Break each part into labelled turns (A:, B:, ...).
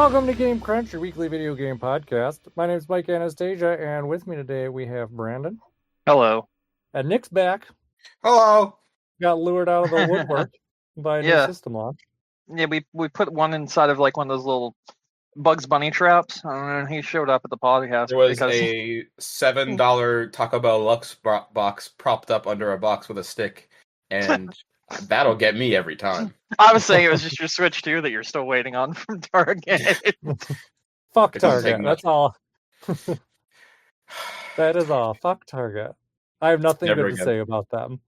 A: Welcome to Game Crunch, your weekly video game podcast. My name is Mike Anastasia, and with me today we have Brandon.
B: Hello.
A: And Nick's back.
C: Hello.
A: Got lured out of the woodwork by a new system launch.
B: Yeah, we put one inside of like one of those little Bugs Bunny traps, and he showed up at the podcast.
C: There was a $7 Taco Bell Lux box propped up under a box with a stick, and that'll get me every time.
B: I was saying it was just your Switch 2 that you're still waiting on from Target.
A: Fuck Target, that's all. That is all. Fuck Target. I have nothing good to say about them.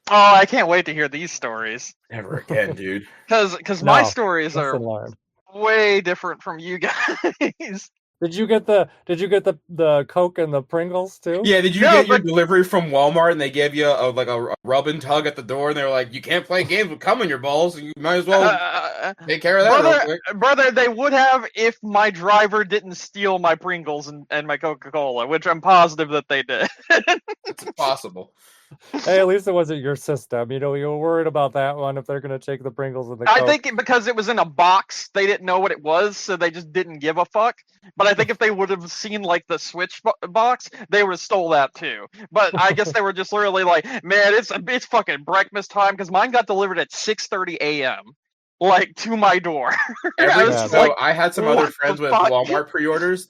B: Oh, I can't wait to hear these stories.
C: Never again, dude.
B: Because my stories are way different from you guys.
A: Did you get the Coke and the Pringles too?
C: Yeah, did you get your delivery from Walmart and they gave you a rub and tug at the door and they were like, you can't play games with cum in your balls, you might as well take care of that real quick.
B: Brother, they would have if my driver didn't steal my Pringles and my Coca-Cola, which I'm positive that they did.
C: It's impossible.
A: Hey, at least it wasn't your system. You were worried about that one if they're going to take the Pringles and the Coke.
B: I think because it was in a box, they didn't know what it was, so they just didn't give a fuck. But I think if they would have seen like the Switch box, they would have stole that too. But I guess they were just literally like, man, it's fucking breakfast time because mine got delivered at 6:30 a.m. like to my door.
C: I had some other friends with Walmart pre-orders.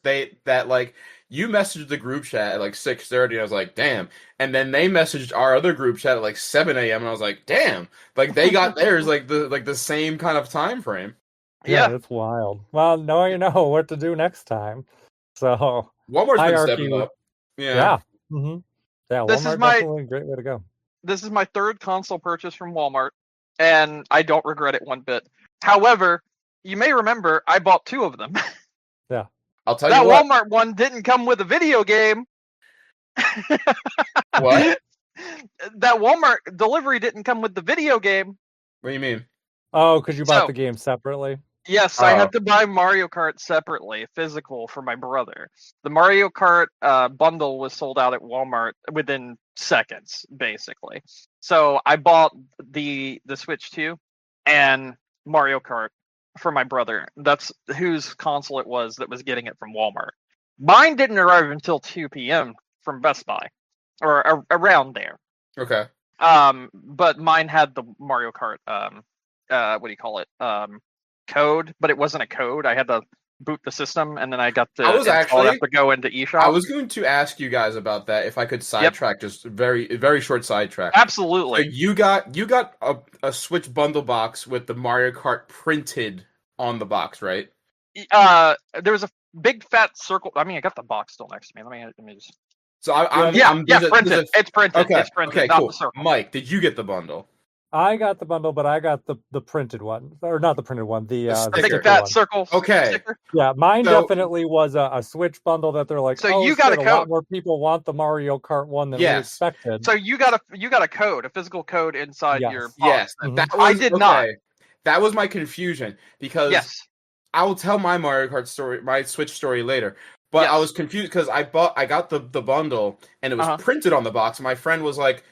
C: You messaged the group chat at like 6:30, and I was like, damn. And then they messaged our other group chat at like 7 a.m., and I was like, damn. Like, they got theirs like the same kind of time frame.
A: Yeah, that's wild. Well, now you know what to do next time. So
C: Walmart's been stepping up.
A: Yeah. Mm-hmm. Yeah, Walmart definitely a great way to go.
B: This is my third console purchase from Walmart, and I don't regret it one bit. However, you may remember I bought two of them.
A: Yeah.
C: I'll tell you
B: what. That Walmart one didn't come with a video game.
C: What?
B: That Walmart delivery didn't come with the video game.
C: What do you mean?
A: Oh, because you bought the game separately?
B: Yes, I had to buy Mario Kart separately, physical, for my brother. The Mario Kart bundle was sold out at Walmart within seconds, basically. So I bought the Switch 2 and Mario Kart for my brother. That's whose console it was that was getting it from Walmart. Mine didn't arrive until 2 p.m. from Best Buy, or around there.
C: Okay.
B: But mine had the Mario Kart, what do you call it? Code, but it wasn't a code. I had to boot the system, and then I got to have to go into eShop.
C: I was going to ask you guys about that if I could sidetrack, just very very short sidetrack.
B: Absolutely.
C: So you got a Switch bundle box with the Mario Kart printed on the box, right?
B: There was a big fat circle. I mean, I got the box still next to me. Let me just.
C: So
B: printed. It's printed.
C: Okay,
B: it's printed.
C: Okay,
B: not
C: cool.
B: The circle.
C: Mike, did you get the bundle?
A: I got the bundle, but I got the printed one, or not the printed one. The
B: big fat circle.
C: Okay.
B: Sticker.
A: Yeah, mine definitely was a Switch bundle that they're like.
B: So you got a code.
A: A lot more people want the Mario Kart one than we expected.
B: So you got a code, a physical code inside your box.
C: Yes,
B: I did not.
C: That was my confusion because I will tell my Mario Kart story, my Switch story later. But I was confused because I got the bundle and it was printed on the box. And my friend was like,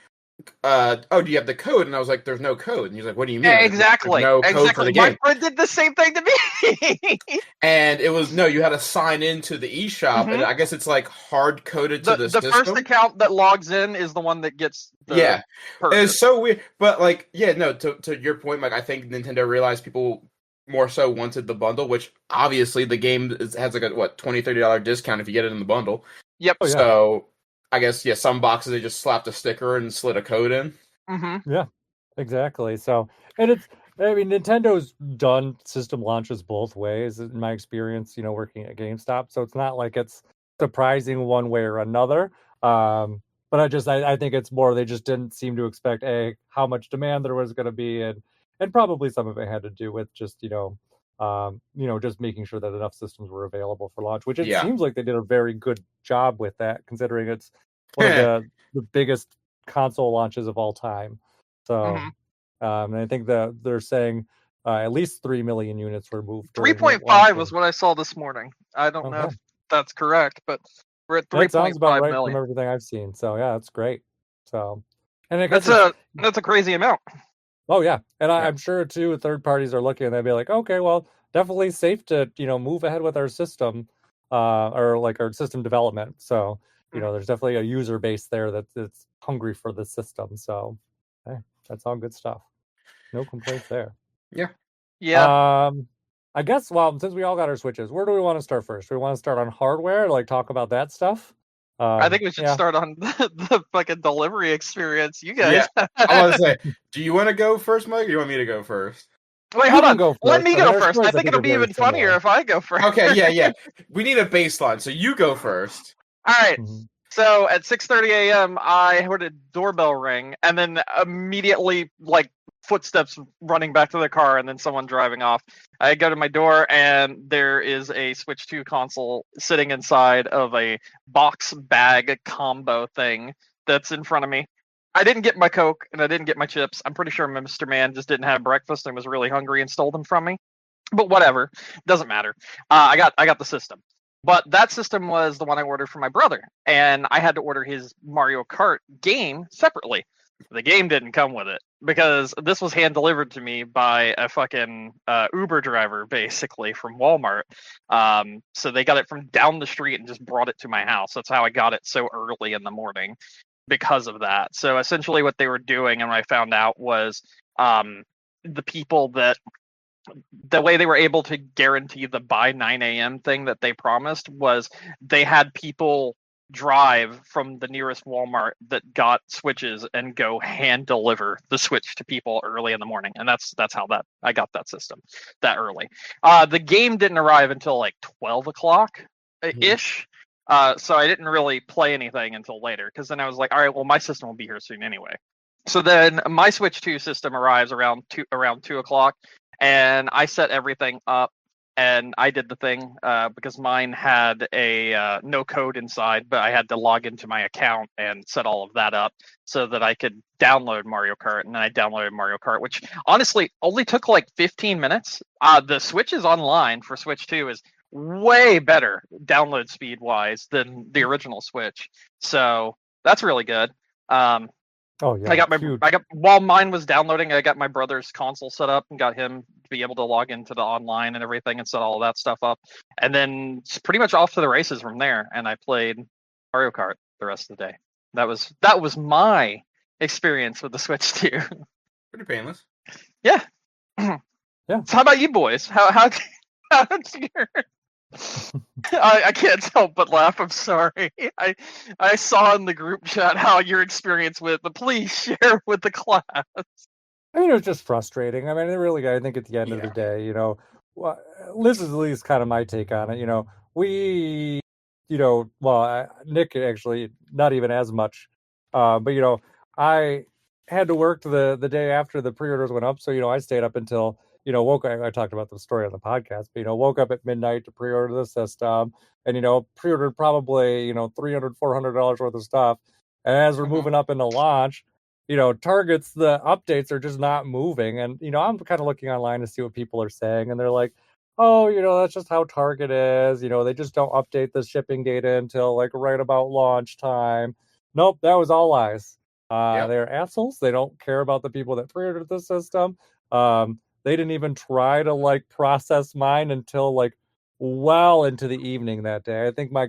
C: "Oh, do you have the code?" And I was like, "There's no code." And he's like, "What do you mean?"
B: Exactly.
C: No code for the game.
B: My friend did the same thing to me.
C: And it was you had to sign into the eShop, and I guess it's like hard coded to the system.
B: The first account that logs in is the one that gets the purchase.
C: It's so weird. But to your point, Mike, I think Nintendo realized people more so wanted the bundle, which obviously the game has like a $20-$30 discount if you get it in the bundle.
B: Yep.
C: So I guess some boxes they just slapped a sticker and slid a code in.
B: Mm-hmm.
A: Yeah, exactly. So, and Nintendo's done system launches both ways in my experience. Working at GameStop, so it's not like it's surprising one way or another. But I think it's more they just didn't seem to expect how much demand there was going to be, and probably some of it had to do with just just making sure that enough systems were available for launch, which it seems like they did a very good job with that, considering it's one of the biggest console launches of all time. So, and I think that they're saying at least 3 million units were moved.
B: 3.5 was what I saw this morning. I don't know if that's correct, but we're at 3.5
A: that sounds about right
B: million.
A: From everything I've seen. So yeah, that's great. So, and
B: that's a crazy amount.
A: Oh yeah, and I'm sure too. Third parties are looking and they'd be like, okay, well, definitely safe to move ahead with our system, or like our system development. So there's definitely a user base there that's hungry for the system. So hey, that's all good stuff. No complaints there.
C: Yeah.
A: I guess, well, since we all got our Switches, where do we want to start first? Do we want to start on hardware, like talk about that stuff?
B: I think we should
A: Yeah.
B: start on the fucking delivery experience. You guys.
C: Yeah. I want to say, do you want to go first, Mike, or do you want me to go first?
B: Wait,
A: You
B: hold
A: can
B: on.
A: go
B: Let
A: first.
B: me
A: I mean,
B: go
A: our
B: first.
A: stories,
B: I
A: I
B: think
A: think,
B: it'll
A: are
B: be
A: very
B: even funnier
A: similar.
B: if I go first.
C: Okay, yeah. We need a baseline, so you go first.
B: All right.
A: Mhm.
B: So at 6:30 a.m., I heard a doorbell ring, and then immediately, like, footsteps running back to the car, and then someone driving off. I go to my door, and there is a Switch 2 console sitting inside of a box bag combo thing that's in front of me. I didn't get my Coke, and I didn't get my chips. I'm pretty sure Mr. Man just didn't have breakfast and was really hungry and stole them from me. But whatever, doesn't matter. I got the system. But that system was the one I ordered for my brother, and I had to order his Mario Kart game separately. The game didn't come with it because this was hand delivered to me by a fucking Uber driver, basically from Walmart. So they got it from down the street and just brought it to my house. That's how I got it so early in the morning because of that. So essentially, what they were doing, and what I found out was the people that the way they were able to guarantee the by 9 a.m. thing that they promised was they had people drive from the nearest Walmart that got Switches and go hand deliver the Switch to people early in the morning. And that's how that I got that system that early. The game didn't arrive until like 12 o'clock ish. So I didn't really play anything until later because then I was like, all right, well, my system will be here soon anyway. So then my Switch 2 system arrives around 2 o'clock, and I set everything up, and I did the thing because mine had a no code inside, but I had to log into my account and set all of that up so that I could download Mario Kart, and then I downloaded Mario Kart, which honestly only took like 15 minutes. The Switch is online for Switch 2 is way better download speed wise than the original Switch, so that's really good.
A: Oh yeah,
B: I got while mine was downloading, I got my brother's console set up and got him to be able to log into the online and everything and set all of that stuff up. And then it's pretty much off to the races from there. And I played Mario Kart the rest of the day. That was my experience with the Switch 2.
C: Pretty painless.
B: Yeah.
A: Yeah.
B: So how about you boys? How'd your I can't help but laugh. I'm sorry. I saw in the group chat how your experience with the please share with the class.
A: I mean, it was just frustrating. I mean, really, I think at the end of the day, well, this is at least kind of my take on it. Nick actually not even as much, but I had to work the day after the pre-orders went up, so I stayed up until woke up. I talked about the story on the podcast, but woke up at midnight to pre-order the system, and pre-ordered probably $300-$400 worth of stuff. And as we're moving up into launch, Target's the updates are just not moving, and I'm kind of looking online to see what people are saying, and they're like, oh, that's just how Target is. They just don't update the shipping data until like right about launch time. Nope, that was all lies. They're assholes. They don't care about the people that pre-ordered the system. They didn't even try to like process mine until like well into the evening that day. I think my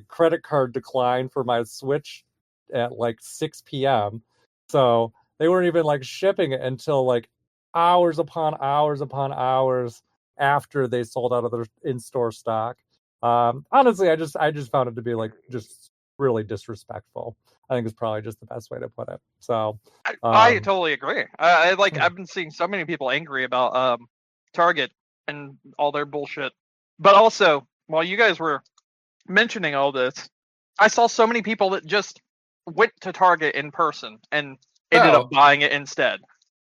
A: credit card declined for my Switch at like 6 p.m. So they weren't even like shipping it until like hours upon hours after they sold out of their in-store stock. Honestly, I just found it to be like just really disrespectful. I think is probably just the best way to put it. So
B: I totally agree. I've been seeing so many people angry about Target and all their bullshit. But also, while you guys were mentioning all this, I saw so many people that just went to Target in person and ended up buying it instead.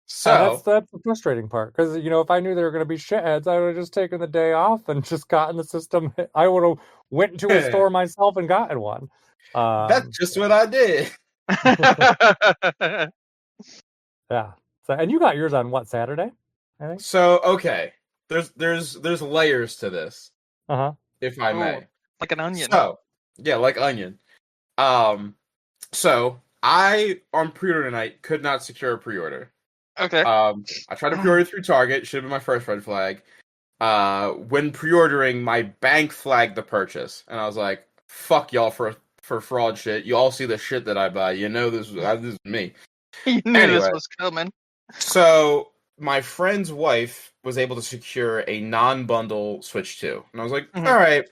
A: So that's the frustrating part, because if I knew they were going to be shitheads, I would have just taken the day off and just gotten the system. I would have went to a store myself and gotten one.
C: That's just what I did.
A: Yeah. So, and you got yours on what, Saturday? I think.
C: So okay, there's layers to this. If I may,
B: like an onion.
C: So yeah, like onion. So I on pre-order night could not secure a pre-order.
B: Okay.
C: I tried to pre-order through Target. Should have been my first red flag. when pre-ordering, my bank flagged the purchase, and I was like, "Fuck y'all for fraud shit. You all see the shit that I buy. You know this is me."
B: You knew
C: Anyway.
B: this was coming.
C: So my friend's wife was able to secure a non-bundle Switch 2. And I was like, all right,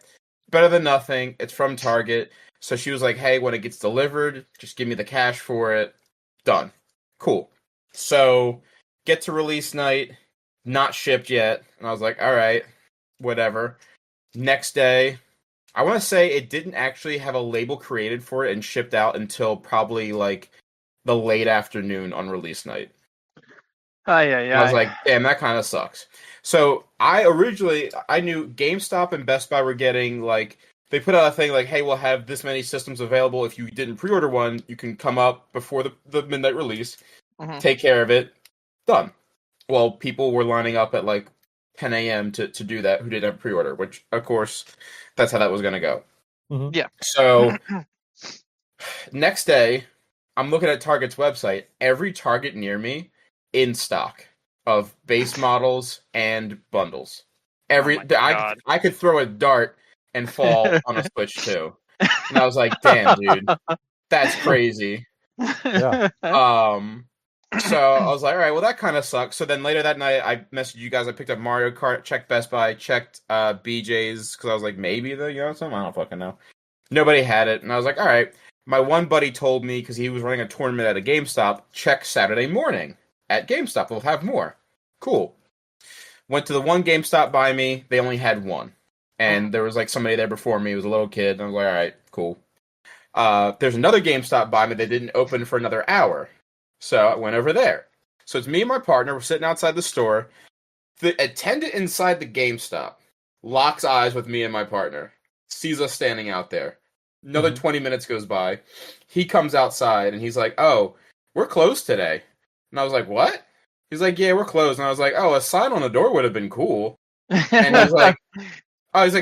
C: better than nothing. It's from Target. So she was like, hey, when it gets delivered, just give me the cash for it. Done. Cool. So get to release night, not shipped yet. And I was like, all right, whatever. Next day, I want to say it didn't actually have a label created for it and shipped out until probably like the late afternoon on release night.
B: I
C: was like, damn, that kind of sucks. So I knew GameStop and Best Buy were getting like, they put out a thing like, hey, we'll have this many systems available. If you didn't pre-order one, you can come up before the midnight release, take care of it, done. Well, people were lining up at like 10 a.m. to do that who didn't have pre-order, which of course, that's how that was going to go.
B: Yeah.
C: So next day, I'm looking at Target's website. Every Target near me in stock of base models and bundles. I could throw a dart and fall on a Switch 2. And I was like, damn, dude, that's crazy.
A: Yeah.
C: So I was like, all right, well, that kind of sucks. So then later that night, I messaged you guys. I picked up Mario Kart, checked Best Buy, checked BJ's, because I was like, maybe something. I don't fucking know. Nobody had it. And I was like, all right. My one buddy told me, because he was running a tournament at a GameStop, check Saturday morning at GameStop. They'll have more. Cool. Went to the one GameStop by me. They only had one. And there was like somebody there before me. It was a little kid. And I was like, all right, cool. There's another GameStop by me that didn't open for another hour. So I went over there. So it's me and my partner. We're sitting outside the store. The attendant inside the GameStop locks eyes with me and my partner. Sees us standing out there. Another 20 minutes goes by. He comes outside and he's like, oh, we're closed today. And I was like, what? He's like, yeah, we're closed. And I was like, oh, a sign on the door would have been cool. And he's like,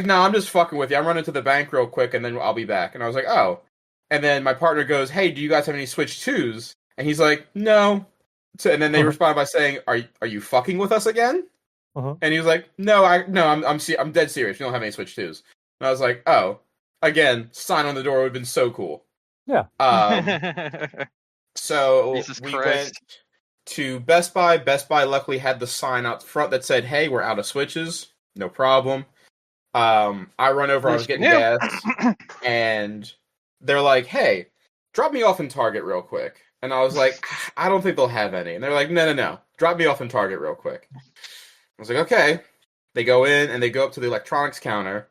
C: no, I'm just fucking with you. I'm running to the bank real quick and then I'll be back. And I was like, oh. And then my partner goes, hey, do you guys have any Switch 2s? And he's like, no. So, and then they respond by saying, are you fucking with us again? And he was like, no, I'm dead serious. We don't have any Switch 2s. And I was like, oh. Again, sign on the door would have been so cool.
A: Yeah.
C: So
B: Jesus
C: we
B: Christ.
C: went to Best Buy. Best Buy luckily had the sign out front that said, hey, we're out of Switches. No problem. I run over, I was getting gas, and they're like, hey, drop me off in Target real quick. And I was like, I don't think they'll have any. And they're like, no. Drop me off in Target real quick. I was like, okay. They go in, and they go up to the electronics counter,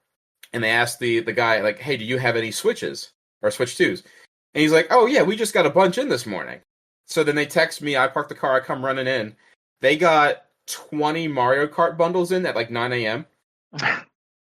C: and they ask the guy, like, hey, do you have any Switches? Or Switch 2s? And he's like, oh, yeah, we just got a bunch in this morning. So then they text me, I park the car, I come running in. They got 20 Mario Kart bundles in at like 9 a.m.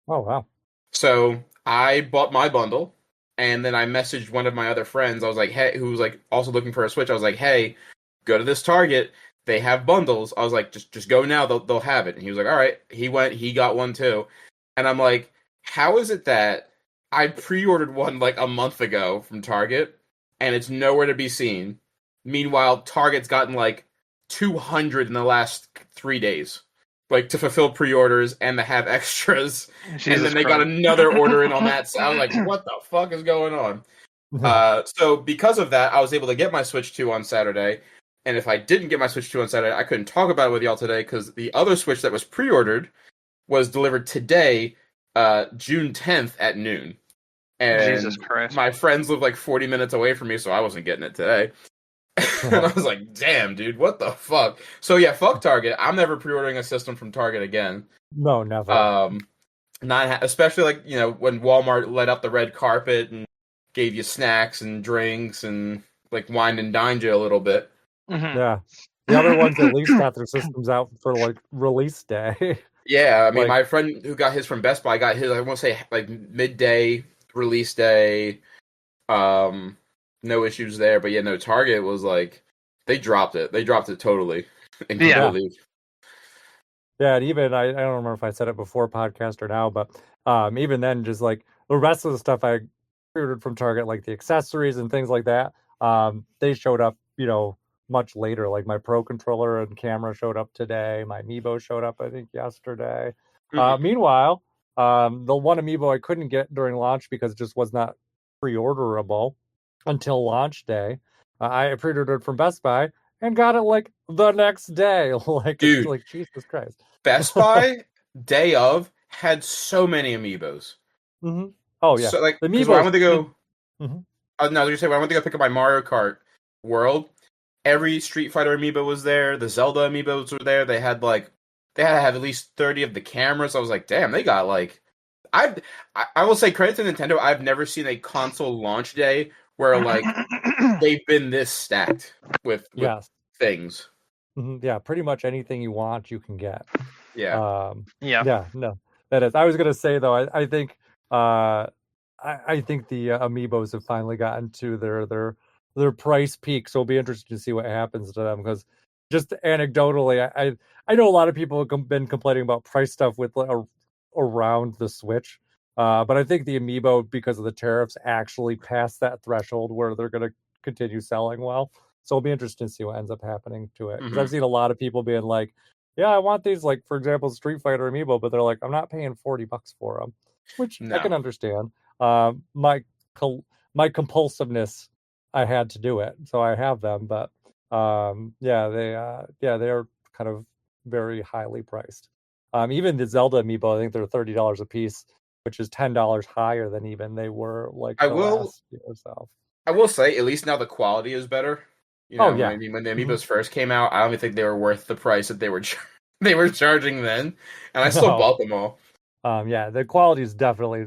A: Oh, wow.
C: So I bought my bundle, and then I messaged one of my other friends. I was like, hey, who was like also looking for a Switch. I was like, hey, go to this Target. They have bundles. I was like, just go now. They'll have it. And he was like, all right. He went. He got one too. And I'm like, how is it that I pre-ordered one like a month ago from Target, and it's nowhere to be seen? Meanwhile, Target's gotten like 200 in the last 3 days, like to fulfill pre-orders and to have extras.
B: Jesus
C: and then they
B: Christ.
C: got another order in on that. So I was like, what the fuck is going on? So because of that, I was able to get my Switch 2 on Saturday. And if I didn't get my Switch 2 on Saturday, I couldn't talk about it with y'all today because the other Switch that was pre-ordered was delivered today, June 10th at noon. And
B: Jesus Christ.
C: my friends live like 40 minutes away from me, so I wasn't getting it today. And I was like, damn, dude, what the fuck? So yeah, fuck Target. I'm never pre-ordering a system from Target again.
A: No, never.
C: Especially like, you know, when Walmart let out the red carpet and gave you snacks and drinks and like wined and dined you a little bit.
A: Yeah. The other ones at least got their systems out for like release day.
C: Yeah, I mean,
A: Like-
C: my friend who got his from Best Buy got his, I want to say, like midday release day. No issues there, but yeah, no, Target was like, they dropped it. They dropped it totally. And completely.
A: Yeah, and even I don't remember if I said it before podcast or now, but even then, just like the rest of the stuff I ordered from Target, like the accessories and things like that, they showed up, you know, much later. Like my Pro controller and camera showed up today. My Amiibo showed up, I think, yesterday. Meanwhile, the one amiibo I couldn't get during launch because it just was not pre-orderable until launch day. I pre-ordered from Best Buy and got it like the next day. Like,
C: Dude,
A: it's like, Jesus Christ.
C: Best Buy day of had so many amiibos.
A: Mm-hmm. Oh yeah,
C: So like,
A: the
C: because when I
A: amiibos.
C: went to go,
A: Mm-hmm.
C: no, I was gonna say when I went to go pick up my Mario Kart World, every Street Fighter amiibo was there. The Zelda amiibos were there. They had they had to have at least 30 of the cameras. I was like, damn, they got like, I will say credit to Nintendo. I've never seen a console launch day where like they've been this stacked with
A: Yes.
C: things.
A: Mm-hmm. Yeah, pretty much anything you want, you can get.
C: Yeah.
A: Yeah, no, that is. I was gonna say though, I think, I think the amiibos have finally gotten to their price peak. So it'll be interesting to see what happens to them because just anecdotally, I know a lot of people have been complaining about price stuff with around the Switch, but I think the amiibo, because of the tariffs, actually passed that threshold where they're gonna continue selling well. So it'll be interesting to see what ends up happening to it because I've seen a lot of people being like, yeah, I want these, like, for example, Street Fighter amiibo, but they're like, I'm not paying $40 for them, which I can
C: No.
A: understand. My my compulsiveness, I had to do it, so I have them, but yeah, they are kind of very highly priced. Even the Zelda amiibo, I think they're $30 a piece, which is $10 higher than even they were like
C: I
A: the
C: will
A: last year or so.
C: I will say at least now the quality is better. You
A: Oh
C: know,
A: yeah.
C: when the amiibos first came out, I don't even think they were worth the price that they were they were charging then, and I still
A: No.
C: bought them all.
A: Yeah, the quality is definitely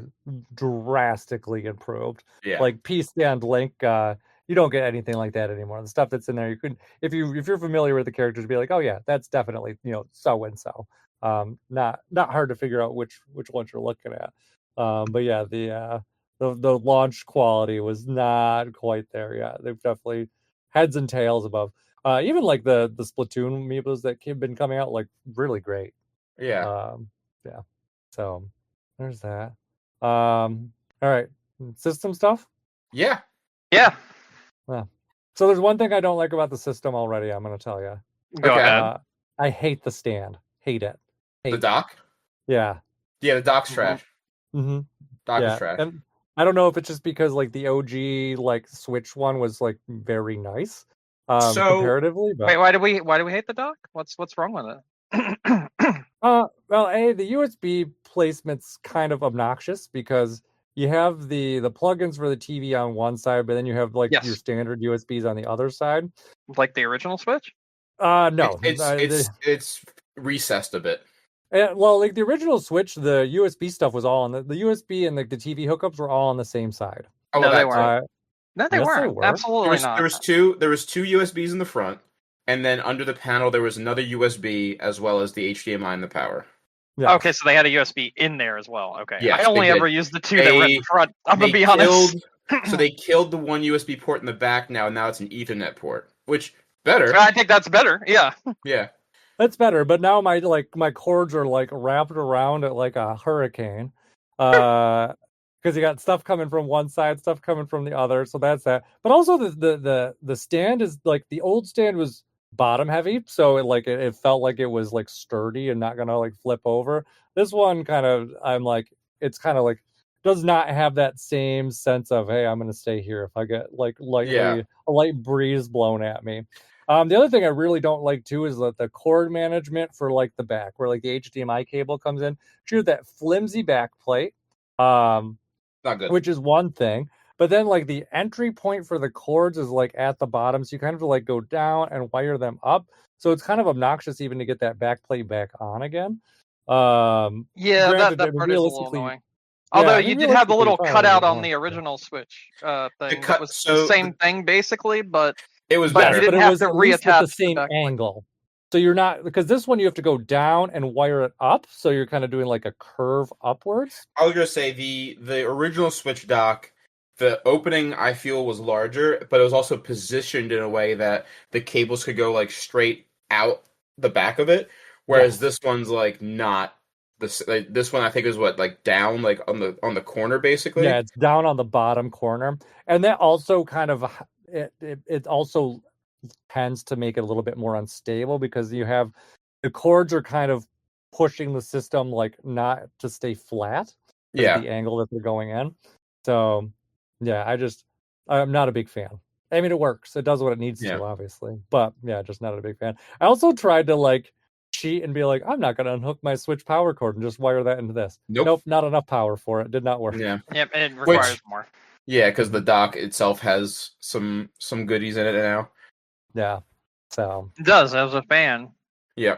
A: drastically improved.
C: Yeah.
A: Like Peace and Link, you don't get anything like that anymore. The stuff that's in there, you could, if you're familiar with the characters, be like, oh yeah, that's definitely, so and so. Not hard to figure out which ones you're looking at. But yeah, the launch quality was not quite there yet. They've definitely heads and tails above. Even like the Splatoon amiibos that have been coming out, like really great.
C: Yeah.
A: Yeah. So there's that. All right. System stuff?
C: Yeah.
B: Yeah.
A: Yeah. So there's one thing I don't like about the system already, I'm gonna tell you.
B: Go
C: Okay.
B: ahead.
A: I hate the stand. Hate it.
C: The dock?
A: Yeah.
C: Yeah, the dock's trash.
A: Mm-hmm.
C: Dock is
A: Yeah.
C: trash.
A: And I don't know if it's just because like the OG like Switch one was like very nice. Comparatively, but
B: Wait, why do we hate the dock? What's wrong with it?
A: well, the USB placement's kind of obnoxious because you have the plugins for the TV on one side, but then you have like your
B: Yes.
A: standard USBs on the other side.
B: Like the original Switch?
A: No,
C: It's recessed a bit.
A: well, like the original Switch, the USB stuff was all on the USB and like the TV hookups were all on the same side.
C: Oh,
B: No,
C: well,
B: they
C: that
B: weren't.
C: too.
B: No, they
A: Yes, they
B: weren't.
A: were.
B: Absolutely not.
C: There was two USBs in the front, and then under the panel there was another USB as well as the HDMI and the power.
A: Yeah.
B: Okay, so they had a USB in there as well. Okay.
C: Yes,
B: I only
C: they did.
B: ever used the two that were in front. I'm gonna be honest.
C: So they killed the one USB port in the back now it's an Ethernet port. Which better.
B: I think that's better. Yeah.
C: Yeah.
A: That's better, but now my cords are like wrapped around it like a hurricane. Because you got stuff coming from one side, stuff coming from the other, so that's that. But also the stand is like the old stand was bottom heavy, so it felt like it was like sturdy and not gonna like flip over. This one it's kind of like does not have that same sense of, hey, I'm gonna stay here if I get like a light breeze blown at me. The other thing I really don't like too is that the cord management for like the back, where like the HDMI cable comes in, choose that flimsy back plate,
C: Not good.
A: which is one thing. But then like the entry point for the cords is like at the bottom, so you kind of like go down and wire them up. So it's kind of obnoxious even to get that back plate back on again.
B: Yeah,
A: granted,
B: that part is a little
A: realistically,
B: annoying. Although you did have the little
A: realistically,
B: cutout
A: fine,
B: on the original Switch thing.
C: cut-
B: That was
C: so
B: the same thing basically, but
C: It was
B: But
C: better.
B: you didn't
A: but it
B: have
A: was
B: to
A: at least at
B: reattach
A: the
B: the
A: same
B: back plate.
A: angle. So you're not, because this one you have to go down and wire it up, so you're kind of doing like a curve upwards.
C: I was gonna say the original Switch dock, the opening I feel was larger, but it was also positioned in a way that the cables could go like straight out the back of it, whereas
A: Yes.
C: this one's like not. This one I think is like down like on the corner basically.
A: Yeah, it's down on the bottom corner, and that also kind of it also tends to make it a little bit more unstable because you have the cords are kind of pushing the system like not to stay flat because of
C: Yeah.
A: the angle that they're going in. So yeah, I'm not a big fan. I mean, it works. It does what it needs
C: Yeah.
A: to, obviously. But yeah, just not a big fan. I also tried to like cheat and be like, I'm not going to unhook my Switch power cord and just wire that into this.
C: Nope.
A: Not enough power for it. Did not work.
C: Yeah.
B: Yep, it requires more.
C: Yeah, because the dock itself has some goodies in it now.
A: Yeah. So
B: it does as a fan.
C: Yeah.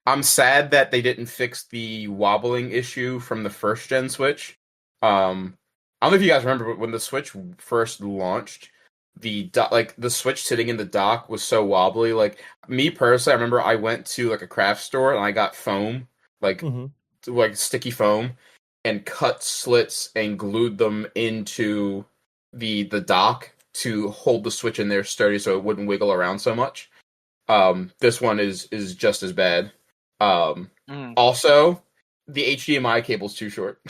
C: I'm sad that they didn't fix the wobbling issue from the first gen Switch. I don't know if you guys remember, but when the Switch first launched, the Switch sitting in the dock was so wobbly. Like me personally, I remember I went to like a craft store and I got foam, like sticky foam, and cut slits and glued them into the dock to hold the Switch in there sturdy so it wouldn't wiggle around so much. This one is just as bad. Also, the HDMI cable's too short.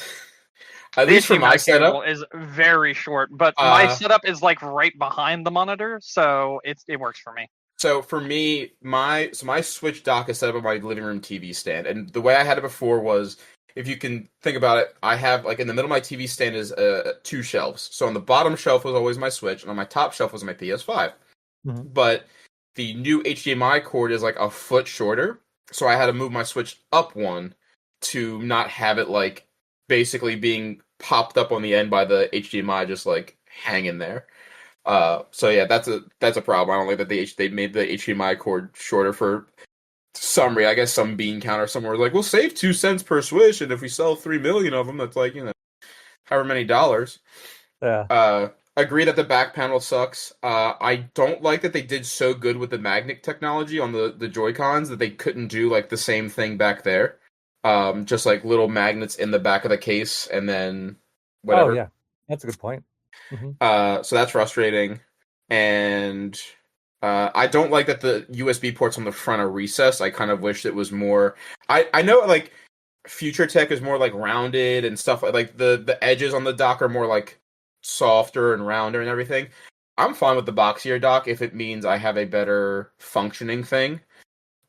C: At least for my setup,
B: is very short, but my setup is like right behind the monitor, so it works for me.
C: So for me, my Switch dock is set up on my living room TV stand, and the way I had it before was, if you can think about it, I have like in the middle of my TV stand is 2 shelves. So on the bottom shelf was always my Switch, and on my top shelf was my PS5. But the new HDMI cord is like a foot shorter, so I had to move my Switch up one to not have it like basically being popped up on the end by the HDMI just like hanging there. So yeah, that's a problem. I don't like that they made the HDMI cord shorter for some reason. I guess some bean counter somewhere like, we'll save 2 cents per Switch, and if we sell 3 million of them, that's like, however many dollars.
A: Yeah.
C: Agree that the back panel sucks. I don't like that they did so good with the magnet technology on the Joy-Cons that they couldn't do like the same thing back there. Just like little magnets in the back of the case, and then whatever.
A: Oh yeah, that's a good point.
C: So that's frustrating, and I don't like that the USB ports on the front are recessed. I kind of wish it was more. I know like Future Tech is more like rounded and stuff like the edges on the dock are more like softer and rounder and everything. I'm fine with the boxier dock if it means I have a better functioning thing.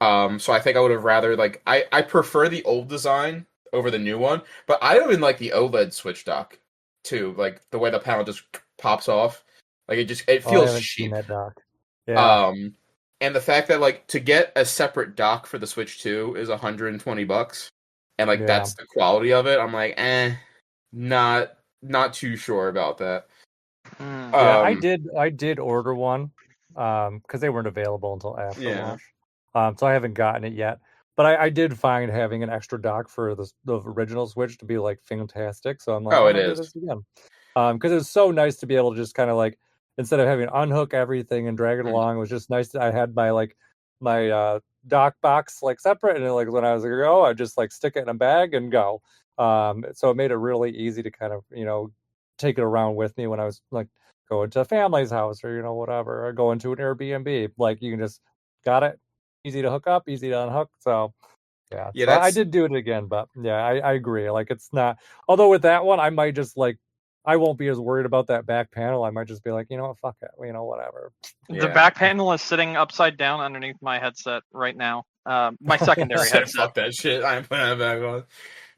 C: So I think I would have rather like I prefer the old design over the new one, but I don't even like the OLED Switch dock too. Like the way the panel just pops off, like it feels cheap.
A: That dock. Yeah.
C: And the fact that like to get a separate dock for the Switch 2 is $120, and like that's the quality of it. I'm like, not too sure about that.
A: Yeah, I did order one because they weren't available until after launch. So I haven't gotten it yet. But I did find having an extra dock for the original Switch to be like fantastic. So I'm like,
C: it
A: do this again. Because it's so nice to be able to just kind of like, instead of having to unhook everything and drag it along, it was just nice that I had my dock box like separate, and like when I was like, I just like stick it in a bag and go. So it made it really easy to kind of take it around with me when I was like going to a family's house or whatever, or going to an Airbnb. Like you can just got it. Easy to hook up, easy to unhook. So, yeah. So I did do it again, but yeah, I agree. Like it's not. Although with that one, I might just like, I won't be as worried about that back panel. I might just be like, what, fuck it, whatever.
B: The back panel is sitting upside down underneath my headset right now. My secondary headset.
C: Fuck that shit. I ain't putting that back on.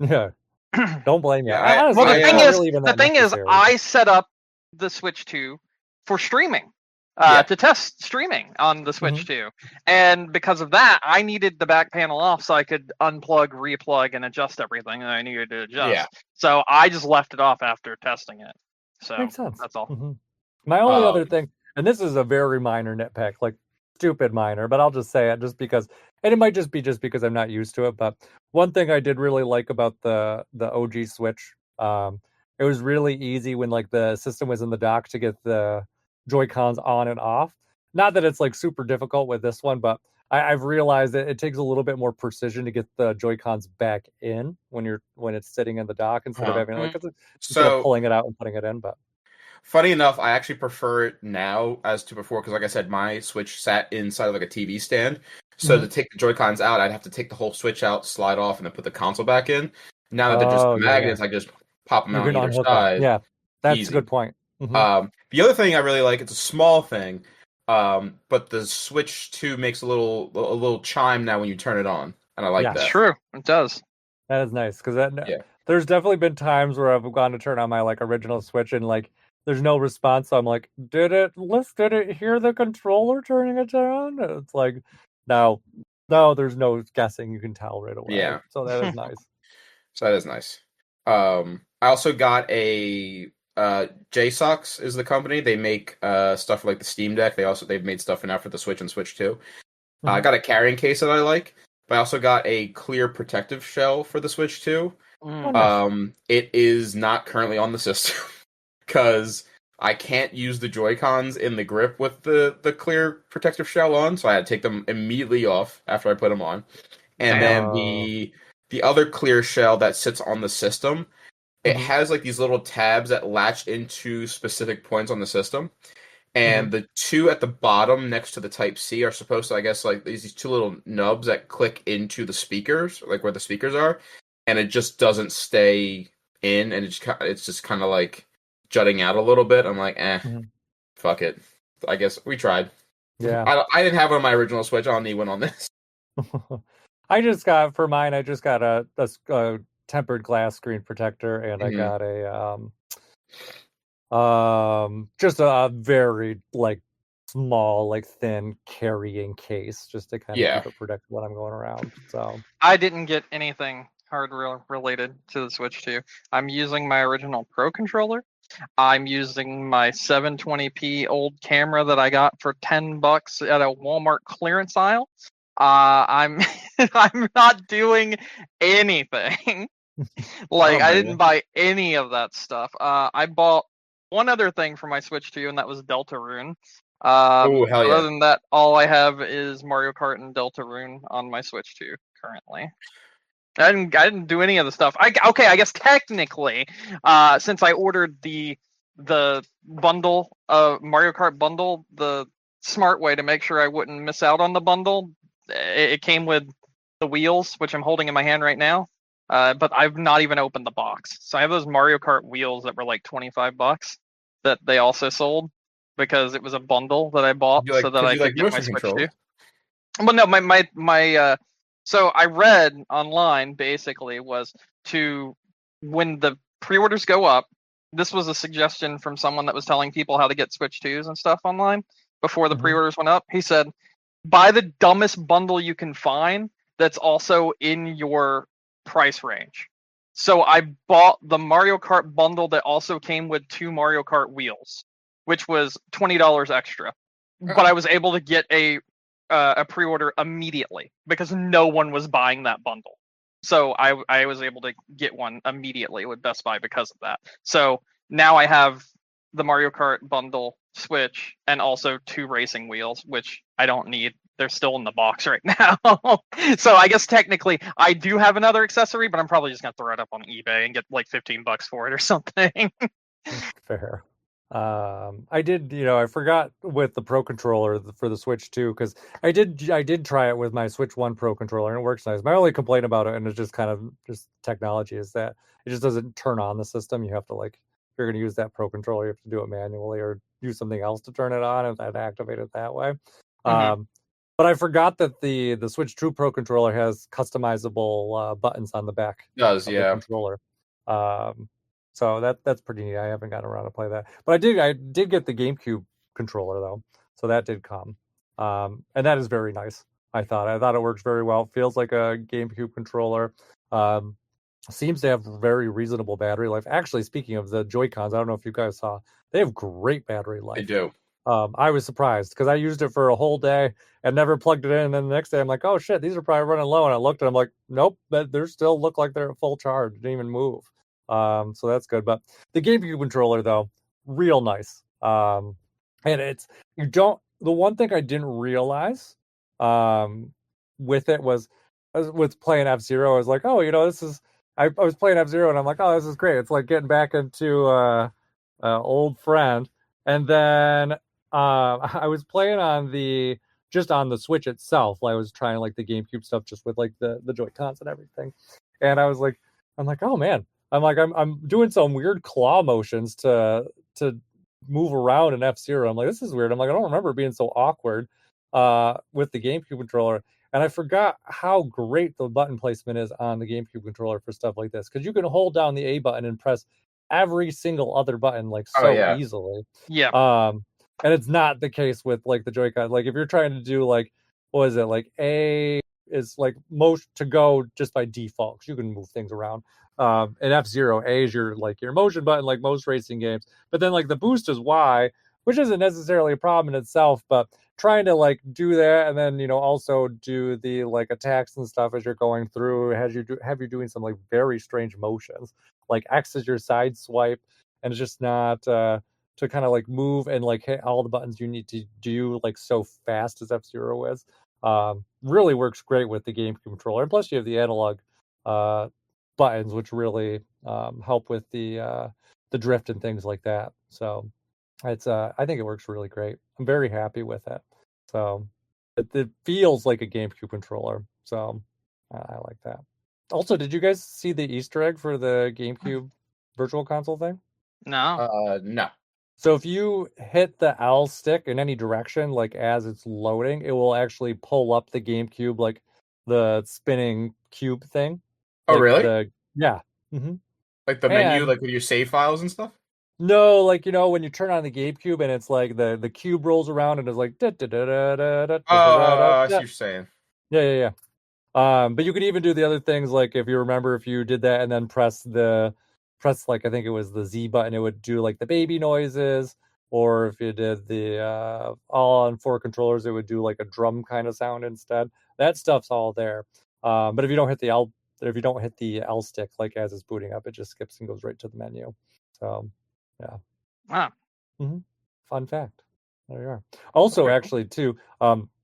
A: Yeah. Don't blame me.
B: The thing is, I set up the Switch 2 for streaming. To test streaming on the Switch 2. And because of that, I needed the back panel off so I could unplug, replug, and adjust everything that I needed to adjust. Yeah. So I just left it off after testing it. So
A: makes sense.
B: That's all.
A: My only other thing, and this is a very minor nitpick, like stupid minor, but I'll just say it just because, and it might just be because I'm not used to it, but one thing I did really like about the OG Switch, it was really easy when like the system was in the dock to get the Joy-Cons on and off. Not that it's like super difficult with this one, but I've realized that it takes a little bit more precision to get the Joy-Cons back in when it's sitting in the dock instead of having instead of pulling it out and putting it in. But
C: funny enough, I actually prefer it now as to before because, like I said, my Switch sat inside of like a TV stand. So to take the Joy-Cons out, I'd have to take the whole Switch out, slide off, and then put the console back in. Now that they're just magnets, I just pop them out on either side.
A: Yeah, that's a good point.
C: The other thing I really like, it's a small thing, but the Switch 2 makes a little chime now when you turn it on. and I like
A: Yeah.
C: that.
B: It's true. It does.
A: That is nice because
C: Yeah.
A: there's definitely been times where I've gone to turn on my like original Switch and like there's no response. So I'm like, did it hear the controller turning it on? It's like, no, there's no guessing. You can tell right away.
C: Yeah.
A: So that is nice.
C: So that is nice. I also got a JSOX is the company. They make stuff like the Steam Deck. They've made stuff now for the Switch and Switch 2. I got a carrying case that I like, but I also got a clear protective shell for the Switch 2. It is not currently on the system because I can't use the Joy-Cons in the grip with the clear protective shell on, so I had to take them immediately off after I put them on. And then the other clear shell that sits on the system, it has like these little tabs that latch into specific points on the system. And the two at the bottom next to the Type-C are supposed to, I guess, like these two little nubs that click into the speakers, like where the speakers are, and it just doesn't stay in, and it's just kind of like jutting out a little bit. I'm like, fuck it. I guess we tried.
A: Yeah.
C: I didn't have it on my original Switch. I don't need one on this.
A: I just got a tempered glass screen protector, and I got a just a very like small, like thin carrying case just to kind of keep it protected when I'm going around. So
B: I didn't get anything hardware related to the Switch 2. I'm using my original Pro controller. I'm using my 720p old camera that I got for $10 at a Walmart clearance aisle. I'm I'm not doing anything. I didn't buy any of that stuff. I bought one other thing for my Switch 2, and that was Deltarune.
C: Oh, hell yeah.
B: Other than that, all I have is Mario Kart and Deltarune on my Switch 2 currently. I didn't do any of the stuff. I guess technically, since I ordered the bundle, Mario Kart bundle, the smart way to make sure I wouldn't miss out on the bundle, it came with the wheels, which I'm holding in my hand right now. But I've not even opened the box. So I have those Mario Kart wheels that were like $25 that they also sold because it was a bundle that I bought so that I could get my Switch 2. Well, no, my so I read online basically was when the pre-orders go up, this was a suggestion from someone that was telling people how to get Switch 2s and stuff online before the pre-orders went up. He said, buy the dumbest bundle you can find that's also in your price range. So I bought the Mario Kart bundle that also came with 2 Mario Kart wheels, which was $20 extra. But I was able to get a pre-order immediately because no one was buying that bundle. So I was able to get one immediately with Best Buy because of that. So now I have the Mario Kart bundle Switch and also 2 racing wheels, which I don't need. They're still in the box right now. So I guess technically I do have another accessory, but I'm probably just going to throw it up on eBay and get like $15 for it or something.
A: Fair. I did, I forgot with the Pro controller for the Switch 2 because I did try it with my Switch 1 Pro controller and it works nice. My only complaint about it, and it's just kind of just technology, is that it just doesn't turn on the system. You have to if you're going to use that Pro controller, you have to do it manually or use something else to turn it on and activate it that way. But I forgot that the Switch 2 Pro controller has customizable buttons on the back of the controller. So that's pretty neat. I haven't gotten around to play that, but I did get the GameCube controller though, so that did come, and that is very nice. I thought it works very well. Feels like a GameCube controller. Seems to have very reasonable battery life. Actually, speaking of the Joy-Cons, I don't know if you guys saw, they have great battery life.
C: They do.
A: I was surprised because I used it for a whole day and never plugged it in. And then the next day, I'm like, oh shit, these are probably running low. And I looked and I'm like, nope, they still look like they're at full charge. Didn't even move. So that's good. But the GameCube controller, though, real nice. And the one thing I didn't realize with it was with playing F-Zero, I was like, oh, this is, I was playing F-Zero and I'm like, oh, this is great. It's like getting back into old friend. And then I was playing on the Switch itself. I was trying the GameCube stuff just with the Joy-Cons and everything. And I'm like, oh man. I'm doing some weird claw motions to move around in F-Zero. I'm like, this is weird. I'm like, I don't remember it being so awkward with the GameCube controller. And I forgot how great the button placement is on the GameCube controller for stuff like this, because you can hold down the A button and press every single other button like so easily.
B: Yeah.
A: And it's not the case with like the Joy-Con. Like if you're trying to do like, what is it, like A is like most to go just by default, 'cause you can move things around. And F-Zero, A is your like your motion button, like most racing games. But then like the boost is Y, which isn't necessarily a problem in itself, but trying to like do that and then also do the like attacks and stuff as you're going through has you have you doing some like very strange motions. Like X is your side swipe, and it's just not to kind of like move and like hit all the buttons you need to do like so fast as F-Zero is. Really works great with the GameCube controller. And plus you have the analog buttons, which really help with the drift and things like that. So it's I think it works really great. I'm very happy with it. So it feels like a GameCube controller. So I like that. Also, did you guys see the Easter egg for the GameCube Virtual Console thing?
B: No.
C: No.
A: So if you hit the L stick in any direction, like as it's loading, it will actually pull up the GameCube, like the spinning cube thing.
C: Oh,
A: Like
C: really?
A: Yeah. Mm-hmm.
C: Like the menu, like with your save files and stuff?
A: No, like when you turn on the GameCube and it's like the cube rolls around and it's like
C: I see what you're saying.
A: Yeah. But you could even do the other things, like if you remember, if you did that and then press like I think it was the Z button, it would do like the baby noises. Or if you did the all on 4 controllers, it would do like a drum kind of sound instead. That stuff's all there. But if you don't hit the L stick, like as it's booting up, it just skips and goes right to the menu. So yeah.
B: Wow.
A: Mm-hmm. Fun fact. There you are. Also, actually, too,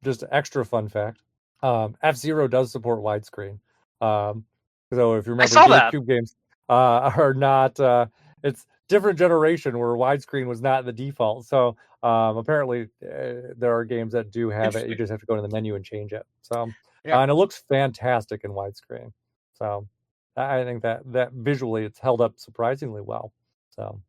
A: just extra fun fact. F-Zero does support widescreen. So if you remember, GameCube games are not. It's different generation where widescreen was not the default. So apparently, there are games that do have it. You just have to go to the menu and change it. So and it looks fantastic in widescreen. So I think that visually it's held up surprisingly well. So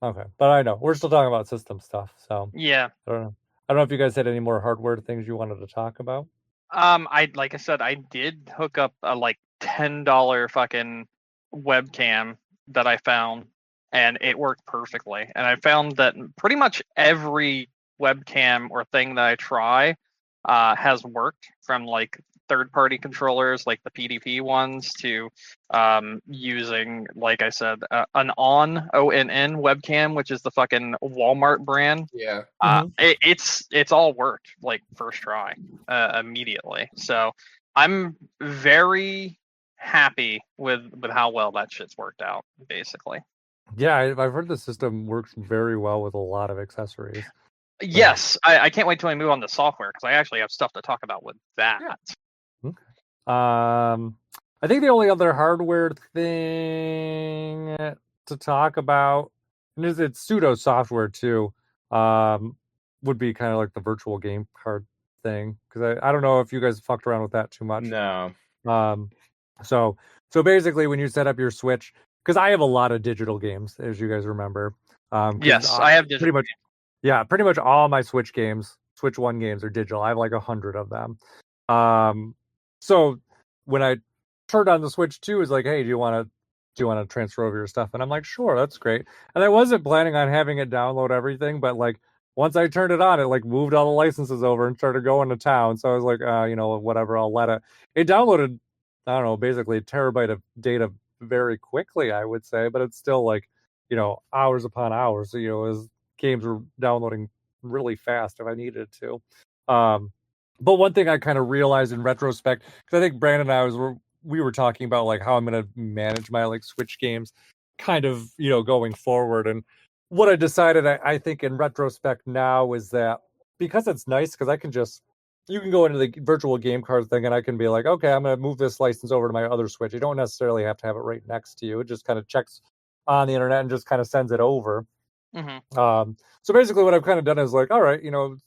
A: okay, but I know we're still talking about system stuff. So
B: yeah,
A: I don't know if you guys had any more hardware things you wanted to talk about.
B: Like I said, I did hook up a like $10 fucking webcam that I found, and it worked perfectly. And I found that pretty much every webcam or thing that I try has worked, from like third-party controllers like the PDP ones to using, like I said, an ONN webcam, which is the fucking Walmart brand.
C: Yeah.
B: It's all worked like first try immediately. So I'm very happy with how well that shit's worked out, basically.
A: Yeah, I've heard the system works very well with a lot of accessories.
B: Yes, I can't wait till I move on to software, because I actually have stuff to talk about with that.
A: Yeah. Okay. I think the only other hardware thing to talk about, and it's pseudo software too, would be kind of like the virtual game card thing, because I don't know if you guys fucked around with that too much.
C: No.
A: So basically when you set up your Switch, because I have a lot of digital games, as you guys remember.
B: Yes, I have digital.
A: Pretty much all my Switch games, Switch One games are digital. I have like 100 of them. So when I turned on the Switch 2, it's like, hey, do you want to transfer over your stuff? And I'm like, sure, that's great. And I wasn't planning on having it download everything, but like once I turned it on, it like moved all the licenses over and started going to town. So I was like, whatever, I'll let it. It downloaded, I don't know, basically a terabyte of data very quickly, I would say, but it's still like, hours upon hours. So, as games were downloading really fast if I needed to. But one thing I kind of realized in retrospect, because I think Brandon and I we were talking about like how I'm going to manage my like Switch games kind of, going forward. And what I decided, I think in retrospect now, is that because it's nice, because you can go into the virtual game card thing and I can be like, okay, I'm going to move this license over to my other Switch. You don't necessarily have to have it right next to you. It just kind of checks on the internet and just kind of sends it over.
B: Mm-hmm.
A: So basically what I've kind of done is like, all right,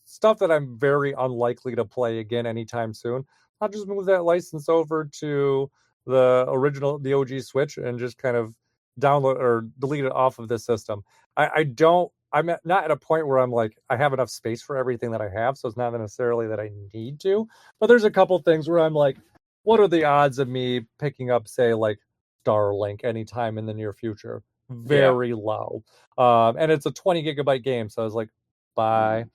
A: stuff that I'm very unlikely to play again anytime soon, I'll just move that license over to the OG Switch and just kind of download or delete it off of this system. I don't I'm not at a point where I'm like I have enough space for everything that I have, so it's not necessarily that I need to. But there's a couple things where I'm like, what are the odds of me picking up, say, like Starlink anytime in the near future? Very low. And it's a 20 gigabyte game, so I was like, bye.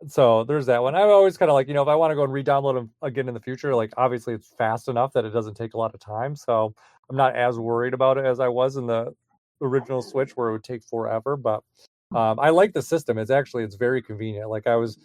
A: So there's that one. I'm always kind of like, if I want to go and re-download them again in the future, like obviously it's fast enough that it doesn't take a lot of time. So I'm not as worried about it as I was in the original Switch where it would take forever. But I like the system. It's very convenient. Like I was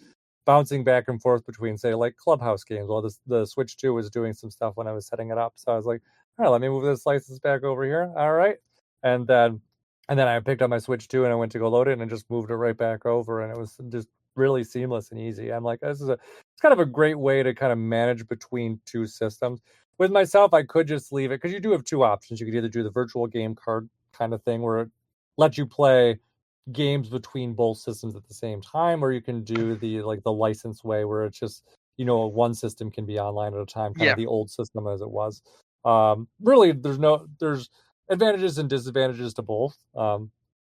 A: bouncing back and forth between, say, like Clubhouse games while the Switch 2 was doing some stuff when I was setting it up. So I was like, all right, let me move this license back over here. All right. And then I picked up my Switch 2 and I went to go load it and just moved it right back over. And it was just really seamless and easy. I'm like, it's kind of a great way to kind of manage between two systems. With myself, I could just leave it because you do have two options. You could either do the virtual game card kind of thing where it lets you play games between both systems at the same time, or you can do the license way where it's just one system can be online at a time, kind of the old system as it was. Really, there's advantages and disadvantages to both.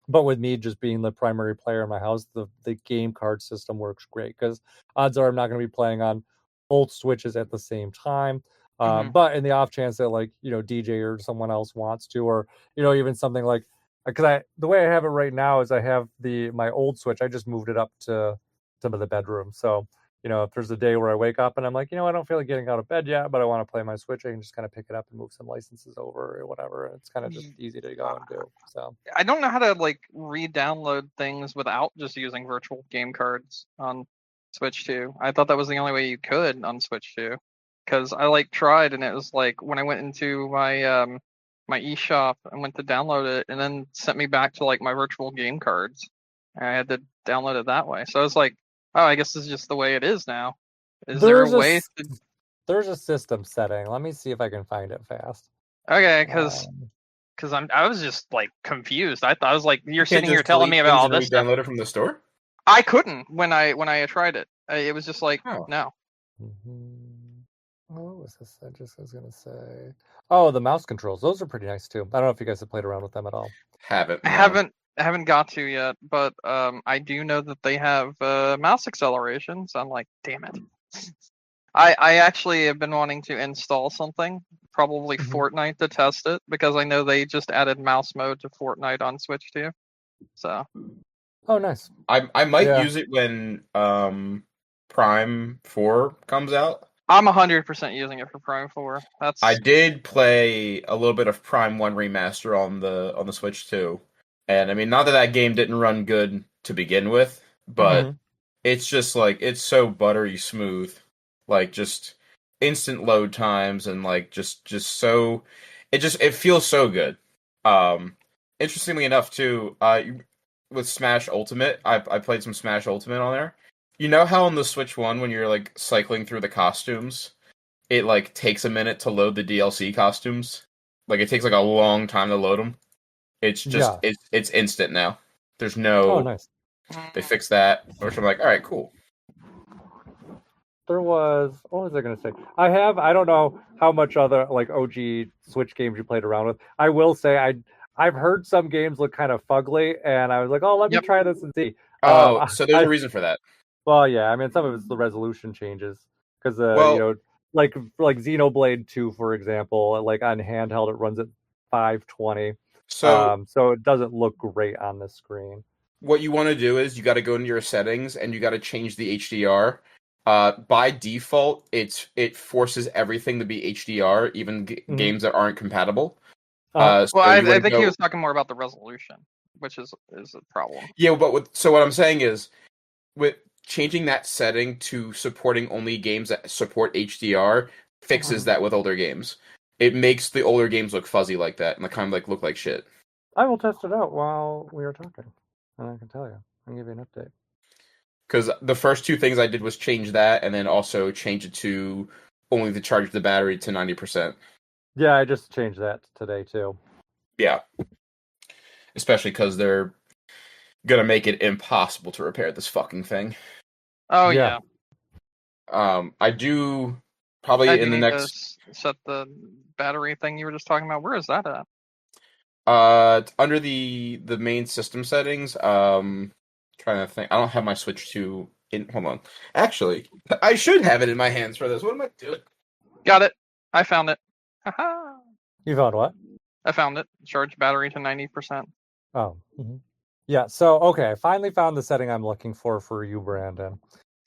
A: But with me just being the primary player in my house, the game card system works great because odds are I'm not going to be playing on both Switches at the same time. But in the off chance that DJ or someone else wants to, or even something like, because the way I have it right now is I have my old Switch. I just moved it up to the bedroom. So if there's a day where I wake up and I'm like, I don't feel like getting out of bed yet, but I want to play my Switch, I can just kind of pick it up and move some licenses over or whatever. It's kind of just easy to go and do. So
B: I don't know how to re-download things without just using virtual game cards on Switch 2. I thought that was the only way you could on Switch 2, because I tried, and it was like when I went into my my eShop and went to download it, and then sent me back to my virtual game cards. And I had to download it that way. So I was like, oh, I guess this is just the way it is now. There a way?
A: There's a system setting. Let me see if I can find it fast.
B: Okay, because I was just confused. I was like, you're sitting here telling me about all this stuff.
C: Download it from the store?
B: I couldn't when I tried it. It was just like, no.
A: What was this? I was gonna say. Oh, the mouse controls. Those are pretty nice too. I don't know if you guys have played around with them at all.
C: Haven't.
B: No. I haven't got to yet, but I do know that they have mouse acceleration. So I'm like, damn it. I actually have been wanting to install something, probably Fortnite, to test it, because I know they just added mouse mode to Fortnite on Switch too. So.
A: Oh, nice.
C: I might use it when Prime 4 comes out.
B: I'm 100% using it for Prime 4.
C: I did play a little bit of Prime 1 Remaster on the Switch too. And I mean, not that game didn't run good to begin with, but it's just it's so buttery smooth. Just instant load times and just so it feels so good. Interestingly enough too, with Smash Ultimate, I played some Smash Ultimate on there. You know how on the Switch 1 when you're cycling through the costumes, it takes a minute to load the DLC costumes? It takes a long time to load them. It's just it's instant now. There's no
A: Oh, nice.
C: They fixed that, which I'm like, all right, cool.
A: There was, what was I going to say? I don't know how much other OG Switch games you played around with. I will say I've heard some games look kind of fugly, and I was like, oh, let me try this and see.
C: Oh, so there's a reason for that.
A: Well, yeah, I mean, some of it's the resolution changes because like Xenoblade 2, for example, on handheld it runs at 520, so it doesn't look great on the screen.
C: What you want to do is you got to go into your settings and you got to change the HDR. By default, it forces everything to be HDR, even games that aren't compatible.
B: I think he was talking more about the resolution, which is a problem.
C: Yeah, but what I'm saying is, with changing that setting to supporting only games that support HDR fixes that with older games. It makes the older games look fuzzy like that and kind of look like shit.
A: I will test it out while we are talking, and I can tell you. I'll give you an update.
C: Because the first two things I did was change that, and then also change it to only to charge the battery to 90%.
A: Yeah, I just changed that today too.
C: Yeah. Especially because they're gonna make it impossible to repair this fucking thing.
B: Oh yeah.
C: I do probably in the next
B: set the battery thing you were just talking about. Where is that at?
C: Under the main system settings, trying to think. I don't have my Switch 2 in. Hold on. Actually, I should have it in my hands for this. What am I doing?
B: Got it. I found it. Haha.
A: You found what?
B: I found it. Charge battery to 90%.
A: Oh. Mm-hmm. Yeah, so, okay, I finally found the setting I'm looking for you, Brandon.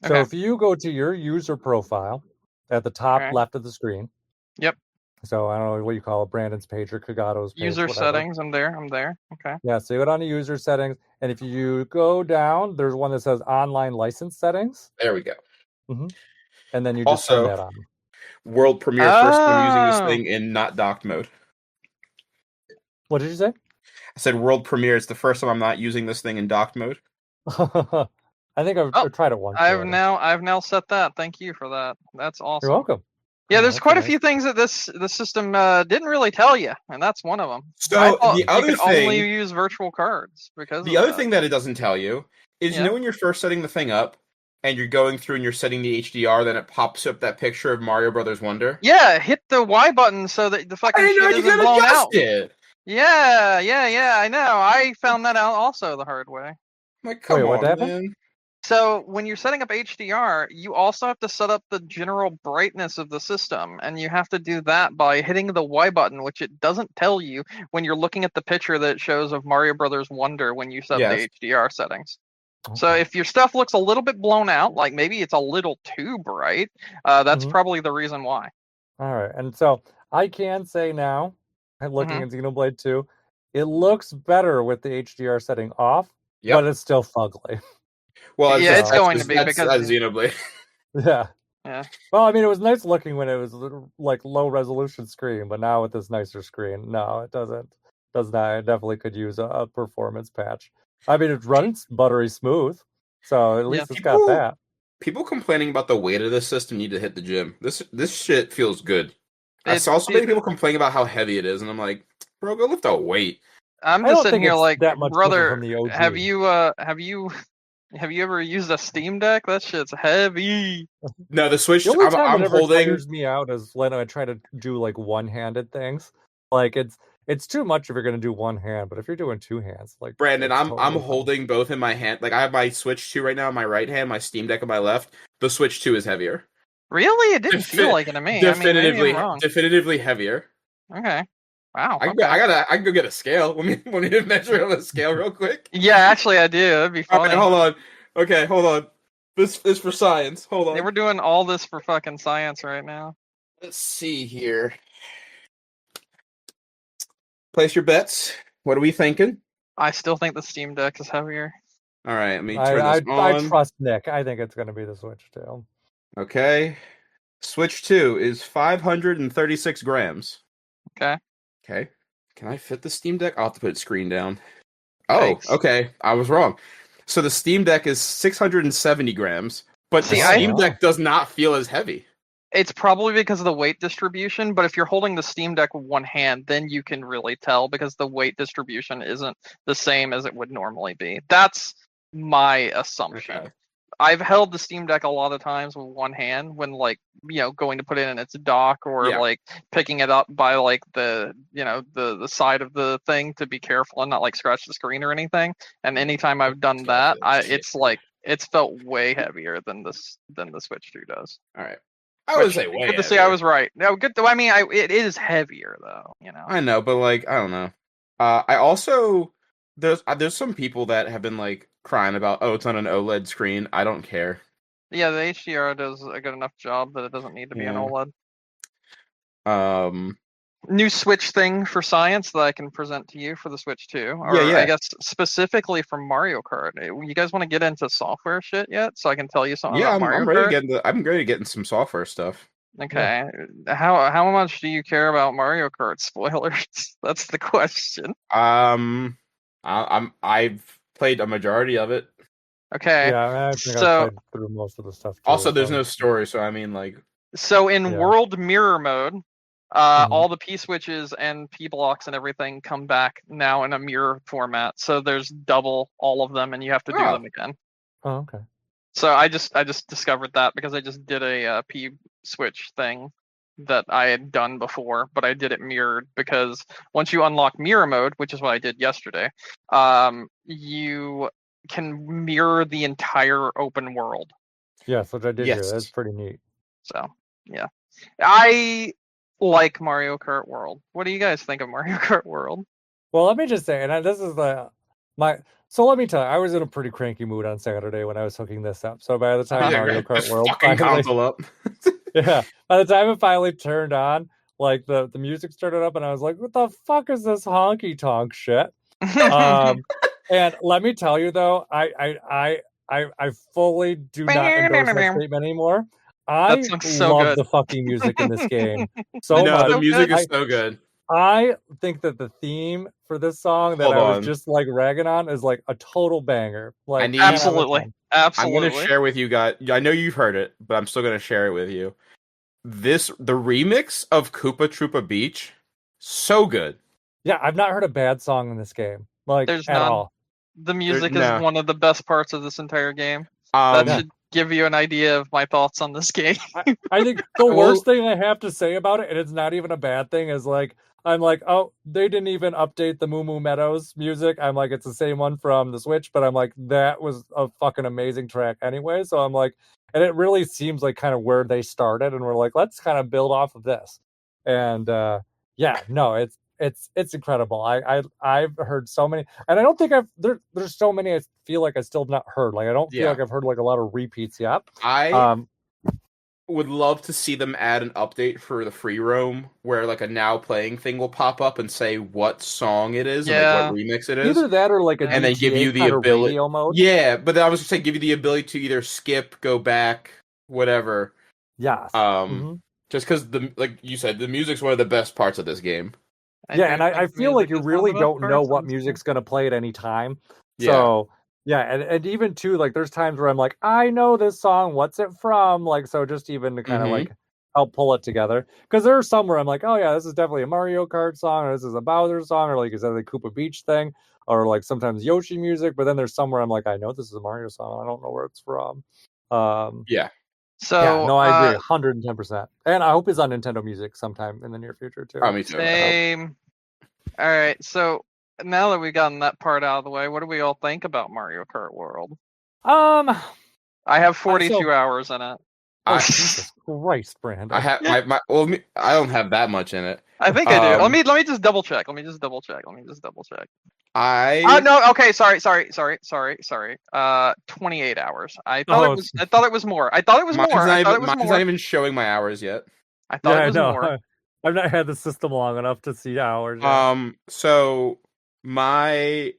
A: So
B: Okay.
A: if you go to your user profile at the top
B: Okay.
A: left of the screen.
B: Yep.
A: So I don't know what you call it, Brandon's page or Kagato's page.
B: User
A: whatever.
B: settings. I'm there. Okay.
A: Yeah, so you go down to user settings, and if you go down, there's one that says online license settings.
C: There we go.
A: Mm-hmm. And then you just turn that on.
C: World premiere, first time using this thing in not docked mode.
A: What did you say?
C: I said world premiere. It's the first time I'm not using this thing in docked mode.
A: I think I've tried it once.
B: I've now set that. Thank you for that. That's awesome.
A: You're welcome.
B: Yeah, there's quite a few things that the system didn't really tell you, and that's one of them.
C: So the other
B: you could
C: thing,
B: only use virtual cards because
C: the other thing that it doesn't tell you is
B: Yeah.
C: you know when you're first setting the thing up and you're going through and you're setting the HDR, then it pops up that picture of Mario Brothers Wonder.
B: Yeah, hit the Y button so that the fucking shit isn't blown out. Yeah, I know. I found that out also the hard way.
C: Like, come on,
A: what happened?
C: man.
B: So when you're setting up HDR, you also have to set up the general brightness of the system, and you have to do that by hitting the Y button, which it doesn't tell you when you're looking at the picture that it shows of Mario Brothers Wonder when you set the HDR settings.
A: Okay.
B: So if your stuff looks a little bit blown out, like maybe it's a little too bright, that's probably the reason why.
A: All right, and so I can say now, looking at Xenoblade 2, it looks better with the HDR setting off, but it's still fugly.
C: Well,
B: yeah, it's going to be
C: that's
B: because
C: Xenoblade.
A: Yeah.
B: Yeah.
A: Well, I mean, it was nice looking when it was like low resolution screen, but now with this nicer screen, no, it doesn't. Does not. It definitely could use a performance patch. I mean, it runs buttery smooth, so at least it's got that.
C: People complaining about the weight of this system need to hit the gym. This shit feels good. I saw so many people complaining about how heavy it is, and I'm like, bro, go lift a weight.
B: I'm just sitting here like,
A: that much
B: brother,
A: from the OG.
B: have you ever used a Steam Deck? That shit's heavy.
C: No, the Switch.
A: The only time
C: I'm
A: it ever
C: holding.
A: tires me out is when I try to do like one-handed things. Like it's too much if you're gonna do one hand, but if you're doing two hands, like
C: Brandon, I'm holding both in my hand. Like I have my Switch 2 right now in my right hand, my Steam Deck on my left. The Switch 2 is heavier.
B: Really? It didn't feel like it to me.
C: Definitively heavier.
B: Okay. Wow.
C: I can go get a scale. Want me to measure on the scale real quick?
B: Yeah, actually I do. That'd be funny.
C: All right, hold on. Okay, hold on. This is for science. Hold on.
B: We're doing all this for fucking science right now.
C: Let's see here. Place your bets. What are we thinking?
B: I still think the Steam Deck is heavier.
C: All right, let me turn this on.
A: I trust Nick. I think it's going to be the Switch 2.
C: Okay. Switch 2 is 536 grams.
B: Okay.
C: Okay. Can I fit the Steam Deck? I'll have to put screen down. Oh,
B: Thanks.
C: Okay. I was wrong. So the Steam Deck is 670 grams, but the Steam Deck does not feel as heavy.
B: It's probably because of the weight distribution, but if you're holding the Steam Deck with one hand, then you can really tell because the weight distribution isn't the same as it would normally be. That's my assumption.
C: Okay.
B: I've held the Steam Deck a lot of times with one hand when going to put it in its dock or like picking it up by like the side of the thing to be careful and not like scratch the screen or anything. And anytime I've done that, it's felt way heavier than the Switch 2 does.
C: All right. I would say way.
B: Good to see I was right. No, good. I mean, it is heavier though.
C: I know, but like I don't know. I also there's some people that have been like crying about it's on an OLED screen. I don't care.
B: Yeah, the HDR does a good enough job that it doesn't need to be an
C: OLED.
B: New Switch thing for science that I can present to you for the Switch 2. Or I guess specifically for Mario Kart. You guys want to get into software shit yet? So I can tell you something about Mario Kart?
C: I'm ready to get into some software stuff.
B: Okay. Yeah. How much do you care about Mario Kart spoilers? That's the question.
C: I've played a majority of it.
B: Okay.
A: Yeah, I think I played through most of the stuff too.
C: Also, there's no story, so I mean like
B: So in World Mirror mode, all the P switches and P blocks and everything come back now in a mirror format. So there's double all of them, and you have to do them again.
A: Oh, okay.
B: So I just discovered that because I just did a P switch thing that I had done before, but I did it mirrored because once you unlock mirror mode, which is what I did yesterday, you can mirror the entire open world.
A: Yes, which I did hear.
C: Yes.
A: That's pretty neat.
B: So yeah, I like Mario Kart World. What do you guys think of Mario Kart World?
A: Well, let me just say, this is my. So let me tell you, I was in a pretty cranky mood on Saturday when I was hooking this up. So by the time Mario Kart
C: This
A: World
C: fucking
A: finally,
C: console up.
A: yeah, by the time it finally turned on, like the music started up, and I was like, "What the fuck is this honky tonk shit?" And let me tell you though, I fully do not endorse that statement anymore. I
B: song's so
A: love
B: good.
A: the fucking music in this game so
C: No,
A: much.
C: the music
A: I,
C: is so good.
A: I think that the theme for this song that
C: Hold
A: I was
C: on.
A: just like ragging on is like a total banger. Like
C: need-
A: 10 out of
B: Absolutely.
A: 10.
C: I'm gonna share with you guys. I know you've heard it, but I'm still gonna share it with you. The remix of Koopa Troopa Beach, so good.
A: Yeah, I've not heard a bad song in this game. Like
B: There's
A: at
B: none.
A: all.
B: The music
C: no.
B: is one of the best parts of this entire game. That
A: Yeah.
B: should give you an idea of my thoughts on this game.
A: I think the worst thing I have to say about it, and it's not even a bad thing, is like I'm like, oh, they didn't even update the Moo Moo Meadows music. I'm like, it's the same one from the Switch, but I'm like, that was a fucking amazing track anyway. So I'm like, and it really seems like kind of where they started, and we're like, let's kind of build off of this. And yeah, no, it's incredible. I've heard so many, and I don't think there's so many I feel like I still have not heard. Like I don't feel like I've heard like a lot of repeats yet.
C: I would love to see them add an update for the free roam where like a now playing thing will pop up and say what song it is and like what remix it is.
A: Either that or like a
C: and
A: GTA
C: then give you the
A: kind of
C: ability
A: radio mode.
C: Yeah, but I was just saying give you the ability to either skip, go back, whatever.
A: Yes.
C: Just because like you said, the music's one of the best parts of this game.
A: I feel like you really don't know what music's gonna play at any time. So yeah, and even too, like there's times where I'm like, I know this song, what's it from? Like, so just even to kind of like help pull it together. Because there are some where I'm like, oh yeah, this is definitely a Mario Kart song, or this is a Bowser song, or like is that the Koopa Beach thing, or like sometimes Yoshi music. But then there's somewhere I'm like, I know this is a Mario song, I don't know where it's from.
B: So
A: yeah, no, I agree, 110%. And I hope it's on Nintendo Music sometime in the near future too.
C: Oh, me too.
B: Same. All right, so now that we've gotten that part out of the way, what do we all think about Mario Kart World?
A: I
B: have 42 hours in it.
A: Jesus Christ, Brandon.
C: I have I don't have that much in it.
B: I think I do. Let me just double check. 28 hours. I thought it was more.
C: Mine's not even showing my hours yet.
B: I thought it was more.
A: I've not had the system long enough to see hours
C: yet. So my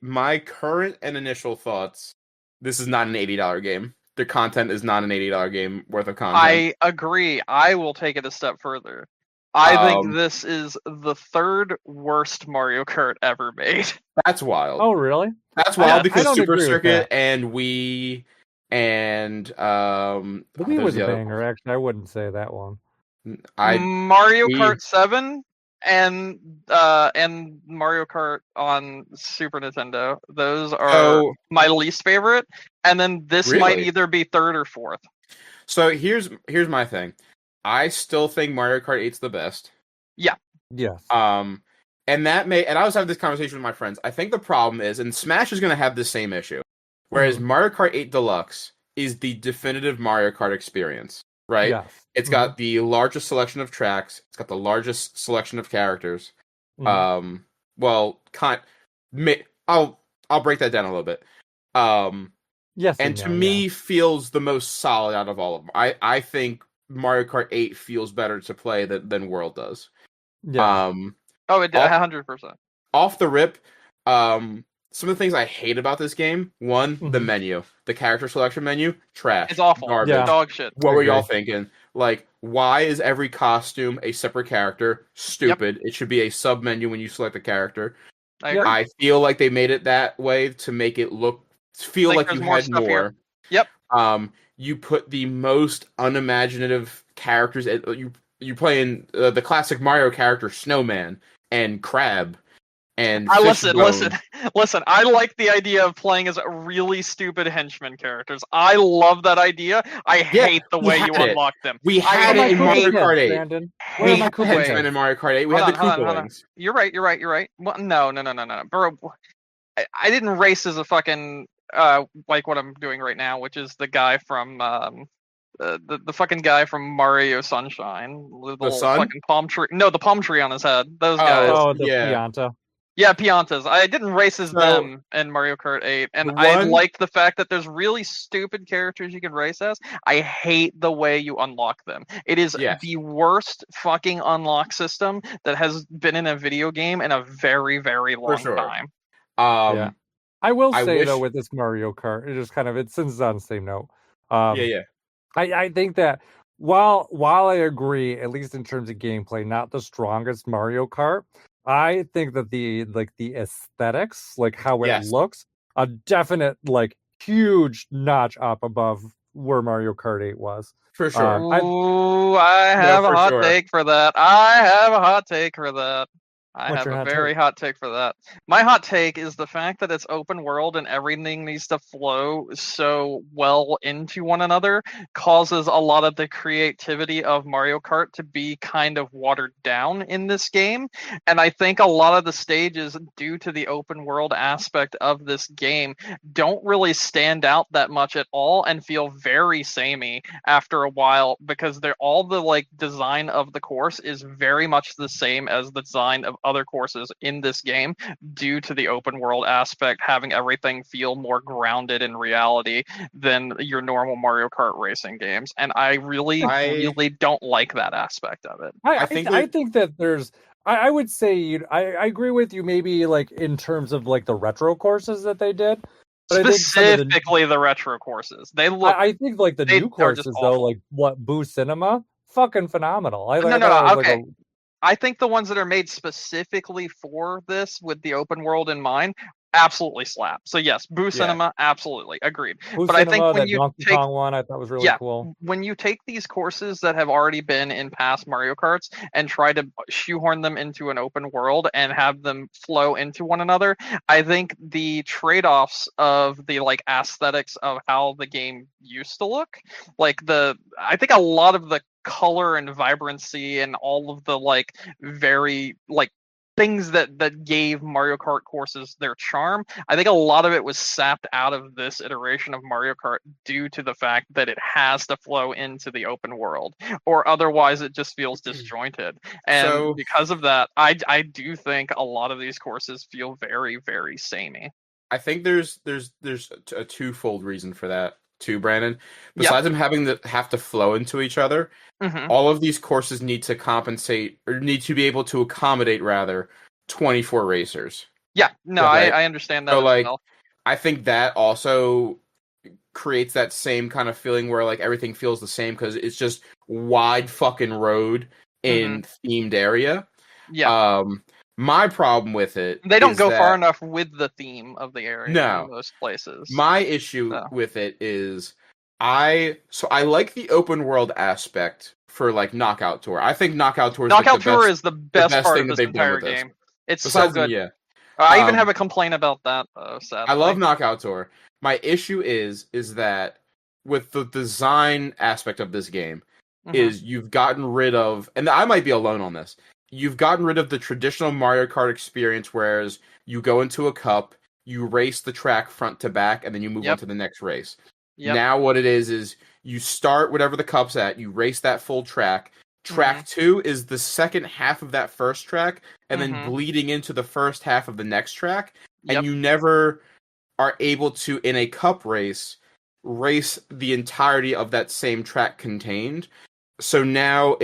C: current and initial thoughts, this is not an $80 game. The content is not an $80 game worth of content.
B: I agree. I will take it a step further. I think this is the third worst Mario Kart ever made.
C: That's wild.
A: Oh, really?
C: That's wild because Super Circuit and Wii and
A: the Wii was a banger. Actually, I wouldn't say that one.
B: Mario Kart 7 and Mario Kart on Super Nintendo. Those are my least favorite. And then this might either be third or fourth.
C: So here's my thing. I still think Mario Kart 8's the best.
B: Yeah.
A: Yes.
C: And I was having this conversation with my friends. I think the problem is, and Smash is going to have the same issue, whereas Mario Kart 8 Deluxe is the definitive Mario Kart experience, right?
A: Yes.
C: It's got the largest selection of tracks. It's got the largest selection of characters. I'll break that down a little bit.
A: Yes.
C: And to me, feels the most solid out of all of them. I think Mario Kart 8 feels better to play than World does.
A: Yeah.
B: It did 100%.
C: Off the rip, some of the things I hate about this game, one, the menu. The character selection menu, trash.
B: It's awful.
C: Garbage.
B: Yeah. Dog shit.
C: What were y'all thinking? Like, why is every costume a separate character? Stupid. Yep. It should be a sub-menu when you select a character. I feel like they made it that way to make it feel like you had more.
B: Here. Yep.
C: You put the most unimaginative characters. You playing the classic Mario character, Snowman and Crab. And
B: listen. I like the idea of playing as really stupid henchman characters. I love that idea. I hate the way you unlock them.
C: We had it in Mario Kart 8.
A: Brandon.
C: We had henchmen in Mario Kart 8. We had the Koopa Wings.
B: You're right. Well, no. Bro, I didn't race as a fucking like what I'm doing right now, which is the guy from the fucking guy from Mario Sunshine, the little fucking palm tree. No, the palm tree on his head. Those guys.
A: Oh, the Pianta.
B: Yeah, Piantas. I didn't race as them in Mario Kart 8, and I liked the fact that there's really stupid characters you can race as. I hate the way you unlock them. It is the worst fucking unlock system that has been in a video game in a very, very long time.
A: I will say though, with this Mario Kart, it just kind of since it's on the same note. I think that while I agree, at least in terms of gameplay, not the strongest Mario Kart, I think that the aesthetics, like how it looks, a definite huge notch up above where Mario Kart 8 was.
C: For sure.
B: I have a hot take for that. I have a hot take for that. I have a very hot take for that. My hot take is the fact that it's open world and everything needs to flow so well into one another causes a lot of the creativity of Mario Kart to be kind of watered down in this game. And I think a lot of the stages, due to the open world aspect of this game, don't really stand out that much at all and feel very samey after a while, because they're all the design of the course is very much the same as the design of other courses in this game, due to the open world aspect having everything feel more grounded in reality than your normal Mario Kart racing games. And I really don't like that aspect of it.
A: I think that there's I would say I agree with you, maybe in terms of the retro courses that they did.
B: But specifically the retro courses. They look
A: I think the new courses though, what Boo Cinema, fucking phenomenal.
B: Okay. I think the ones that are made specifically for this with the open world in mind absolutely slap. So yes, Boo Cinema, absolutely agreed.
A: But I think when you Donkey Kong one, I thought was really cool.
B: When you take these courses that have already been in past Mario Karts and try to shoehorn them into an open world and have them flow into one another, I think the trade-offs of the aesthetics of how the game used to look, I think a lot of the color and vibrancy and all of the very things that gave Mario Kart courses their charm, I think a lot of it was sapped out of this iteration of Mario Kart due to the fact that it has to flow into the open world, or otherwise it just feels disjointed. And because of that, I do think a lot of these courses feel very, very samey.
C: I think there's a twofold reason for that too, Brandon. Besides them having to have to flow into each other, all of these courses need to compensate, or need to be able to accommodate 24 racers.
B: Yeah, no, I understand that. So well.
C: I think that also creates that same kind of feeling where everything feels the same because it's just wide fucking road in themed area.
B: Yeah.
C: My problem with it,
B: they don't go far enough with the theme of the area in most places.
C: My issue with it is I like the open world aspect for Knockout Tour. I think Knockout Tour
B: is the best part of this entire game. It's so good. I even have a complaint about that, sadly.
C: I love Knockout Tour. My issue is that with the design aspect of this game, is you've gotten rid of, and I might be alone on this, you've gotten rid of the traditional Mario Kart experience, whereas you go into a cup, you race the track front to back, and then you move on to the next race. Now what it is you start whatever the cup's at, you race that full track. Track 2 is the second half of that first track, and then bleeding into the first half of the next track. And you never are able to, in a cup race the entirety of that same track contained. So now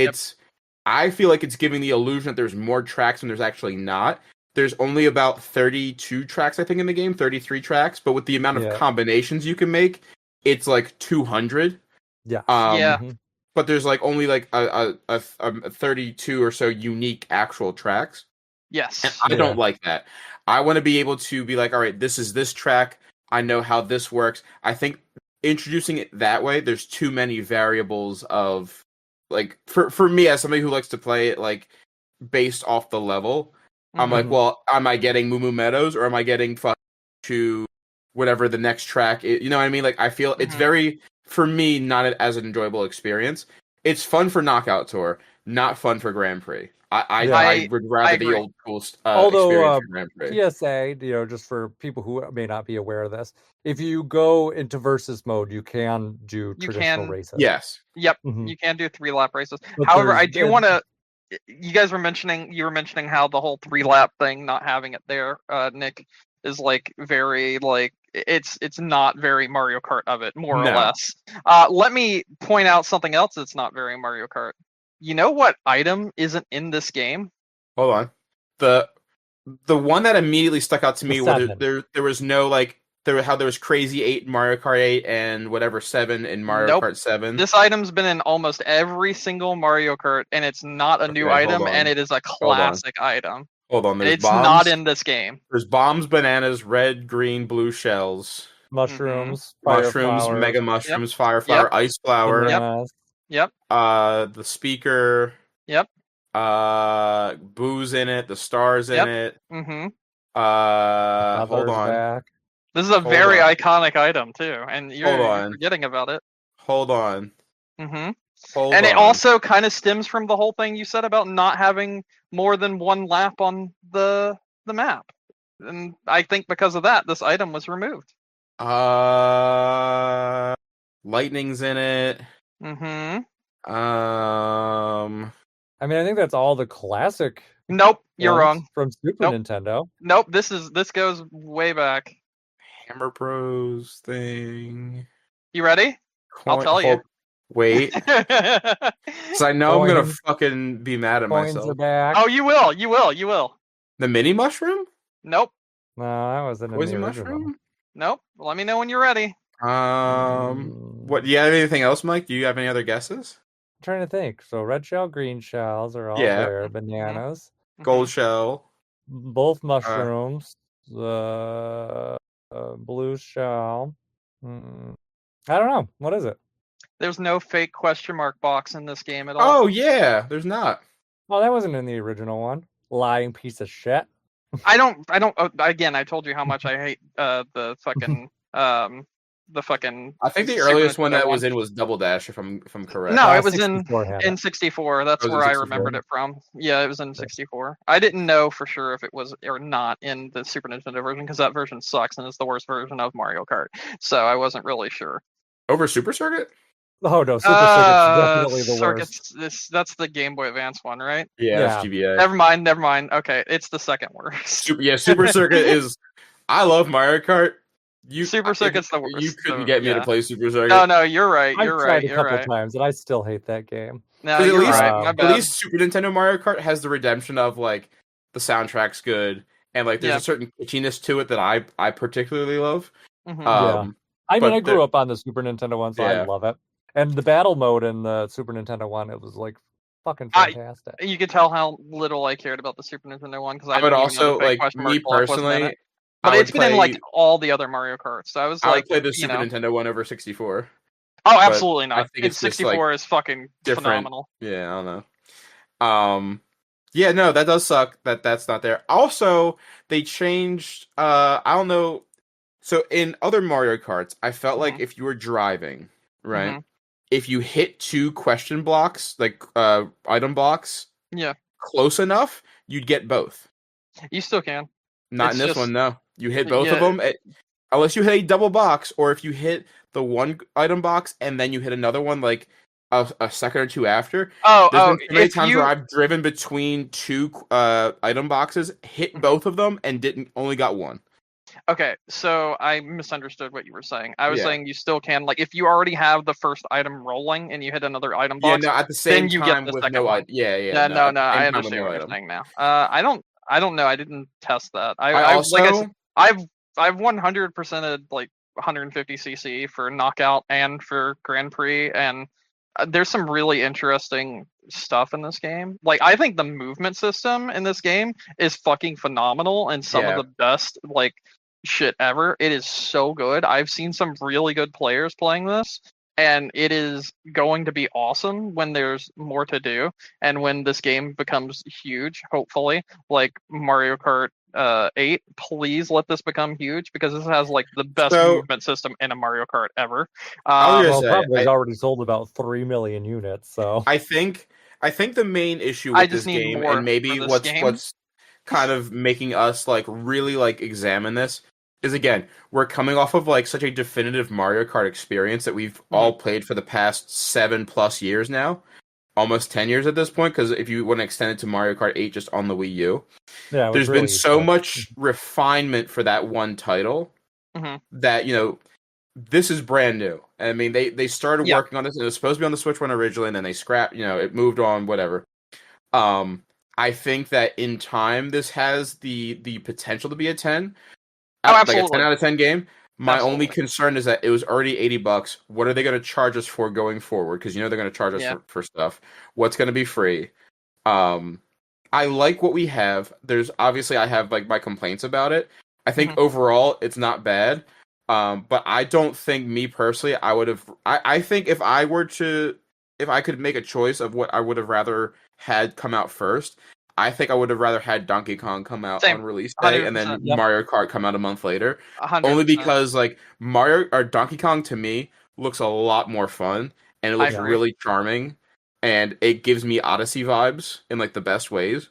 C: I feel like it's giving the illusion that there's more tracks when there's actually not. There's only about 32 tracks, I think, in the game, 33 tracks, but with the amount of combinations you can make, it's 200. But there's only a 32 or so unique actual tracks.
B: Yes.
C: And I don't like that. I want to be able to be all right, this is this track. I know how this works. I think introducing it that way, there's too many variables of for me as somebody who likes to play it based off the level. I'm like,
A: Mhm.
C: well, am I getting Moo Moo Meadows or am I getting to whatever the next track is? You know what I mean? Like, I feel it's very, for me, not as an enjoyable experience. It's fun for Knockout Tour, not fun for Grand Prix. I would rather the
B: agree.
C: old school experience
A: Although
C: for Grand Prix.
A: PSA, just for people who may not be aware of this, if you go into versus mode, you can do
B: You
A: traditional
B: can.
A: races.
C: Yes.
B: Yep.
A: Mhm.
B: You can do 3-lap races.
A: But
B: However, I do want to. You guys were mentioning how the whole 3-lap thing, not having it there, Nick, is like very like it's not very Mario Kart of it, more or
C: No.
B: less. Let me point out something else that's not very Mario Kart. You know what item isn't in this game?
C: Hold on. The one that immediately stuck out to me was there was no like how there was Crazy 8 in Mario Kart 8 and whatever 7 in Mario
B: Nope.
C: Kart 7.
B: This item's been in almost every single Mario Kart, and it's not a new item, and it is a classic item.
C: Hold on, there's
B: It's
C: bombs.
B: not in this game.
C: There's bombs, bananas, red, green, blue shells,
A: mushrooms, fire
C: mushrooms,
A: flowers,
C: mega mushrooms, fire flower, ice flower.
A: bananas.
B: Yep.
C: The speaker.
B: Yep.
C: Boo's in it. The stars in it.
B: Mm-hmm.
C: Hold on.
A: Back.
B: This is a very iconic item too, and you're forgetting about it.
C: Hold on.
B: Mm-hmm. And it also kind of stems from the whole thing you said about not having more than one lap on the map, and I think because of that, this item was removed.
C: Lightning's in it.
B: Mm-hmm.
A: I mean, I think that's all the classic.
B: Nope, you're wrong.
A: From Super Nintendo.
B: Nope, this goes way back.
C: Hammer Bros thing.
B: You ready? I'll tell you.
C: Wait. So I know I'm gonna fucking be mad at myself.
A: Are back.
B: Oh, you will. You will. You will.
C: The mini mushroom?
B: Nope.
A: No, that wasn't
C: Poison
A: in the
C: mushroom.
A: original.
B: Nope. Let me know when you're ready.
C: What? Do you have anything else, Mike? Do you have any other guesses?
A: I'm trying to think. So red shell, green shells are all there. Bananas,
C: gold shell,
A: both mushrooms, blue shell. I don't know. What is it?
B: There's no fake question mark box in this game at all.
C: Oh yeah, there's not.
A: Oh, that wasn't in the original one. Lying piece of shit.
B: I don't. Again, I told you how much I hate the fucking
C: I think the earliest one that was in was Double Dash, if I'm correct.
B: No, it was in 64. That's where I remembered it from. Yeah, it was in 64. I didn't know for sure if it was or not in the Super Nintendo version because that version sucks and it's the worst version of Mario Kart. So I wasn't really sure.
C: Over Super Circuit?
A: Oh no, Super Circuit's definitely the worst.
B: That's the Game Boy Advance one, right?
C: Yeah, that's GBA.
B: Never mind. Okay, it's the second worst.
C: Super Circuit is. I love Mario Kart.
B: Super Circuit's the worst.
C: You couldn't get me to play Super Circuit.
B: No, you're right.
A: I've tried a couple times, and I still hate that game.
B: No, you're right. My bad.
C: At least Super Nintendo Mario Kart has the redemption of like the soundtrack's good, and like there's a certain kitschiness to it that I particularly love.
B: Mm-hmm.
A: I mean, I grew up on the Super Nintendo one, so I love it. And the battle mode in the Super Nintendo one, it was like fucking fantastic.
B: You could tell how little I cared about the Super Nintendo one because
C: I would also like me personally.
B: But it's been in like all the other Mario Karts. So I was
C: I would play the Super Nintendo one over 64.
B: Oh, absolutely not. I think
C: it's
B: 64 is fucking phenomenal.
C: Yeah, I don't know. Yeah, no, that does suck that's not there. Also, they changed I don't know. So in other Mario Karts, I felt like if you were driving, right? If you hit 2 question blocks, like item blocks, close enough, you'd get both.
B: You still can.
C: Not in this one, no. You hit both of them, unless you hit a double box, or if you hit the one item box and then you hit another one, like a second or two after. There's been so many times where I've driven between 2 item boxes, hit both of them, and only got one.
B: Okay, so I misunderstood what you were saying. I was saying you still can, like, if you already have the first item rolling and you hit another item box,
C: at the same
B: then you
C: time
B: get the
C: with
B: second
C: no
B: one. No, I understand what you're saying now. I don't know. I didn't test that. I've 100%ed like 150cc for knockout and for Grand Prix, and there's some really interesting stuff in this game. Like, I think the movement system in this game is fucking phenomenal and some of the best like shit ever. It is so good. I've seen some really good players playing this, and it is going to be awesome when there's more to do, and when this game becomes huge, hopefully, like Mario Kart 8. Please let this become huge, because this has like the best movement system in a Mario Kart ever.
A: Probably has already sold about 3 million units. So
C: I think the main issue with this game, and maybe what's kind of making us like really like examine this, is again, we're coming off of like such a definitive Mario Kart experience that we've all played for the past 7+ years now, almost 10 years at this point, because if you want to extend it to Mario Kart 8 just on the Wii U, there's been so much refinement for that one title that, you know, this is brand new. I mean, they started working on this, and it was supposed to be on the Switch one originally, and then they scrapped, you know, it moved on, whatever. I think that in time, this has the potential to be a 10.
B: Absolutely.
C: Like a 10 out of 10 game. My only concern is that it was already $80. What are they going to charge us for going forward? Because, you know, they're going to charge us for stuff. What's going to be free? I like what we have. There's obviously, I have like my complaints about it. I think overall it's not bad. But I don't think, me personally, I would have. I think if I could make a choice of what I would have rather had come out first, I think I would have rather had Donkey Kong come out on release day 100%. And then Mario Kart come out a month later.
B: 100%.
C: Only because like Mario or Donkey Kong to me looks a lot more fun, and it looks really charming, and it gives me Odyssey vibes in like the best ways.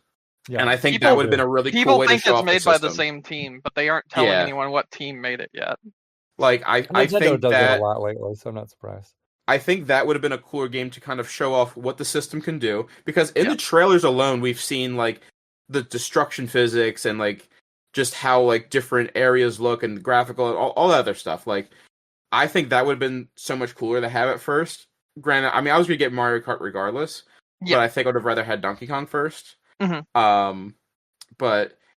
C: Yeah. And I think that would have been a really cool way to show off the system. People think
B: it's made by the same team, but they aren't telling anyone what team made it yet.
C: Like I think
A: does that a lot lately, so I'm not surprised.
C: I think that would have been a cooler game to kind of show off what the system can do, because in the trailers alone, we've seen like the destruction physics and like just how like different areas look and the graphical and all that other stuff. Like, I think that would have been so much cooler to have it first. Granted, I mean, I was gonna get Mario Kart regardless, but I think I would have rather had Donkey Kong first. But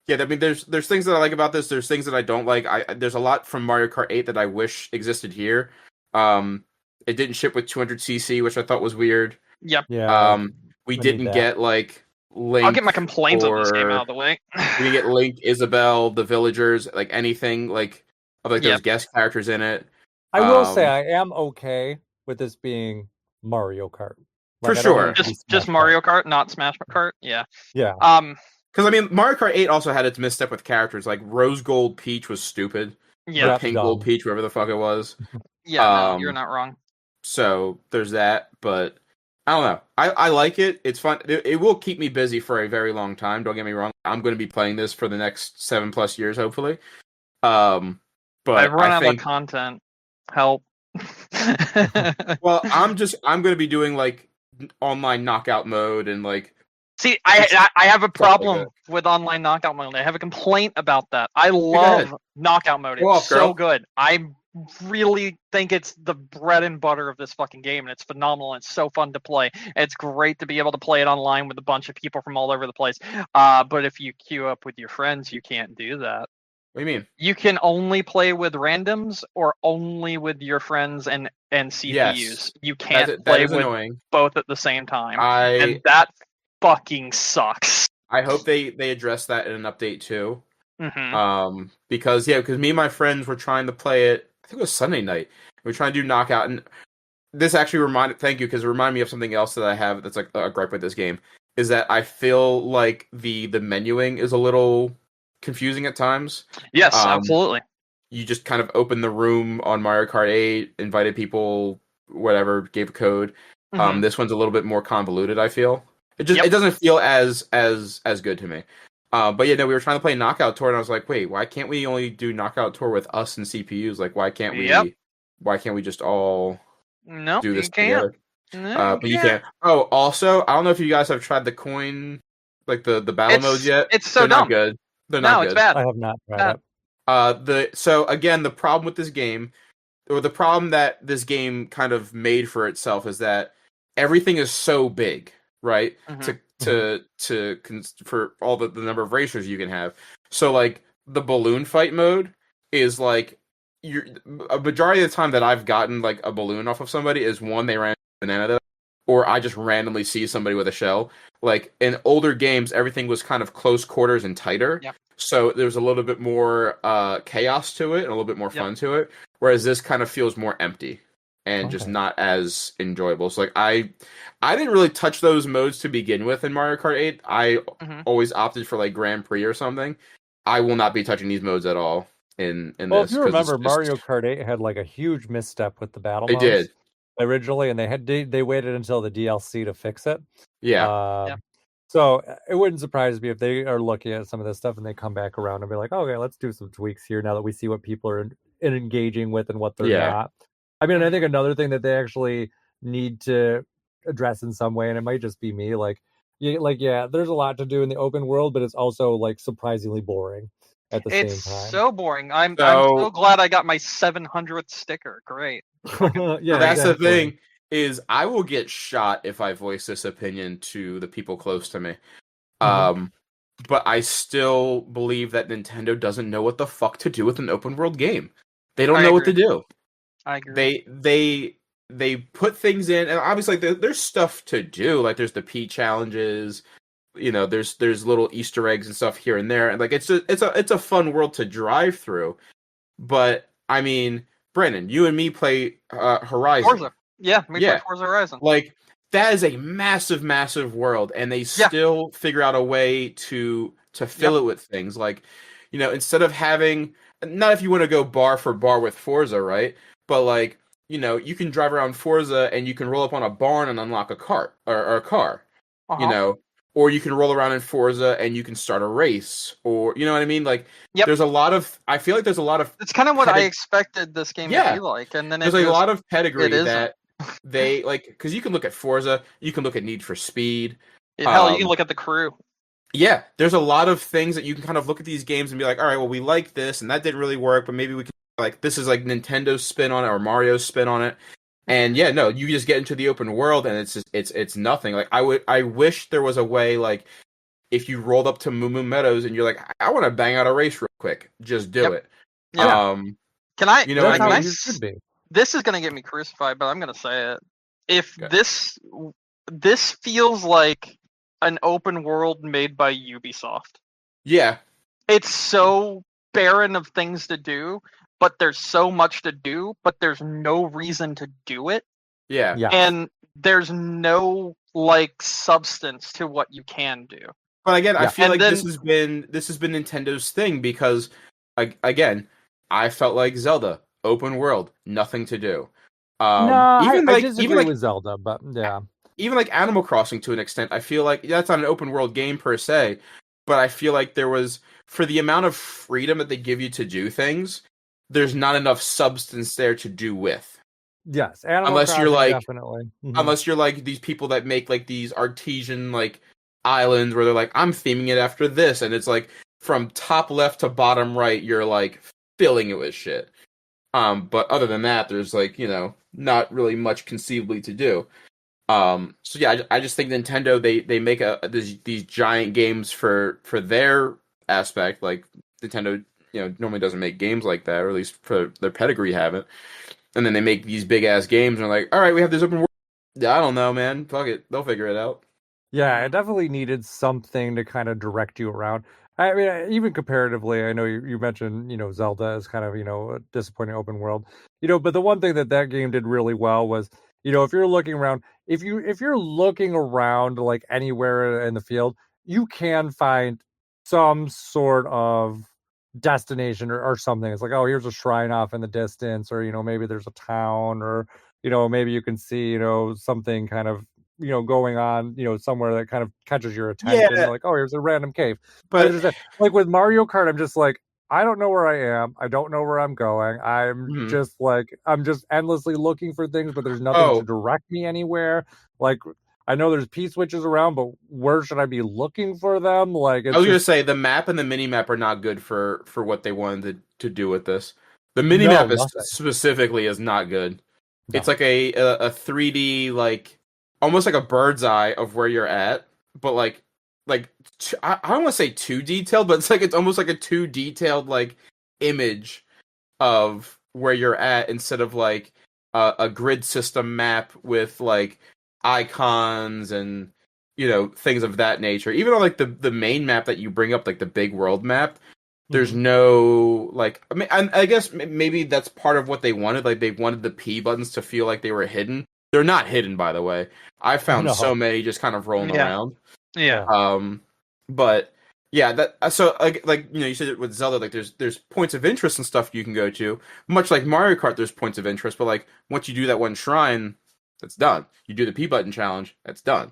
C: yeah, I mean, there's things that I like about this. There's things that I don't like. There's a lot from Mario Kart 8 that I wish existed here. It didn't ship with 200cc, which I thought was weird.
B: Yep.
A: Yeah.
C: We didn't get like Link.
B: I'll get my complaints on this game out of the way.
C: We didn't get Link, Isabelle, the villagers, like anything like those guest characters in it.
A: I will say I am okay with this being Mario Kart.
C: Like, for sure.
B: Just Mario Kart, not Smash Kart. Yeah.
A: Yeah.
C: Because I mean, Mario Kart 8 also had its misstep with characters. Like Rose Gold Peach was stupid.
B: Yeah.
C: Or Pink Gold Peach, whoever the fuck it was.
B: Yeah, no, you're not wrong.
C: So there's that, but I don't know. I like it. It's fun. It will keep me busy for a very long time. Don't get me wrong. I'm going to be playing this for the next 7+ years, hopefully. But
B: I've run out of content. Help.
C: Well, I'm going to be doing like online knockout mode and like.
B: See, I have a problem with online knockout mode. I have a complaint about that. I love knockout mode. It's so good. I really think it's the bread and butter of this fucking game, and it's phenomenal. And it's so fun to play. It's great to be able to play it online with a bunch of people from all over the place. But if you queue up with your friends, you can't do that.
C: What do you mean?
B: You can only play with randoms or only with your friends and CPUs. Yes. You can't play with both at the same time. And that fucking sucks.
C: I hope they address that in an update too. Because me and my friends were trying to play it. I think it was Sunday night. We were trying to do knockout, and this actually thank you, because it reminded me of something else that I have that's like a gripe with this game, is that I feel like the menuing is a little confusing at times.
B: Yes, absolutely.
C: You just kind of opened the room on Mario Kart 8, invited people, whatever, gave a code. This one's a little bit more convoluted, I feel. It doesn't feel as good to me. But yeah, no, we were trying to play Knockout Tour, and I was like, wait, why can't we only do Knockout Tour with us and CPUs? Like, why can't we just all do this together? No, but you can't. Oh, also, I don't know if you guys have tried the coin, like the battle modes yet.
B: It's so
C: They're
B: dumb.
C: Not good. They're not good.
B: It's bad.
A: I have not tried it.
C: So again, the problem with this game, or the problem that this game kind of made for itself, is that everything is so big, right? For all the number of racers you can have. So like the balloon fight mode is like a majority of the time that I've gotten like a balloon off of somebody is one, they ran a banana, or I just randomly see somebody with a shell. Like in older games, everything was kind of close quarters and tighter.
B: Yep.
C: So there's a little bit more chaos to it and a little bit more fun to it. Whereas this kind of feels more empty. and just
A: Okay.
C: not as enjoyable. So like I didn't really touch those modes to begin with in Mario Kart 8. I
B: Hmm.
C: always opted for like Grand Prix or something. I will not be touching these modes at all in
A: Well, if
C: this
A: you
C: because it's
A: remember,
C: just
A: Mario Kart 8 had like a huge misstep with the battle
C: it did.
A: modes originally, and they waited until the DLC to fix it.
C: Yeah.
B: Yeah.
A: Um, so it wouldn't surprise me if they are looking at some of this stuff and they come back around and be like, okay, let's do some tweaks here now that we see what people are engaging with and what they're
C: Yeah.
A: not. I mean, I
B: Hmm.
A: think another thing that they actually need to address in some way, and it might just be me, yeah, there's a lot to do in the open world, but it's also like surprisingly boring at the
B: It's
A: same time.
B: so boring. I'm so
C: So
B: glad I got my 700th sticker. Great. Fucking
C: so
A: Yeah,
C: that's the
A: exactly.
C: thing is I will get shot if I voice this opinion to the people close to me.
A: Mhm.
C: Um, but I still believe that Nintendo doesn't know what the fuck to do with an open world game. They don't
B: I
C: know what
B: agree.
C: to do.
B: I agree.
C: They put things in, and obviously like, there's stuff to do. Like there's the P challenges, there's little Easter eggs and stuff here and there, and like it's a fun world to drive through. But I mean, Brennan, you and me play Horizon.
B: Forza. Yeah, we play
C: Yeah,
B: Forza Horizon.
C: like that is a massive, massive world, and they
B: Yeah.
C: still figure out a way to fill
B: Yep.
C: it with things like, instead of having not if you want to go bar for bar with Forza, right? But like, you can drive around Forza and you can roll up on a barn and unlock a cart or a car, you
B: Uh-huh.
C: know, or you can roll around in Forza and you can start a race, or you know what I mean? Like,
B: Yep.
C: I feel like there's a lot of
B: It's kind of what I expected this game to
C: yeah,
B: be like, and then
C: there's
B: it
C: a
B: just
C: lot of
B: it
C: pedigree
B: isn't.
C: that they like because you can look at Forza, you can look at Need for Speed.
B: Hell, you can
C: Um,
B: look at the crew.
C: yeah, there's a lot of things that you can kind of look at these games and be like, all right, well, we like this and that didn't really work, but maybe we can like this is like Nintendo's spin on it or Mario's spin on it. And yeah, no, you just get into the open world and it's just it's nothing. Like I wish there was a way like if you rolled up to Moo Moo Meadows and you're like, I want to bang out a race real quick, just do
B: Yep.
C: it.
B: Yep.
A: Yeah,
B: Can I?
C: You know what
A: that's
C: I
B: Can
A: how
B: I?
A: it
C: mean?
A: should be.
B: This is gonna get me crucified, but I'm gonna say it. If
C: Okay.
B: this feels like an open world made by Ubisoft.
C: Yeah,
B: It's so barren of things to do, but there's so much to do, but there's no reason to do it,
C: yeah.
A: Yeah.
B: and there's no like substance to what you can do.
C: But again, I
A: Yeah.
C: feel
B: And
C: like
B: then
C: this has been Nintendo's thing because again, I felt like Zelda, open world, nothing to do.
A: No,
C: Even
A: I
C: like even
A: disagree
C: like
A: with Zelda, but yeah.
C: even like Animal Crossing to an extent, I feel like that's not an open world game per se, but I feel like there was for the amount of freedom that they give you to do things, there's not enough substance there to do with.
A: Yes, Animal
C: Unless you're
A: Crossing
C: like
A: definitely. Mhm.
C: unless you're like these people that make like these artesian like islands where they're like I'm theming it after this and it's like from top left to bottom right you're like filling it with shit. But other than that there's like, not really much conceivably to do. So yeah, I just think Nintendo they make these giant games for their aspect. Like Nintendo, normally doesn't make games like that, or at least for their pedigree haven't. And then they make these big ass games, and they're like, all right, we have this open world. Yeah, I don't know, man. Fuck it, they'll figure it out.
A: Yeah, it definitely needed something to kind of direct you around. I mean, even comparatively, I know you mentioned, Zelda as kind of, a disappointing open world, but the one thing that game did really well was, if you're looking around, if you're looking around like anywhere in the field, you can find some sort of destination or something. It's like, oh, here's a shrine off in the distance, or, maybe there's a town, or, maybe you can see, something kind of going on, somewhere that kind of catches your attention.
C: Yeah,
A: You're like, oh, here's a random cave. I
C: but
A: understand. Like with Mario Kart, I'm just like, I don't know where I am. I don't know where I'm going.
C: mhm.
A: I'm just endlessly looking for things, but there's nothing to
C: Oh,
A: direct me anywhere. Like, I know there's P switches around, but where should I be looking for them? Like,
C: I
A: it's
C: was gonna
A: just
C: say the map and the mini map are not good for what they wanted to do with this. The mini
A: no,
C: map is
A: nothing.
C: specifically is not good. It's
A: No.
C: like a 3D like almost like a bird's eye of where you're at, but I don't want to say too detailed, but it's almost like a too detailed like image of where you're at instead of like a grid system map with like icons and things of that nature. Even on like the main map that you bring up, like the big world map, There's no like. I mean, I guess maybe that's part of what they wanted. Like they wanted the P buttons to feel like they were hidden. They're not hidden, by the way. I found so
A: No.
C: many just kind of rolling around.
B: Yeah.
C: But yeah, that so like you know, you said it with Zelda, like there's points of interest and stuff you can go to. Much like Mario Kart, there's points of interest, but like once you do that one shrine, that's done. You do the P button challenge, that's done.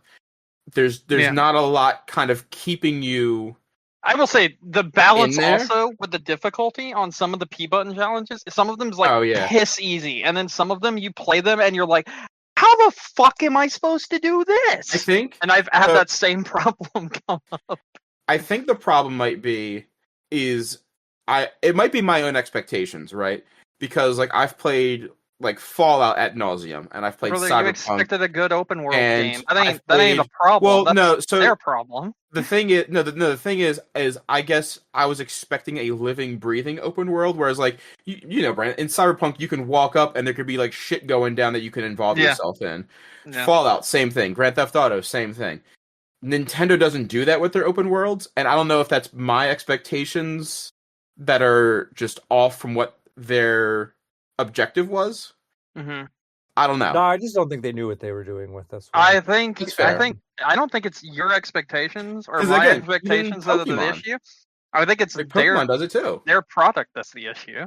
C: There's not a lot kind of keeping you.
B: I will say the balance
C: In there?
B: also with the difficulty on some of the P button challenges. Some of them's like
C: Oh, yeah.
B: piss easy, and then some of them you play them and you're like, how the fuck am I supposed to do this?
C: I think,
B: and I've had that same problem come up.
C: I think the problem might be it might be my own expectations, right? Because like I've played like Fallout ad nauseum, and I've played
B: Brother, you
C: Cyberpunk.
B: expected a good open world
C: and
B: game. That ain't
C: played-
B: a problem.
C: Well,
B: That's
C: no, so
B: their problem.
C: the thing is, the thing is I guess I was expecting a living, breathing open world, whereas like you know, Brandon, in Cyberpunk you can walk up and there could be like shit going down that you can involve yourself in.
B: Yeah.
C: Fallout, same thing. Grand Theft Auto, same thing. Nintendo doesn't do that with their open worlds, and I don't know if that's my expectations that are just off from what their objective was.
B: Mm-hmm.
C: I don't know.
A: No, I just don't think they knew what they were doing with this one.
B: I think
C: That's fair.
B: I don't think it's your expectations or
C: 'Cause
B: my
C: again,
B: expectations
C: even
B: that are the
C: Pokemon.
B: issue. I think it's
C: Like, Pokemon does it too.
B: their product that's the issue.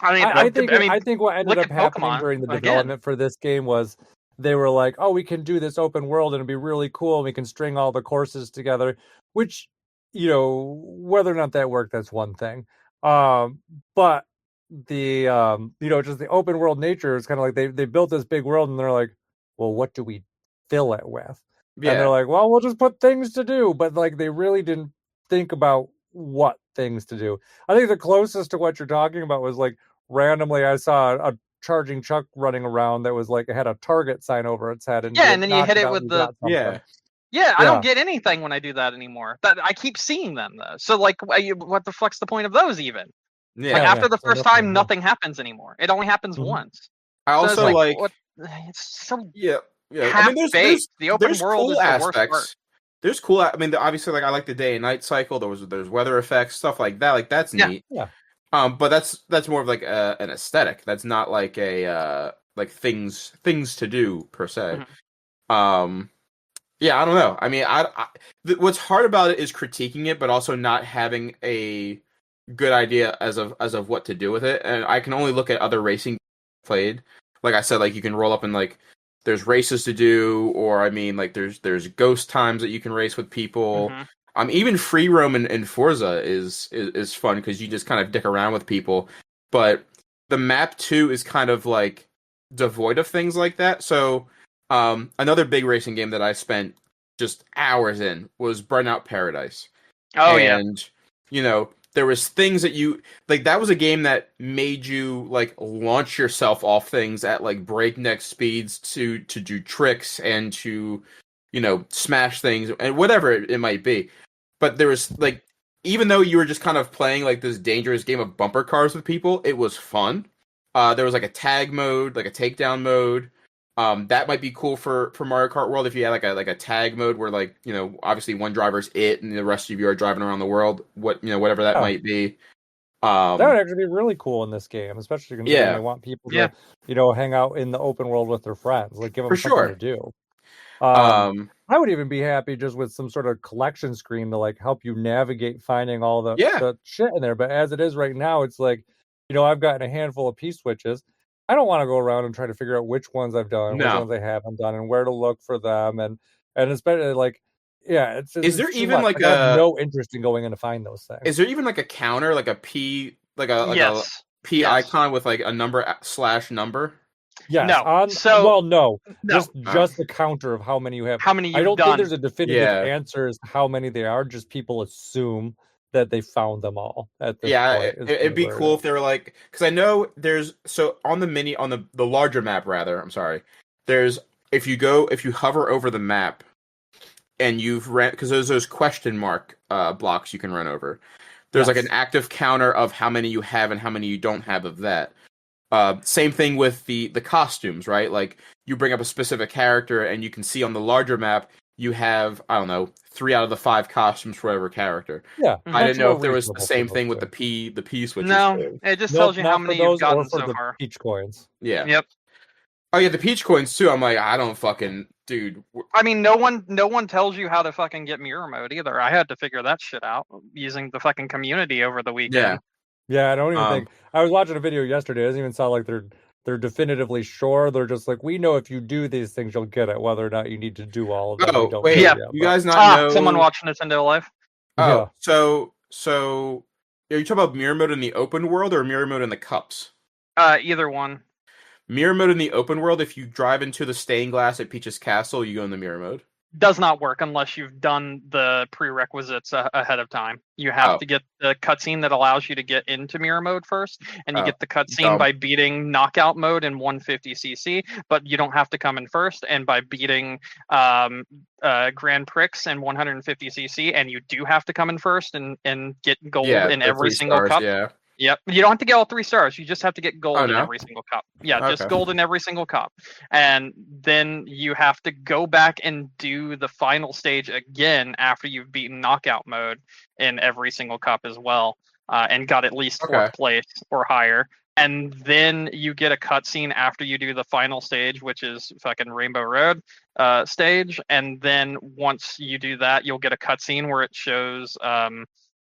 A: I think what ended
B: look
A: up
B: at
A: happening
B: Pokemon
A: during the
B: again.
A: development for this game was they were like, oh, we can do this open world and it'd be really cool and we can string all the courses together, which, you know, whether or not that worked, that's one thing. But the you know, just the open world nature is kind of like they built this big world and they're like, well, what do we fill it with?
C: Yeah.
A: And they're like, well, we'll just put things to do, but like they really didn't think about what things to do. I think the closest to what you're talking about was like randomly I saw a charging truck running around that was like it had a target sign over its head, and
B: and then you hit it with the I don't get anything when I do that anymore. That I keep seeing them though. So like, what the fuck's the point of those even?
C: Yeah.
B: Like after the
A: so
B: first time, nothing happens anymore. It only happens once.
C: I
B: So it's
C: also like
B: what, it's so
C: yeah.
B: half
C: I mean,
B: baked. The open
C: there's
B: world
C: cool
B: is the worst
C: aspects.
B: part.
C: There's cool. I mean, obviously, like I like the day and night cycle. There's weather effects, stuff like that. Like that's neat.
A: Yeah.
C: But that's more of like an aesthetic. That's not like a like things to do per se. Yeah, I don't know. I mean, what's hard about it is critiquing it, but also not having a good idea as of what to do with it. And I can only look at other racing played. Like I said, like you can roll up and like there's races to do, or I mean, like there's ghost times that you can race with people. Even free roam in Forza is fun because you just kind of dick around with people. But the map too is kind of like devoid of things like that. So another big racing game that I spent just hours in was Burnout Paradise. And you know, there was things that you like. That was a game that made you like launch yourself off things at like breakneck speeds to do tricks and to, you know, smash things and whatever it might be. But there was like, even though you were just kind of playing like this dangerous game of bumper cars with people, it was fun. There was like a tag mode, like a takedown mode. That might be cool for Mario Kart World if you had like a tag mode where like, you know, obviously one driver's it and the rest of you are driving around the world. Whatever that might be.
A: That would actually be really cool in this game, especially considering they want people to, you know, hang out in the open world with their friends, like give them something to do. I would even be happy just with some sort of collection screen to like help you navigate finding all the shit in there. But as it is right now, it's like, you know, I've gotten a handful of P-switches. I don't want to go around and try to figure out which ones I've done, which ones I haven't done, and where to look for them. And it's better like, it's
C: is there
A: it's
C: even like
A: I have no interest in going in to find those things.
C: Is there even like a counter, like a P, a P icon with like a number / number?
A: Yes.
B: No.
A: No. Just the counter of how many you have.
B: How many you've
A: I don't
B: done.
A: think there's a definitive answer as to how many they are. Just people assume that they found them all at this point.
C: It'd be cool if they were like, because I know there's on the larger map rather. I'm sorry. There's if you hover over the map and you've ran, because there's those question mark blocks you can run over. There's like an active counter of how many you have and how many you don't have of that. Same thing with the costumes, right? Like you bring up a specific character and you can see on the larger map you have, I don't know, 3 out of the 5 costumes for whatever character.
A: Yeah,
C: I didn't know
A: more
C: if there was the
A: reasonable for
C: same
A: those
C: thing with
A: two.
C: the P switches.
B: No,
C: too.
B: it just
A: Nope,
B: tells you how
A: not for
B: many you've
A: those or
B: gotten
A: for
B: so
A: the
B: far.
A: peach coins.
C: Yeah.
B: Yep.
C: Oh yeah, the peach coins too. I'm like, I don't fucking dude.
B: I mean, no one tells you how to fucking get mirror mode either. I had to figure that shit out using the fucking community over the weekend.
A: Yeah, I don't even think I was watching a video yesterday. It doesn't even sound like they're definitively sure. They're just like, we know if you do these things, you'll get it. Whether or not you need to do all of them, we don't
C: wait,
A: know
B: Yeah.
A: yet.
C: you
A: but-
C: guys not know?
B: Someone watched Nintendo Live.
C: Oh,
A: Yeah.
C: so are you talking about mirror mode in the open world or mirror mode in the cups?
B: Either one.
C: Mirror mode in the open world, if you drive into the stained glass at Peach's Castle, you go in the mirror mode.
B: Does not work unless you've done the prerequisites ahead of time. You have to get the cutscene that allows you to get into mirror mode first, and you get the cutscene by beating knockout mode in 150cc, but you don't have to come in first, and by beating Grand Prix in 150cc, and you do have to come in first and get gold in every single cup.
C: Yeah.
B: Yep. You don't have to get all 3 stars. You just have to get gold in
C: no?
B: every single cup. Yeah, just gold in every single cup. And then you have to go back and do the final stage again after you've beaten knockout mode in every single cup as well, and got at least 4th place or higher. And then you get a cutscene after you do the final stage, which is fucking Rainbow Road stage. And then once you do that, you'll get a cutscene where it shows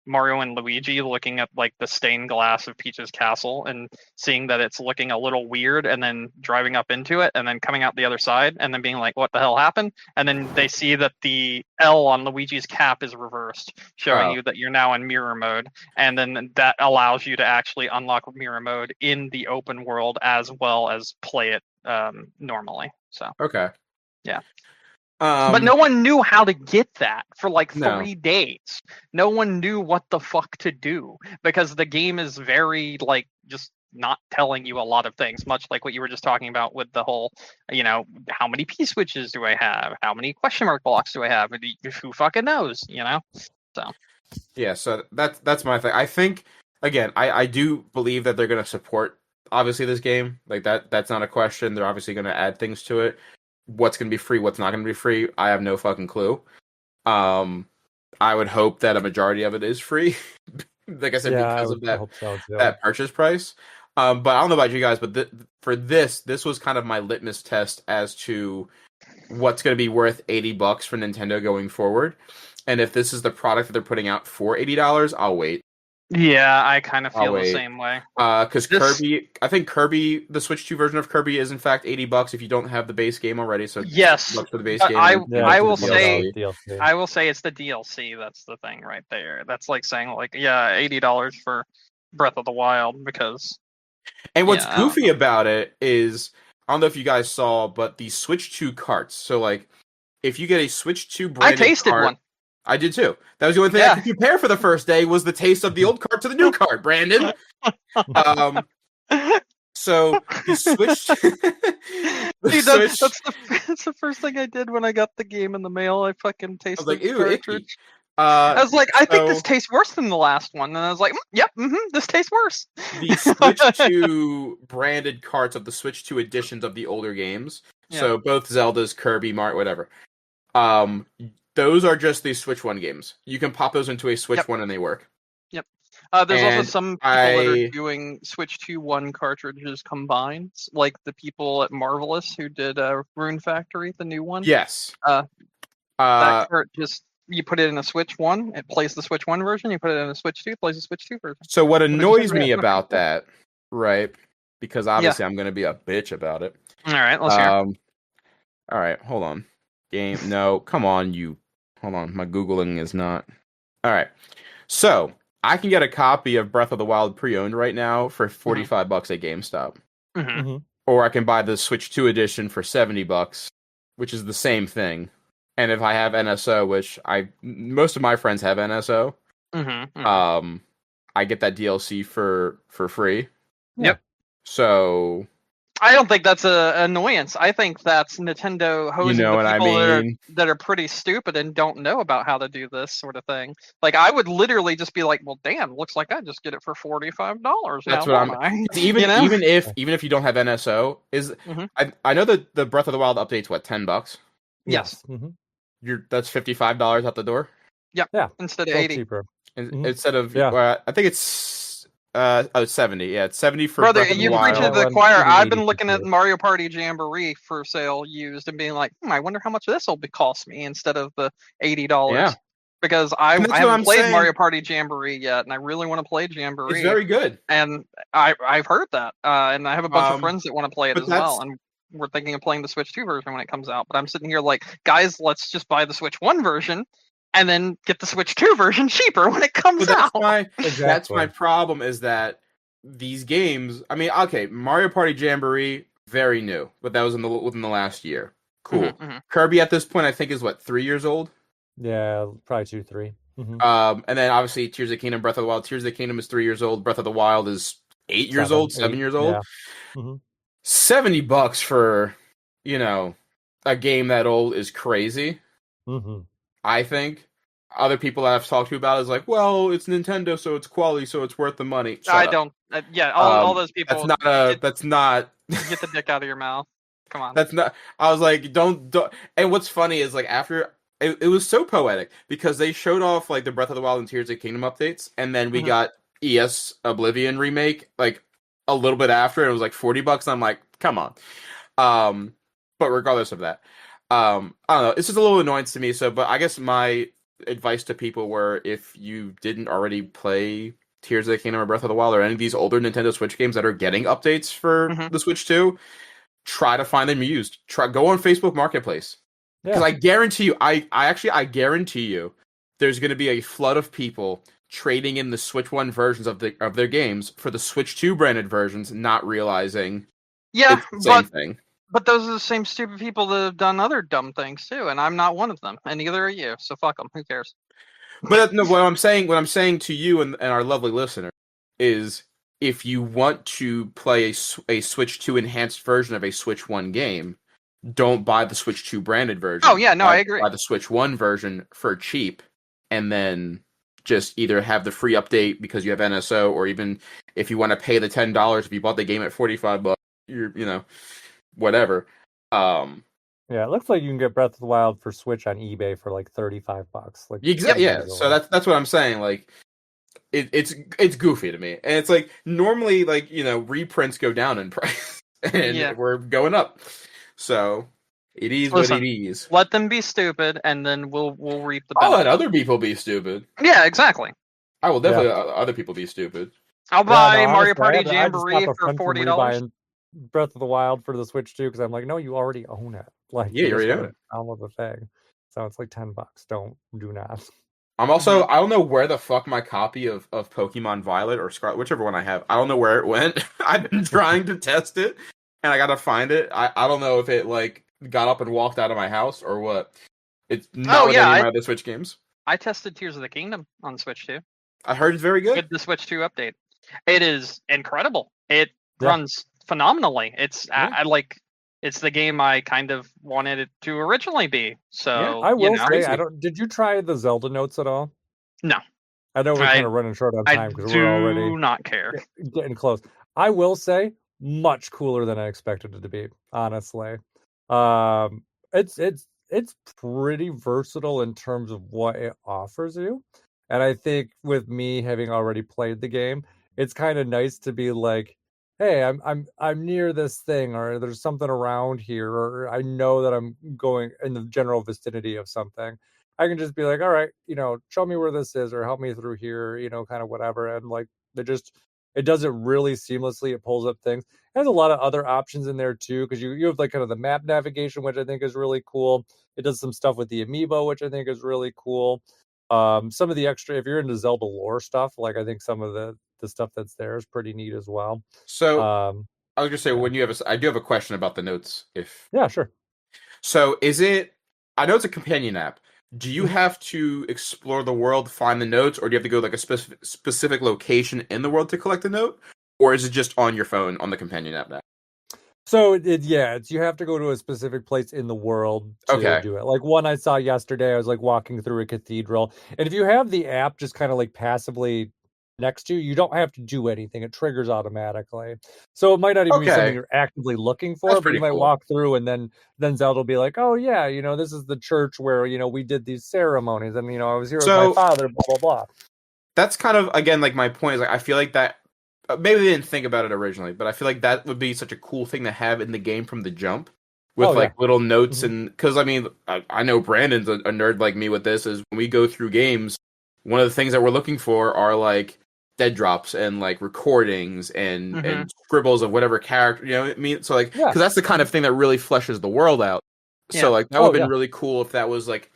B: Mario and Luigi looking at like the stained glass of Peach's castle and seeing that it's looking a little weird, and then driving up into it and then coming out the other side and then being like, what the hell happened? And then they see that the L on Luigi's cap is reversed, showing you that you're now in mirror mode. And then that allows you to actually unlock mirror mode in the open world as well as play it normally. So yeah. But no one knew how to get that for like 3 days. No one knew what the fuck to do because the game is very like just not telling you a lot of things, much like what you were just talking about with the whole, how many P switches do I have? How many question mark blocks do I have? Who fucking knows, So
C: yeah, so that's my thing. I think again, I do believe that they're going to support obviously this game. Like that's not a question. They're obviously going to add things to it. What's going to be free, what's not going to be free, I have no fucking clue. I would hope that a majority of it is free. Like I said, because of that purchase price. But I don't know about you guys, but for this was kind of my litmus test as to what's going to be worth $80 for Nintendo going forward. And if this is the product that they're putting out for $80, I'll wait.
B: Yeah, I kind of feel the same way.
C: Because Kirby, I think Kirby, the Switch 2 version of Kirby is in fact $80 if you don't have the base game already. So
B: yes,
C: for the base game.
B: I will say it's the DLC. That's the thing right there. That's like saying like $80 for Breath of the Wild because.
C: And what's goofy about it is I don't know if you guys saw, but the Switch 2 carts. So like, if you get a Switch 2 branded
B: I tasted
C: cart,
B: one.
C: I did too. That was the only thing I could compare for the first day was the taste of the old cart to the new cart, Brandon. So the Switch.
B: That's the first thing I did when I got the game in the mail. I fucking tasted
C: like,
B: the
C: ew,
B: cartridge.
C: I
B: was like, I think this tastes worse than the last one, and I was like, this tastes worse.
C: The Switch 2 branded carts of the Switch 2 editions of the older games. Yeah. So both Zelda's, Kirby, Mario, whatever. Those are just the Switch 1 games. You can pop those into a Switch 1 and they work.
B: Yep. There's also some people that are doing Switch 2 1 cartridges combined, like the people at Marvelous who did Rune Factory, the new one.
C: Yes.
B: That cart just, you put it in a Switch 1, it plays the Switch 1 version. You put it in a Switch 2, it plays the Switch 2 version.
C: So what annoys me about that, right, because obviously I'm going to be a bitch about it.
B: All right, let's hear.
C: All right, hold on. Game, no, come on, hold on, my Googling is not. All right. So, I can get a copy of Breath of the Wild pre-owned right now for $45 at GameStop.
B: Mm-hmm.
C: Or I can buy the Switch 2 edition for $70, which is the same thing. And if I have NSO, which most of my friends have NSO, I get that DLC for free.
B: Yep.
C: So
B: I don't think that's an annoyance. I think that's Nintendo hosing the people that are pretty stupid and don't know about how to do this sort of thing. Like, I would literally just be like, well, damn, looks like I just get it for $45 now.
C: That's what even if you don't have NSO, I know that the Breath of the Wild update's what, $10?
B: Yes.
A: Mm-hmm.
C: That's $55 out the door.
A: Yeah,
B: Instead of
A: still
B: 80.
A: cheaper.
C: Instead of
A: Yeah.
C: I think it's 70. Yeah, it's 70 for
B: Brother,
C: Breath of the
B: you preach
C: Wild.
B: to the
A: Well,
B: choir.
A: even
B: I've
A: 80
B: been
A: for
B: looking at
A: PS.
B: Mario Party Jamboree for sale used and being like, I wonder how much this will cost me instead of the $80.
C: Yeah.
B: Because I
C: And that's what
B: haven't
C: I'm
B: played
C: saying.
B: Mario Party Jamboree yet, and I really want to play
C: It's
B: Jamboree.
C: very good.
B: And I've heard that, and I have a bunch of friends that want to play it
C: but
B: as well, and we're thinking of playing the Switch 2 version when it comes out. But I'm sitting here like, guys, let's just buy the Switch 1 version and then get the Switch 2 version cheaper when it comes
C: But
B: out.
C: that's my problem is that these games. I mean, okay, Mario Party Jamboree, very new, but that was within the last year. Cool. Kirby at this point, I think, is what, 3 years old.
A: Yeah, probably 2, 3.
C: And then obviously Tears of the Kingdom, Breath of the Wild. Tears of the Kingdom is 3 years old. Breath of the Wild is 8 years old, 7 years old.
A: Yeah.
C: $70 for, a game that old is crazy. I think. Other people that I've talked to about is like, well, it's Nintendo, so it's quality, so it's worth the money.
B: I don't. All those people.
C: That's not.
B: Get the dick out of your mouth. Come on.
C: That's not. I was like, don't. And what's funny is like after it was so poetic because they showed off like the Breath of the Wild and Tears of the Kingdom updates, and then we got ES Oblivion remake like a little bit after, and it was like $40. And I'm like, come on. But regardless of that, I don't know. It's just a little annoyance to me. So, but I guess my advice to people were if you didn't already play Tears of the Kingdom or Breath of the Wild or any of these older Nintendo Switch games that are getting updates for the Switch 2, try to find them used. Go on Facebook Marketplace. Because I guarantee you, I guarantee you there's going to be a flood of people trading in the Switch 1 versions of their games for the Switch 2 branded versions, not realizing it's the same thing.
B: But those are the same stupid people that have done other dumb things too, and I'm not one of them, and neither are you. So fuck them. Who cares?
C: But no, what I'm saying to you and our lovely listener is, if you want to play a Switch 2 enhanced version of a Switch 1 game, don't buy the Switch 2 branded version.
B: Oh yeah, no, I agree.
C: Buy the Switch 1 version for cheap, and then just either have the free update because you have NSO, or even if you want to pay the $10 if you bought the game at $45, whatever.
A: Yeah, it looks like you can get Breath of the Wild for Switch on eBay for like $35. Like
C: exactly. Yeah. So that's what I'm saying. Like, it's goofy to me, and it's like normally like reprints go down in price, and we're going up. So it is what it is.
B: Let them be stupid, and then we'll reap the benefits.
C: I'll let other people be stupid.
B: Yeah, exactly.
C: I will definitely let other people be stupid.
B: I'll buy Mario Party Jamboree for $40.
A: Breath of the Wild for the Switch 2 because I'm like, no, you already own it. Like,
C: you already own it.
A: Download the thing. So it's like $10. Do not.
C: I'm also I don't know where the fuck my copy of Pokemon Violet or Scarlet, whichever one I have. I don't know where it went. I've been trying to test it, and I gotta find it. I don't know if it like got up and walked out of my house or what. It's not with any of my other Switch games.
B: I tested Tears of the Kingdom on Switch 2.
C: I heard it's very good.
B: With the Switch 2 update, it is incredible. It runs phenomenally. It's it's the game I kind of wanted it to originally be. So
A: I will say, did you try the Zelda notes at all?
B: No.
A: I know we're kind of running short on time because we're already
B: not care.
A: Getting close. I will say, much cooler than I expected it to be, honestly. It's pretty versatile in terms of what it offers you. And I think with me having already played the game, it's kind of nice to be like, hey, I'm near this thing, or there's something around here, or I know that I'm going in the general vicinity of something. I can just be like, all right, show me where this is, or help me through here, kind of whatever. And like, it does it really seamlessly. It pulls up things. It has a lot of other options in there too, because you have like kind of the map navigation, which I think is really cool. It does some stuff with the amiibo, which I think is really cool. Some of the extra, if you're into Zelda lore stuff, like I think some of the stuff that's there is pretty neat as well.
C: So I was gonna say, I do have a question about the notes.
A: Yeah, sure.
C: So I know it's a companion app. Do you have to explore the world, find the notes, or do you have to go like a specific location in the world to collect the note, or is it just on your phone on the companion app now?
A: So you have to go to a specific place in the world to do it. Like one I saw yesterday, I was like walking through a cathedral, and if you have the app just kind of like passively next to you, you don't have to do anything. It triggers automatically. So it might not even be something you're actively looking for, but you might walk through and then Zelda will be like, oh yeah, this is the church where, we did these ceremonies and, I was here with my father, blah, blah, blah.
C: That's kind of, again, like my point is like, I feel like that, maybe they didn't think about it originally, but I feel like that would be such a cool thing to have in the game from the jump. With little notes and because I know Brandon's a nerd like me with this is when we go through games, one of the things that we're looking for are like dead drops and like recordings and scribbles of whatever character, you know what I mean? So like, because that's the kind of thing that really fleshes the world out. Yeah. So like that would have been really cool if that was like,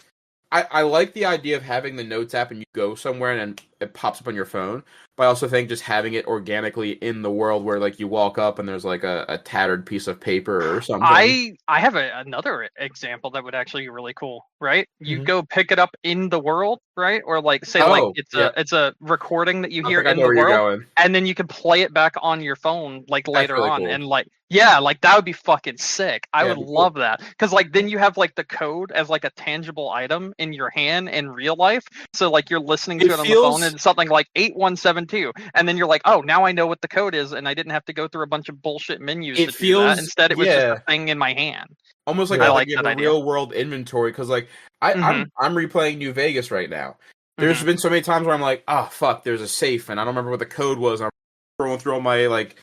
C: I like the idea of having the notes app and you go somewhere and then it pops up on your phone. But I also think just having it organically in the world where like you walk up and there's like a tattered piece of paper or something.
B: I have another example that would actually be really cool, right? You go pick it up in the world, right? Or like say it's a recording that you hear in the world, and then you can play it back on your phone like later on, cool. And like like that would be fucking sick. I would love that because like then you have like the code as like a tangible item in your hand in real life. So like you're listening to it on the phone and it's something like 8172, and then you're like, oh, now I know what the code is, and I didn't have to go through a bunch of bullshit menus to do that. Instead, it was just a thing in my hand.
C: Almost like a real world inventory because like I'm replaying New Vegas right now. There's been so many times where I'm like, oh fuck, there's a safe and I don't remember what the code was. I'm going through all my like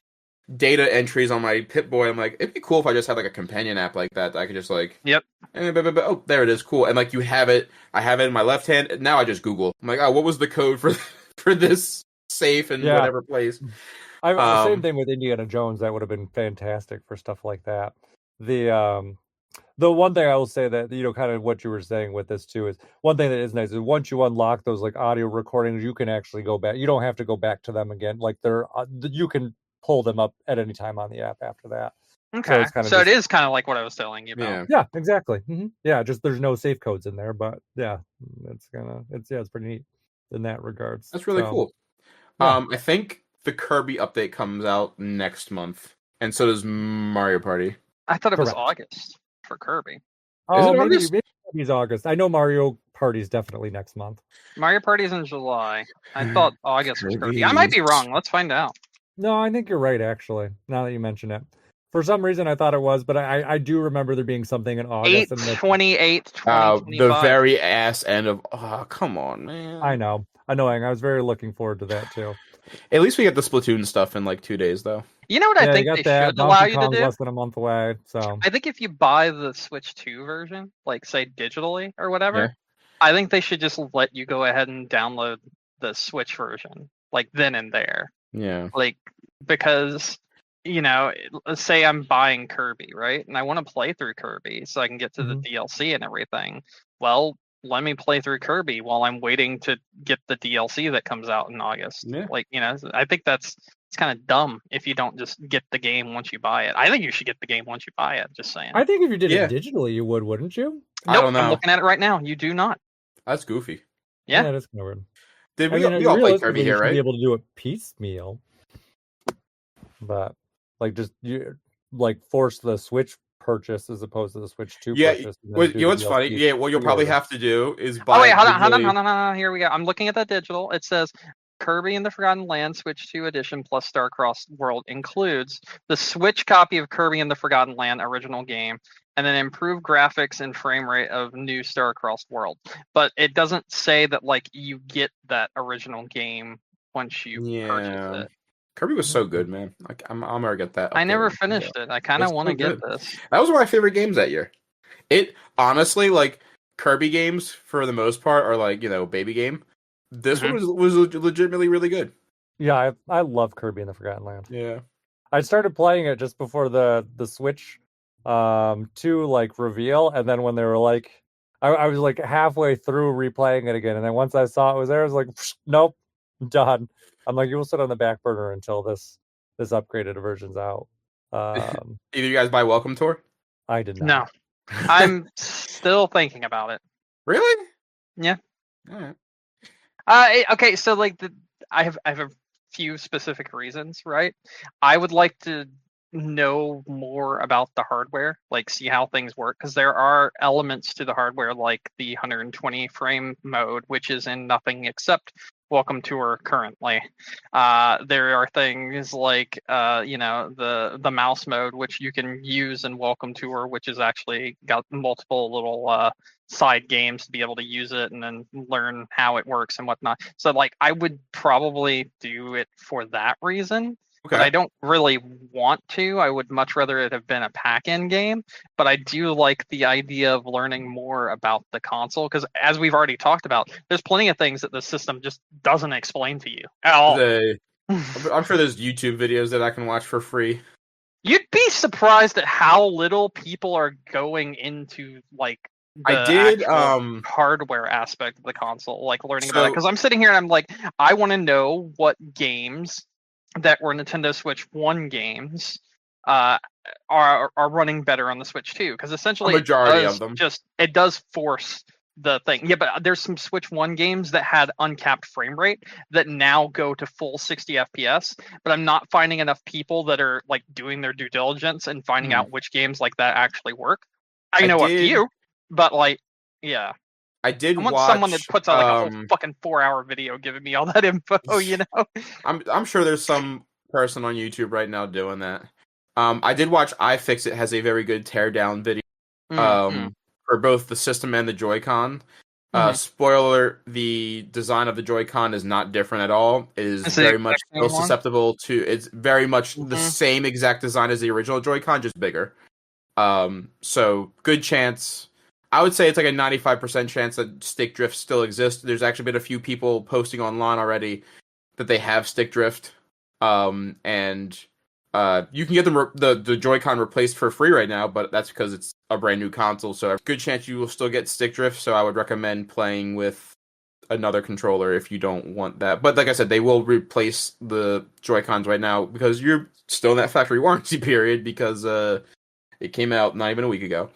C: data entries on my Pip-Boy. I'm like, it'd be cool if I just had like a companion app like that I could just like oh, there it is, cool. And like you have it, I have it in my left hand. Now I just Google. I'm like, oh, what was the code for this safe in whatever place?
A: Same thing with Indiana Jones. That would have been fantastic for stuff like that. The one thing I will say that, kind of what you were saying with this too is one thing that is nice is once you unlock those like audio recordings, you can actually go back. You don't have to go back to them again. Like you can pull them up at any time on the app after that.
B: Okay. So it is kind of like what I was telling you about.
A: Yeah, exactly. Mm-hmm. Yeah, just there's no safe codes in there, but it's pretty neat in that regards.
C: That's really cool. Yeah. I think the Kirby update comes out next month, and so does Mario Party.
B: I thought it was August for Kirby.
A: Oh, maybe Kirby's August. I know Mario Party's definitely next month.
B: Mario Party's in July. I thought August was Kirby. I might be wrong. Let's find out.
A: No, I think you're right, actually, now that you mention it. For some reason, I thought it was, but I do remember there being something in August.
B: 8/28/2025.
C: The very ass end of... Oh, come on, man.
A: I know. Annoying. I was very looking forward to that, too.
C: At least we get the Splatoon stuff in, 2 days, though.
B: You know what I think they should allow you to do?
A: Less than a month away, so...
B: I think if you buy the Switch 2 version, say, digitally or whatever, I think they should just let you go ahead and download the Switch version, then and there.
C: Yeah.
B: Because... let's say I'm buying Kirby, right? And I want to play through Kirby so I can get to the DLC and everything. Well, let me play through Kirby while I'm waiting to get the DLC that comes out in August.
C: Yeah.
B: I think it's kind of dumb if you don't just get the game once you buy it. I think you should get the game once you buy it, just saying.
A: I think if you did it digitally, you would, wouldn't you?
B: Nope, I don't know. I'm looking at it right now. You do not.
C: That's goofy.
B: Yeah.
A: That is kind of weird.
C: Did we all play Kirby here, right?
A: Be able to do it piecemeal. But... just force the Switch purchase as opposed to the Switch 2 purchase.
C: What's funny? Yeah, what you'll probably have to do is buy.
B: Oh wait, hold on. Here we go. I'm looking at the digital. It says Kirby and the Forgotten Land Switch 2 edition plus Starcross World includes the Switch copy of Kirby and the Forgotten Land original game, and then improved graphics and frame rate of new Starcross World. But it doesn't say that you get that original game once you purchase it.
C: Kirby was so good, man. I'm gonna get that.
B: I never finished it. I kind of want to get this.
C: That was one of my favorite games that year. It honestly, Kirby games for the most part are baby game. This one was legitimately really good.
A: Yeah, I love Kirby and the Forgotten Land.
C: Yeah,
A: I started playing it just before the Switch 2 reveal, and then when they were I was halfway through replaying it again, and then once I saw it was there, I was like, nope, done. I'm like, you will sit on the back burner until this upgraded version's out.
C: Either you guys buy Welcome Tour?
A: I did not.
B: No, I'm still thinking about it.
C: Really?
B: Yeah.
C: All right.
B: Okay, so I have a few specific reasons, right? I would like to know more about the hardware, see how things work, because there are elements to the hardware like the 120 frame mode, which is in nothing except Welcome Tour currently. There are things like the mouse mode, which you can use in Welcome Tour, which has actually got multiple little side games to be able to use it and then learn how it works and whatnot. So like I would probably do it for that reason. But I don't really want to. I would much rather it have been a pack-in game. But I do like the idea of learning more about the console because, as we've already talked about, there's plenty of things that the system just doesn't explain to you at all.
C: I'm sure there's YouTube videos that I can watch for free.
B: You'd be surprised at how little people are going into like the hardware aspect of the console, like learning about it. Because I'm sitting here and I'm like, I want to know what games that were Nintendo Switch 1 games are running better on the Switch 2, because essentially
C: a majority of them
B: it does force the thing. Yeah, but there's some Switch 1 games that had uncapped frame rate that now go to full 60 FPS, but I'm not finding enough people that are like doing their due diligence and finding out which games like that actually work. I know a few, but like, yeah.
C: I want
B: someone that puts out like a whole fucking 4-hour video giving me all that info, you know?
C: I'm sure there's some person on YouTube right now doing that. I did watch iFixit has a very good teardown video for both the system and the Joy-Con. Spoiler, the design of the Joy-Con is not different at all. It is very much still susceptible to, it's very much the same exact design as the original Joy-Con, just bigger. So good chance. I would say it's like a 95% chance that stick drift still exists. There's actually been a few people posting online already that they have stick drift. And you can get the Joy-Con replaced for free right now, but that's because it's a brand new console. So a good chance you will still get stick drift. So I would recommend playing with another controller if you don't want that. But like I said, they will replace the Joy-Cons right now because you're still in that factory warranty period because it came out not even a week ago.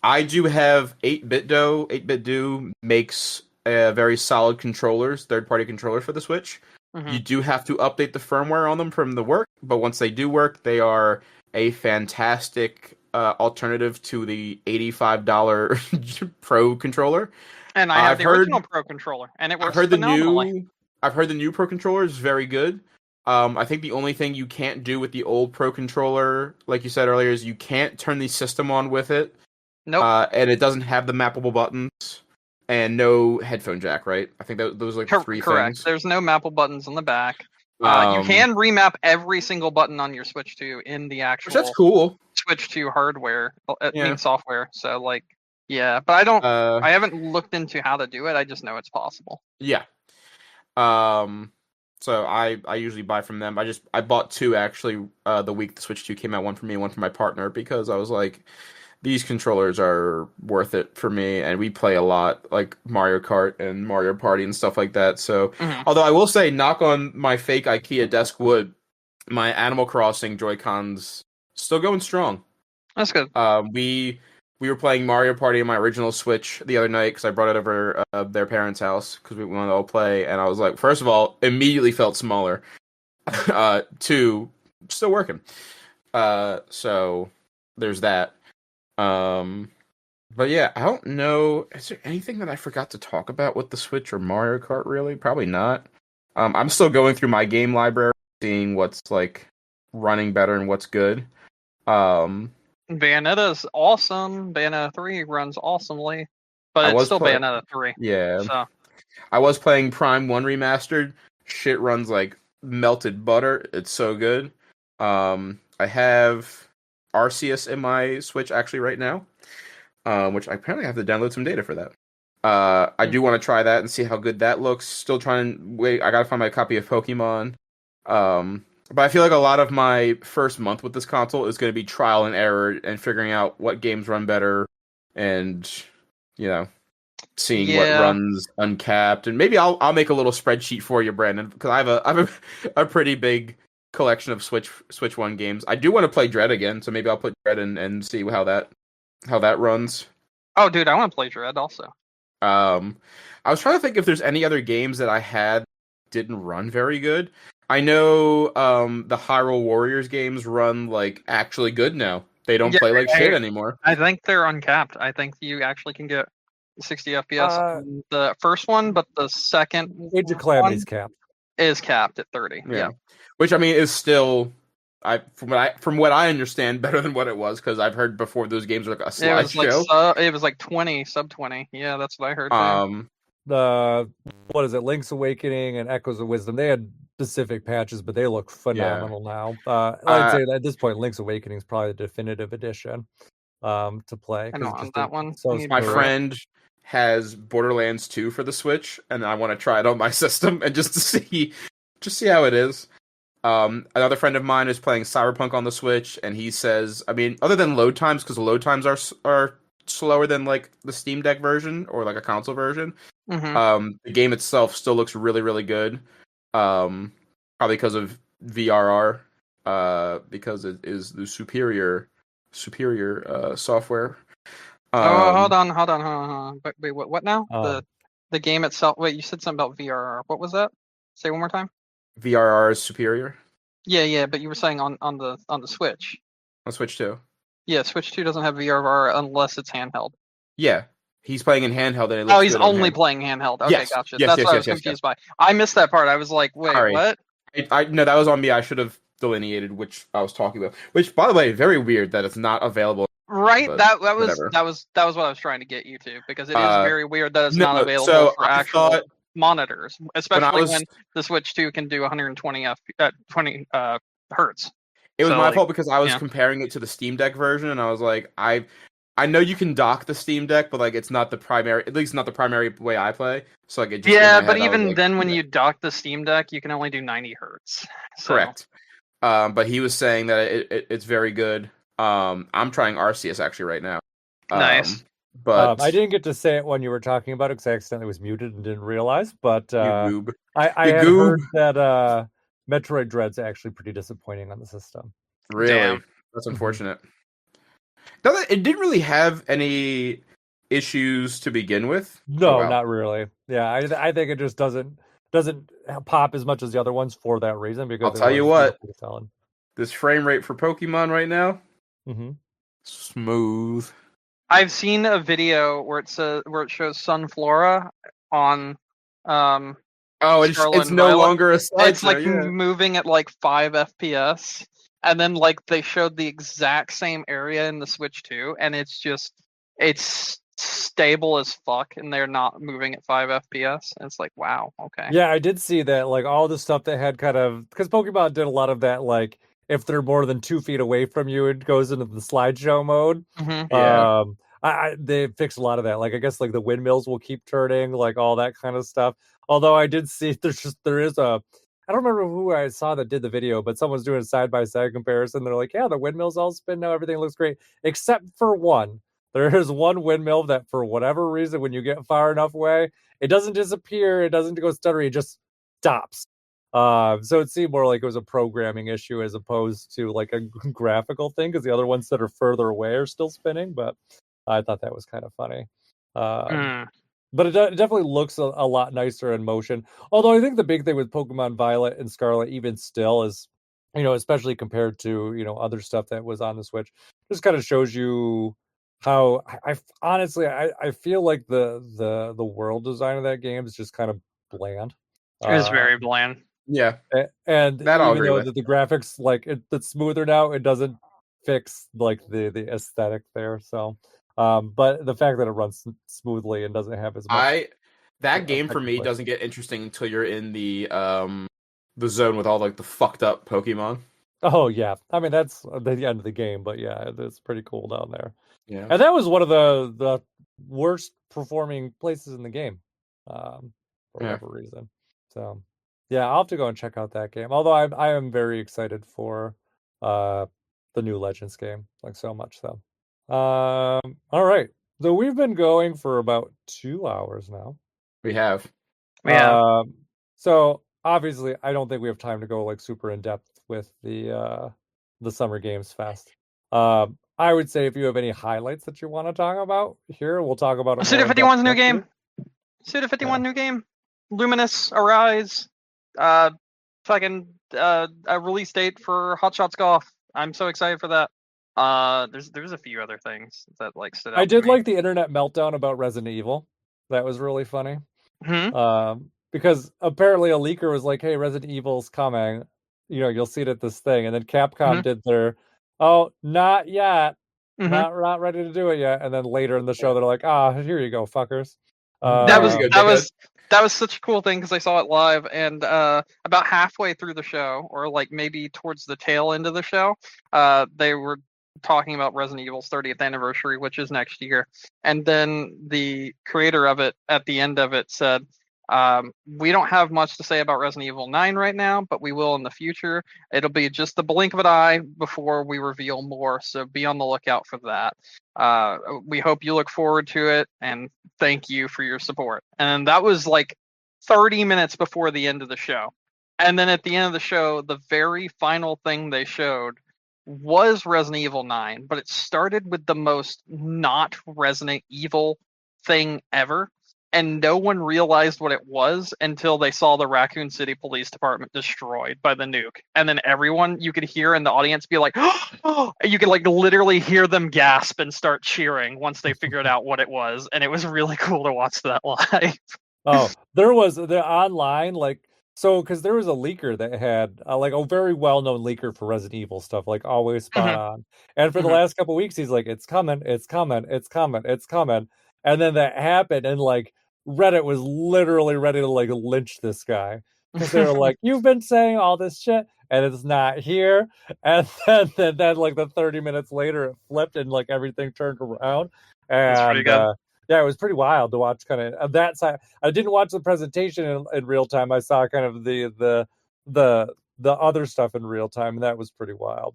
C: I do have 8BitDo. 8BitDo makes very solid controllers, third-party controllers for the Switch. You do have to update the firmware on them from the work, but once they do work, they are a fantastic alternative to the $85 Pro controller.
B: And I have the original Pro controller, and it works phenomenally.
C: I've heard the new Pro controller is very good. I think the only thing you can't do with the old Pro controller, like you said earlier, is you can't turn the system on with it.
B: Nope.
C: And it doesn't have the mappable buttons and no headphone jack, right? I think those are like the three things.
B: There's no mappable buttons on the back. You can remap every single button on your Switch 2 in the actual
C: that's cool.
B: Switch 2 hardware, software. So like, yeah, but I haven't looked into how to do it. I just know it's possible.
C: Yeah. So I usually buy from them. I bought two actually the week the Switch 2 came out, one for me and one for my partner, because I was like, these controllers are worth it for me, and we play a lot, like Mario Kart and Mario Party and stuff like that. So, although I will say, knock on my fake IKEA desk wood, my Animal Crossing Joy-Cons still going strong.
B: That's good.
C: We were playing Mario Party on my original Switch the other night because I brought it over their parents' house because we wanted to all play, and I was like, first of all, immediately felt smaller. Two, still working. So there's that. But yeah, I don't know. Is there anything that I forgot to talk about with the Switch or Mario Kart? Really, probably not. I'm still going through my game library, seeing what's like running better and what's good.
B: Bayonetta's awesome. Bayonetta 3 runs awesomely, but it's still Bayonetta 3.
C: Yeah.
B: So.
C: I was playing Prime 1 Remastered. Shit runs like melted butter. It's so good. I have Arceus in my Switch actually right now, which I apparently have to download some data for that. I do want to try that and see how good that looks. Still trying to wait. I gotta find my copy of Pokemon. But I feel like a lot of my first month with this console is going to be trial and error and figuring out what games run better and, seeing what runs uncapped. And maybe I'll make a little spreadsheet for you, Brandon, because I have a pretty big collection of Switch 1 games. I do want to play Dread again, so maybe I'll put Dread in and see how that runs.
B: Oh, dude, I want to play Dread also.
C: I was trying to think if there's any other games that I had didn't run very good. I know the Hyrule Warriors games run like actually good now. They don't play like shit anymore.
B: I think they're uncapped. I think you actually can get 60 FPS on the first one, but the second
A: Age of Calamity's capped.
B: Is capped at 30. Yeah.
C: Which I mean is still, from what I understand, better than what it was, because I've heard before those games were like a slideshow.
B: It was like 20, sub 20. Yeah, that's what I heard too.
A: What is it? Link's Awakening and Echoes of Wisdom. They had specific patches, but they look phenomenal now. I'd say that at this point, Link's Awakening is probably the definitive edition to play.
B: I know on that one.
C: So my friend has Borderlands 2 for the Switch, and I want to try it on my system and just to see how it is. Another friend of mine is playing Cyberpunk on the Switch, and he says, I mean, other than load times, because the load times are slower than like the Steam Deck version or like a console version. The game itself still looks really, really good. Probably because of VRR, because it is the superior software.
B: Hold on. Wait, what now? The game itself. Wait, you said something about VRR. What was that? Say one more time.
C: VRR is superior.
B: Yeah, but you were saying on the Switch.
C: On Switch 2.
B: Yeah, Switch 2 doesn't have VRR unless it's handheld.
C: Yeah, he's playing in handheld. And it looks
B: he's only playing handheld. Okay,
C: yes.
B: Gotcha.
C: Yes,
B: That's what I was confused by. I missed that part. I was like, wait,
C: sorry.
B: What?
C: No, that was on me. I should have delineated which I was talking about. Which, by the way, very weird that it's not available.
B: Right, that was what I was trying to get you to, because it is very weird that it's not available for actual monitors, especially when the Switch 2 can do 120 20 hertz.
C: It was my fault because I was comparing it to the Steam Deck version, and I was like, I know you can dock the Steam Deck, but like it's not the primary, at least not the primary way I play. So like it just
B: but even then, when you dock the Steam Deck, you can only do 90 hertz. So.
C: Correct. But he was saying that it's very good. I'm trying Arceus actually right now.
B: Nice.
A: But I didn't get to say it when you were talking about it because I accidentally was muted and didn't realize. But I had heard that Metroid Dread's actually pretty disappointing on the system.
C: Really? Damn. That's unfortunate. It didn't really have any issues to begin with.
A: No, not really. Yeah, I think it just doesn't pop as much as the other ones for that reason. Because
C: I'll tell you what, this frame rate for Pokemon right now, smooth.
B: I've seen a video where it shows Sunflora on
C: it's no longer a slide.
B: It's like moving at like 5 FPS, and then like they showed the exact same area in the Switch 2, and it's stable as fuck, and they're not moving at 5 FPS. And it's like, wow, okay.
A: Yeah, I did see that, like all the stuff that had kind of, because Pokemon did a lot of that, like if they're more than 2 feet away from you, it goes into the slideshow mode. They fixed a lot of that. Like I guess like the windmills will keep turning, like all that kind of stuff. Although I did see there is a, I don't remember who I saw that did the video, but someone's doing a side-by-side comparison. They're like, yeah, the windmills all spin now, everything looks great, except for one. There is one windmill that for whatever reason, when you get far enough away, it doesn't disappear, it doesn't go stuttery, it just stops. So it seemed more like it was a programming issue as opposed to like a graphical thing, because the other ones that are further away are still spinning, but I thought that was kind of funny. But it definitely looks a lot nicer in motion. Although I think the big thing with Pokemon Violet and Scarlet, even still, is, especially compared to, other stuff that was on the Switch, just kind of shows you how I honestly feel like the world design of that game is just kind of bland.
B: It is very bland.
C: Yeah.
A: And that even though the graphics, like it's smoother now, it doesn't fix like the aesthetic there. So but the fact that it runs smoothly and doesn't have as much
C: that game for me doesn't get interesting until you're in the zone with all like the fucked up Pokemon.
A: Oh yeah, I mean that's the end of the game, but yeah, it's pretty cool down there.
C: Yeah,
A: and that was one of the worst performing places in the game for whatever reason. So yeah, I'll have to go and check out that game. Although I am very excited for the new Legends game, like so much so. All right, so we've been going for about 2 hours now.
C: We have.
A: So obviously I don't think we have time to go like super in depth with the Summer Games Fest. I would say if you have any highlights that you want to talk about here, we'll talk about it.
B: Suda 51's new game. Suda 51 new game. Luminous Arise. Fucking a release date for Hot Shots Golf. I'm so excited for that. There's a few other things that like stood out.
A: I
B: to
A: did
B: me.
A: like the internet meltdown about Resident Evil. That was really funny. Because apparently a leaker was like, "Hey, Resident Evil's coming. You know, you'll see it at this thing." And then Capcom did their, "Oh, not yet, not ready to do it yet." And then later in the show, they're like, "Ah, here you go, fuckers."
B: That was such a cool thing because I saw it live, and about halfway through the show, or like maybe towards the tail end of the show, they were talking about Resident Evil's 30th anniversary, which is next year. And then the creator of it, at the end of it, said, "We don't have much to say about Resident Evil 9 right now, but we will in the future. It'll be just the blink of an eye before we reveal more, so be on the lookout for that. We hope you look forward to it, and thank you for your support." And that was like 30 minutes before the end of the show. And then at the end of the show, the very final thing they showed was Resident Evil 9, but it started with the most not Resident Evil thing ever. And no one realized what it was until they saw the Raccoon City Police Department destroyed by the nuke. And then everyone, you could hear in the audience be like, oh, you could like literally hear them gasp and start cheering once they figured out what it was. And it was really cool to watch that live.
A: Oh, there was the online, like, so because there was a leaker that had like a very well-known leaker for Resident Evil stuff, like always spot on. And for the last couple weeks, he's like, "It's coming, it's coming, it's coming, it's coming." And then that happened, and like Reddit was literally ready to like lynch this guy because they were like, "You've been saying all this shit, and it's not here." And then like the 30 minutes later, it flipped, and like everything turned around.
B: That's pretty
A: And
B: good.
A: yeah, it was pretty wild to watch kind of that side. I didn't watch the presentation in real time. I saw kind of the other stuff in real time, and that was pretty wild.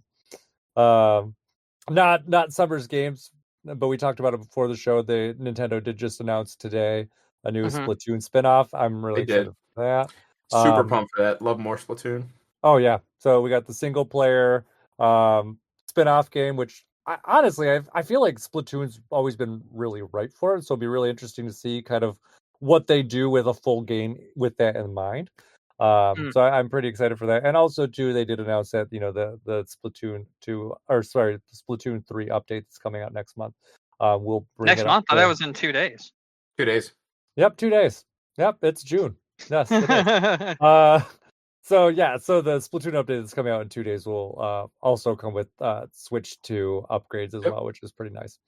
A: Not Summer's Games, but we talked about it before the show. The Nintendo did just announce today a new Splatoon spinoff. I'm really excited for that.
C: Super pumped for that. Love more Splatoon.
A: Oh yeah. So we got the single player spinoff game, which honestly, I feel like Splatoon's always been really right for it. So it'll be really interesting to see kind of what they do with a full game with that in mind. So I'm pretty excited for that. And also too, they did announce that, you know, the Splatoon 2, or sorry, the Splatoon 3 update that's coming out next month. We'll bring
B: next
A: it
B: month?
A: up.
B: That was in 2 days.
C: 2 days.
A: Yep, 2 days. Yep, it's June. Yes, it is. So yeah, so the Splatoon update that's coming out in 2 days will also come with Switch 2 upgrades as well, which is pretty nice.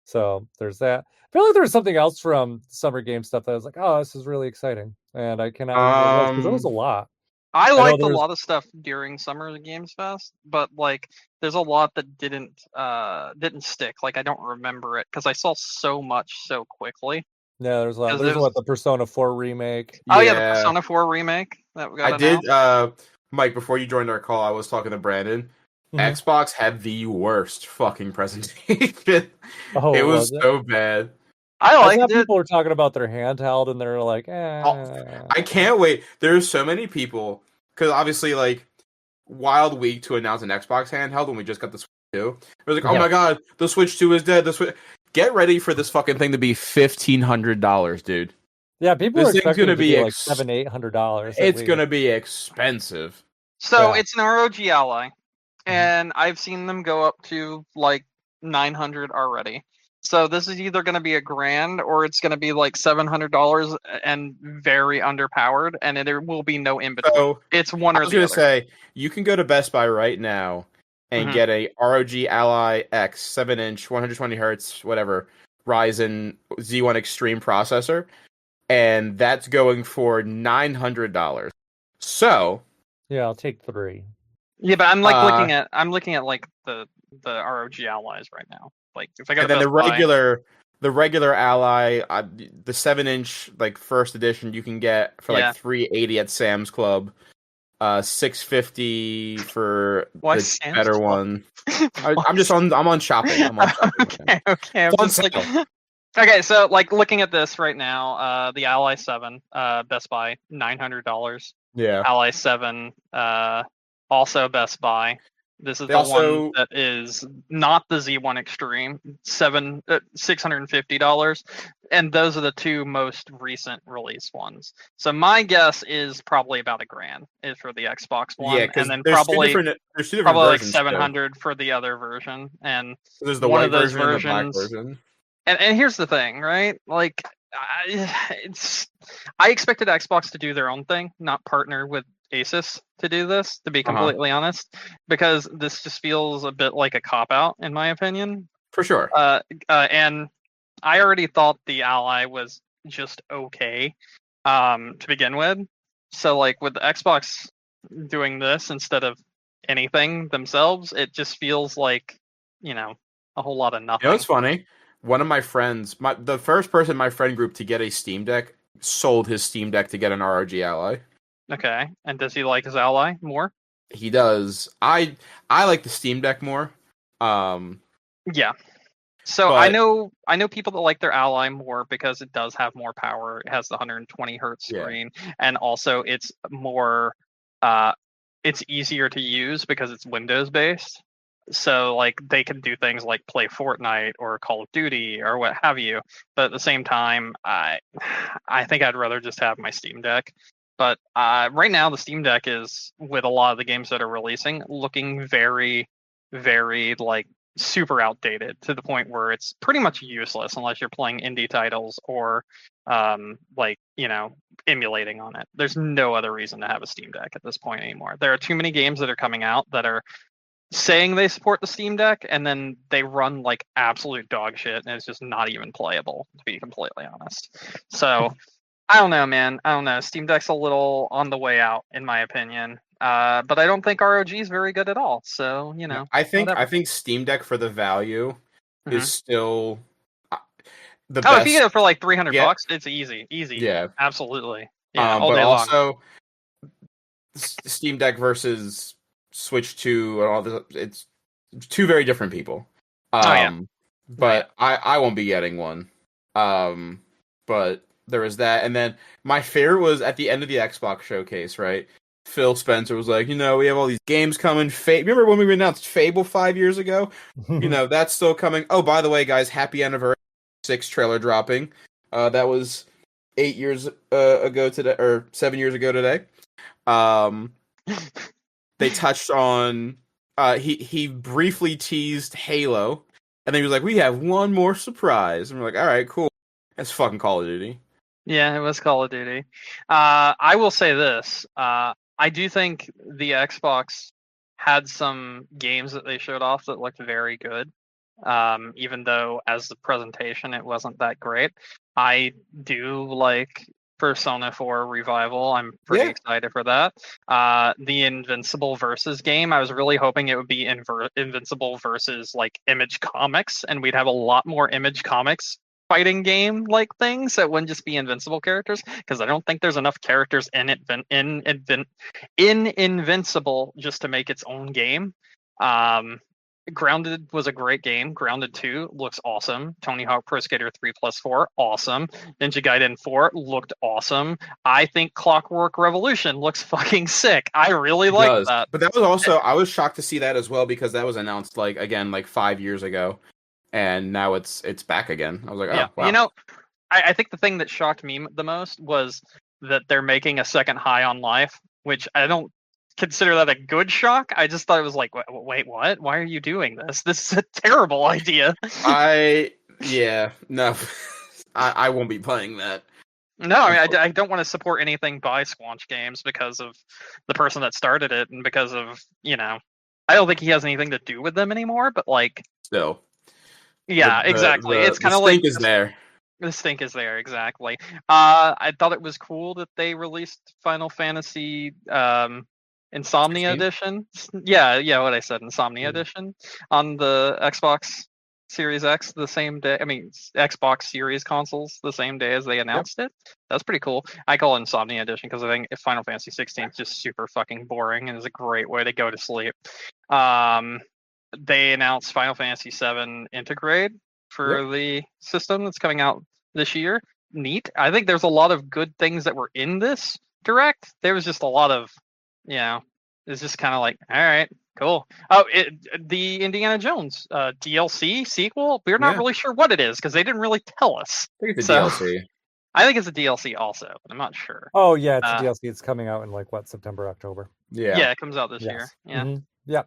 A: So there's that. I feel like there was something else from Summer Game stuff that I was like, oh, this is really exciting, and I cannot remember because there was a lot.
B: I liked a lot of stuff during Summer Games Fest, but like there's a lot that didn't stick. Like I don't remember it because I saw so much so quickly.
A: Yeah, there's a lot. There's what, the Persona 4 remake.
B: Oh yeah, the Persona 4 remake that we got.
C: I did. Mike, before you joined our call, I was talking to Brandon. Xbox had the worst fucking presentation.
A: Oh,
C: it was so bad.
B: I liked it.
A: People were talking about their handheld, and they're like, eh.
C: I can't wait. There's so many people, because obviously, like, wild week to announce an Xbox handheld when we just got the Switch 2. It was like, oh my god, the Switch 2 is dead. Get ready for this fucking thing to be $1,500, dude.
A: Yeah, people
C: this
A: are expecting
C: gonna
A: it to be like $700-800.
C: It's gonna be expensive.
B: So it's an ROG Ally, and I've seen them go up to like 900 already. So this is either going to be $1,000 or it's going to be like $700 and very underpowered, and there will be no in between. So it's one or the other. I was
C: going to say, you can go to Best Buy right now and get a ROG Ally X 7-inch, 120 hertz, whatever, Ryzen Z1 Extreme processor, and that's going for $900. So
A: yeah, I'll take 3.
B: Yeah, but I'm like looking at like the ROG Allies right now. Like if I got
C: the regular Ally, the 7-inch like first edition, you can get for like $380 at Sam's Club, $650 for the
B: Sam's
C: better
B: Club?
C: One. I'm on shopping.
B: Okay. Okay, so like looking at this right now, the Ally 7, Best Buy, $900.
C: Yeah.
B: Ally 7, also Best Buy, This is
C: They
B: the
C: also-
B: one that is not the Z1 Extreme, $650, and those are the two most recent release ones. So my guess is probably about $1,000 is for the Xbox One,
C: Yeah, because
B: and then
C: there's
B: probably
C: two different
B: like
C: versions.
B: 700 for the other version, and
C: So there's the
B: one
C: white
B: of those
C: version and the black
B: versions.
C: version.
B: And here's the thing, right? Like, I expected Xbox to do their own thing, not partner with Asus to do this. To be completely honest, because this just feels a bit like a cop out, in my opinion.
C: For sure.
B: And I already thought the Ally was just okay, to begin with. So, like, with the Xbox doing this instead of anything themselves, it just feels like, a whole lot of nothing.
C: You know what's funny? One of my friends, the first person in my friend group to get a Steam Deck, sold his Steam Deck to get an ROG Ally.
B: Okay, and does he like his Ally more?
C: He does. I like the Steam Deck more.
B: Yeah. So
C: but-
B: I know people that like their Ally more because it does have more power. It has the 120 hertz screen, and also it's more it's easier to use because it's Windows based. So like they can do things like play Fortnite or Call of Duty or what have you. But at the same time, I think I'd rather just have my Steam Deck. But right now, the Steam Deck is, with a lot of the games that are releasing, looking very, very like super outdated to the point where it's pretty much useless unless you're playing indie titles or emulating on it. There's no other reason to have a Steam Deck at this point anymore. There are too many games that are coming out that are saying they support the Steam Deck and then they run like absolute dog shit and it's just not even playable, to be completely honest. So I don't know, man. I don't know. Steam Deck's a little on the way out, in my opinion. But I don't think ROG is very good at all. So,
C: I think
B: whatever.
C: I think Steam Deck for the value is still the
B: Oh,
C: best.
B: if you get it for like $300, it's easy.
C: Yeah,
B: absolutely. Yeah, all
C: but
B: day
C: also
B: long.
C: Steam Deck versus Switch 2 and all this, it's two very different people. But I won't be getting one. But there was that, and then my favorite was at the end of the Xbox showcase, right? Phil Spencer was like, we have all these games coming. Remember when we announced Fable 5 years ago? That's still coming. Oh, by the way, guys, happy anniversary! 6 trailer dropping. That was 8 years ago today, or 7 years ago today. They touched on. He briefly teased Halo, and then he was like, "We have one more surprise." And we're like, "All right, cool." That's fucking Call of Duty.
B: Yeah, it was Call of Duty. I will say this. I do think the Xbox had some games that they showed off that looked very good. Even though as the presentation it wasn't that great. I do like Persona 4 Revival. I'm pretty excited for that. The Invincible versus game, I was really hoping it would be Invincible versus like Image Comics, and we'd have a lot more Image Comics fighting game like things that wouldn't just be Invincible characters, because I don't think there's enough characters in Invincible just to make its own game. Grounded was a great game. Grounded 2 looks awesome. Tony Hawk Pro Skater 3+4, awesome. Ninja Gaiden 4 looked awesome. I think Clockwork Revolution looks fucking sick. I really like that.
C: But that was also, I was shocked to see that as well, because that was announced like 5 years ago, and now it's back again. I was like, oh, wow.
B: I think the thing that shocked me the most was that they're making a second High on Life, which I don't consider that a good shock. I just thought it was like, wait, what? Why are you doing this? This is a terrible idea.
C: I won't be playing that.
B: No, I mean, I don't want to support anything by Squanch Games because of the person that started it and because of, I don't think he has anything to do with them anymore, but like...
C: Still.
B: Yeah, exactly. It's kind of like...
C: The stink is there.
B: The stink is there, exactly. I thought it was cool that they released Final Fantasy... Insomnia
C: 16?
B: Edition. Yeah, what I said, Insomnia Edition on the Xbox Series X the same day. I mean, Xbox Series consoles the same day as they announced it. That's pretty cool. I call it Insomnia Edition because I think Final Fantasy 16 is just super fucking boring and is a great way to go to sleep. They announced Final Fantasy 7 Integrate for the system that's coming out this year. Neat. I think there's a lot of good things that were in this direct. There was just a lot of it's just kind of like, all right, Cool. Oh, the Indiana Jones DLC sequel. We're not really sure what it is because they didn't really tell us.
C: I think it's a DLC.
B: I think it's a DLC also, but I'm not sure.
A: Oh yeah, it's a DLC. It's coming out in like September, October.
B: Yeah, it comes out this year. Yeah.
A: Mm-hmm.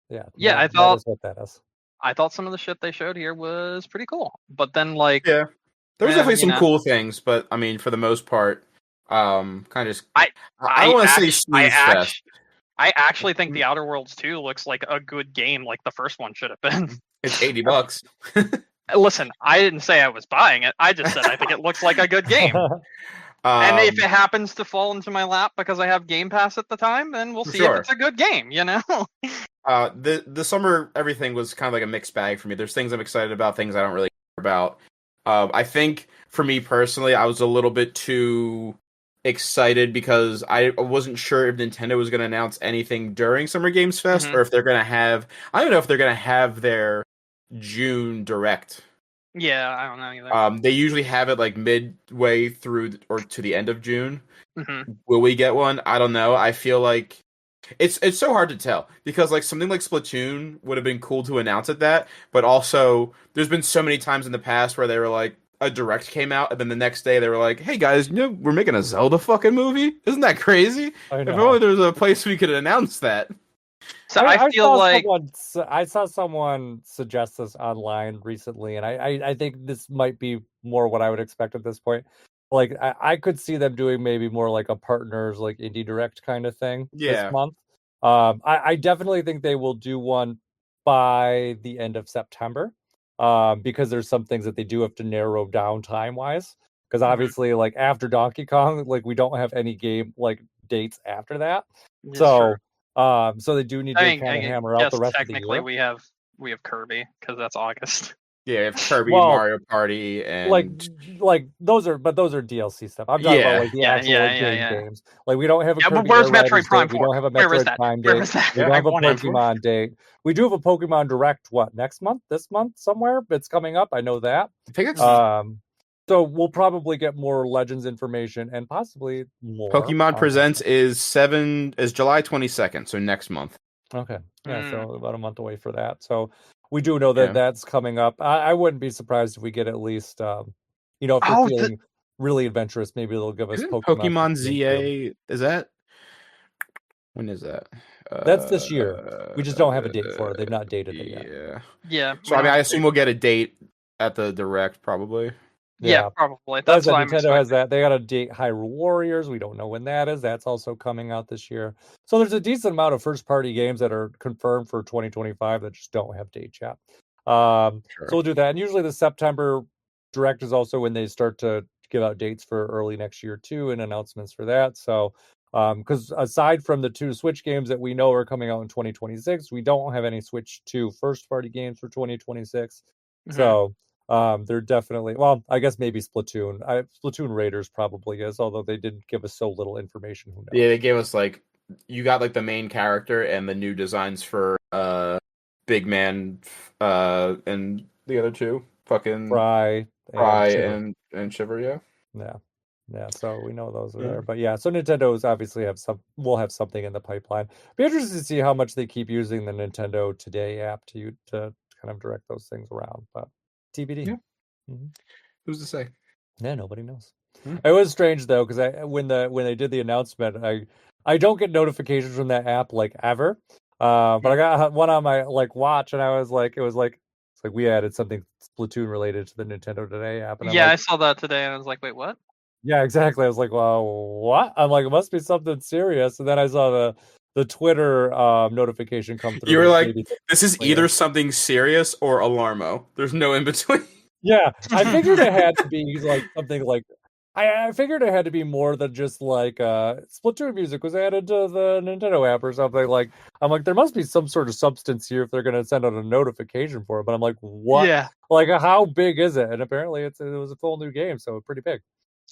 A: Yeah.
B: I thought
A: that is what that is.
B: I thought some of the shit they showed here was pretty cool, but then like
C: there was definitely some cool things, but I mean, for the most part, kind of. I don't want to say snooze fest.
B: I actually think The Outer Worlds 2 looks like a good game, like the first one should have been.
C: It's $80.
B: Listen, I didn't say I was buying it. I just said I think it looks like a good game. And if it happens to fall into my lap because I have Game Pass at the time, then we'll see if it's a good game, you know?
C: The summer, everything was kind of like a mixed bag for me. There's things I'm excited about, things I don't really care about. I think, for me personally, I was a little bit too excited because I wasn't sure if Nintendo was going to announce anything during Summer Games Fest or if they're going to have... I don't know if they're going to have their June Direct.
B: Yeah, I don't know either.
C: They usually have it like midway through or to the end of June. Will we get one? I don't know. I feel like it's so hard to tell because like something like Splatoon would have been cool to announce at that, but also there's been so many times in the past where they were like a Direct came out and then the next day they were like, "Hey guys, we're making a Zelda fucking movie? Isn't that crazy? If only there was a place we could announce that."
B: So I feel like
A: I saw someone suggest this online recently, and I think this might be more what I would expect at this point. Like I could see them doing maybe more like a partners like Indie Direct kind of thing this month. I definitely think they will do one by the end of September, because there's some things that they do have to narrow down time wise. Because obviously, like after Donkey Kong, like we don't have any game like dates after that. So they do need to kind of hammer out the rest of the year.
B: Technically, we have Kirby because that's August.
C: Yeah, we have Kirby, Mario Party, and
A: like those are DLC stuff. I'm talking about like the actual games. Like we don't have a Kirby.
B: Where's Metroid Prime 4?
A: We don't have a Metroid Prime date. We don't have a Pokemon date. We do have a Pokemon Direct. What, next month? This month somewhere? It's coming up. I know that.
C: I think it's.
A: So we'll probably get more Legends information and possibly more.
C: Pokemon Presents is July 22nd, so next month.
A: Okay, yeah, so about a month away for that. So we do know that that's coming up. I wouldn't be surprised if we get at least, if they're feeling really adventurous, maybe they'll give us
C: Pokemon ZA. Is that? When is that?
A: That's this year. We just don't have a date for it. They've not dated it yet.
B: Yeah.
C: So I mean, I assume we'll get a date at the Direct, probably.
B: Yeah, probably. That's why
A: Nintendo has that. They got a date Hyrule Warriors. We don't know when that is. That's also coming out this year. So there's a decent amount of first-party games that are confirmed for 2025 that just don't have dates yet. So we'll do that. And usually the September Direct is also when they start to give out dates for early next year too, and announcements for that. So because aside from the 2 Switch games that we know are coming out in 2026, we don't have any Switch 2 first-party games for 2026. So they're definitely, well, I guess maybe Splatoon. Splatoon Raiders probably is, although they didn't give us so little information. Who knows?
C: Yeah, they gave us like, you got like the main character and the new designs for Big Man and the other 2, fucking
A: Fry
C: and Shiver.
A: Yeah. So we know those are there, but yeah. So Nintendo's obviously will have something in the pipeline. Be interested to see how much they keep using the Nintendo Today app to kind of direct those things around, but. TBD.
C: Yeah. Who's to say?
A: Yeah, nobody knows. It was strange though, because when they did the announcement, I don't get notifications from that app like ever. But I got one on my like watch, and it was like we added something Splatoon related to the Nintendo Today app. And
B: I saw that today, and I was like, wait, what?
A: Yeah, exactly. I was like, well, what? I'm like, it must be something serious. And then I saw the Twitter notification come through.
C: You were like, this is either something serious or Alarmo. There's no in between.
A: Yeah, I figured it had to be like something like, I figured it had to be more than just like Splatoon music was added to the Nintendo app or something. Like, I'm like, there must be some sort of substance here if they're going to send out a notification for it. But I'm like, what?
B: Yeah.
A: Like, how big is it? And apparently it was a full new game, so pretty big.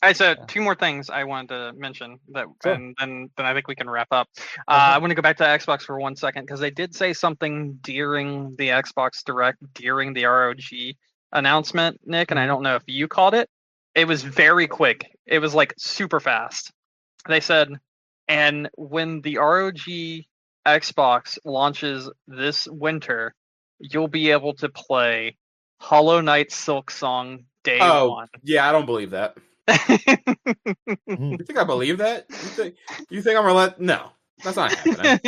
B: All right, so 2 more things I wanted to mention and then I think we can wrap up. I want to go back to Xbox for 1 second because they did say something during the Xbox Direct, during the ROG announcement, Nick, and I don't know if you caught it. It was very quick. It was like super fast. They said, and when the ROG Xbox launches this winter, you'll be able to play Hollow Knight Silksong day one.
C: Yeah, I don't believe that. You think I believe that? You think I'm gonna let? No, that's not happening.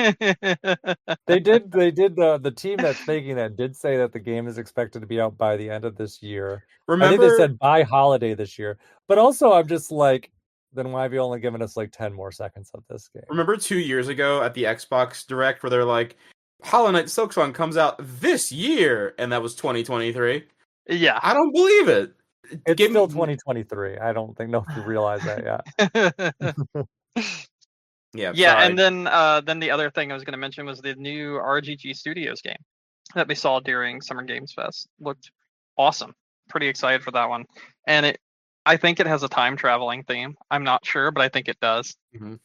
A: They did. The team that's making that did say that the game is expected to be out by the end of this year. I think they said by holiday this year. But also, I'm just like, then why have you only given us like 10 more seconds of this game?
C: Remember 2 years ago at the Xbox Direct where they're like, Hollow Knight Silksong comes out this year, and that was 2023.
B: Yeah,
C: I don't believe it.
A: It's still 2023. I don't think you realize that yet.
C: Yeah,
B: sorry. And then the other thing I was going to mention was the new RGG Studios game that we saw during Summer Games Fest. Looked awesome. Pretty excited for that one. And I think it has a time traveling theme. I'm not sure, but I think it does.
C: Mm-hmm.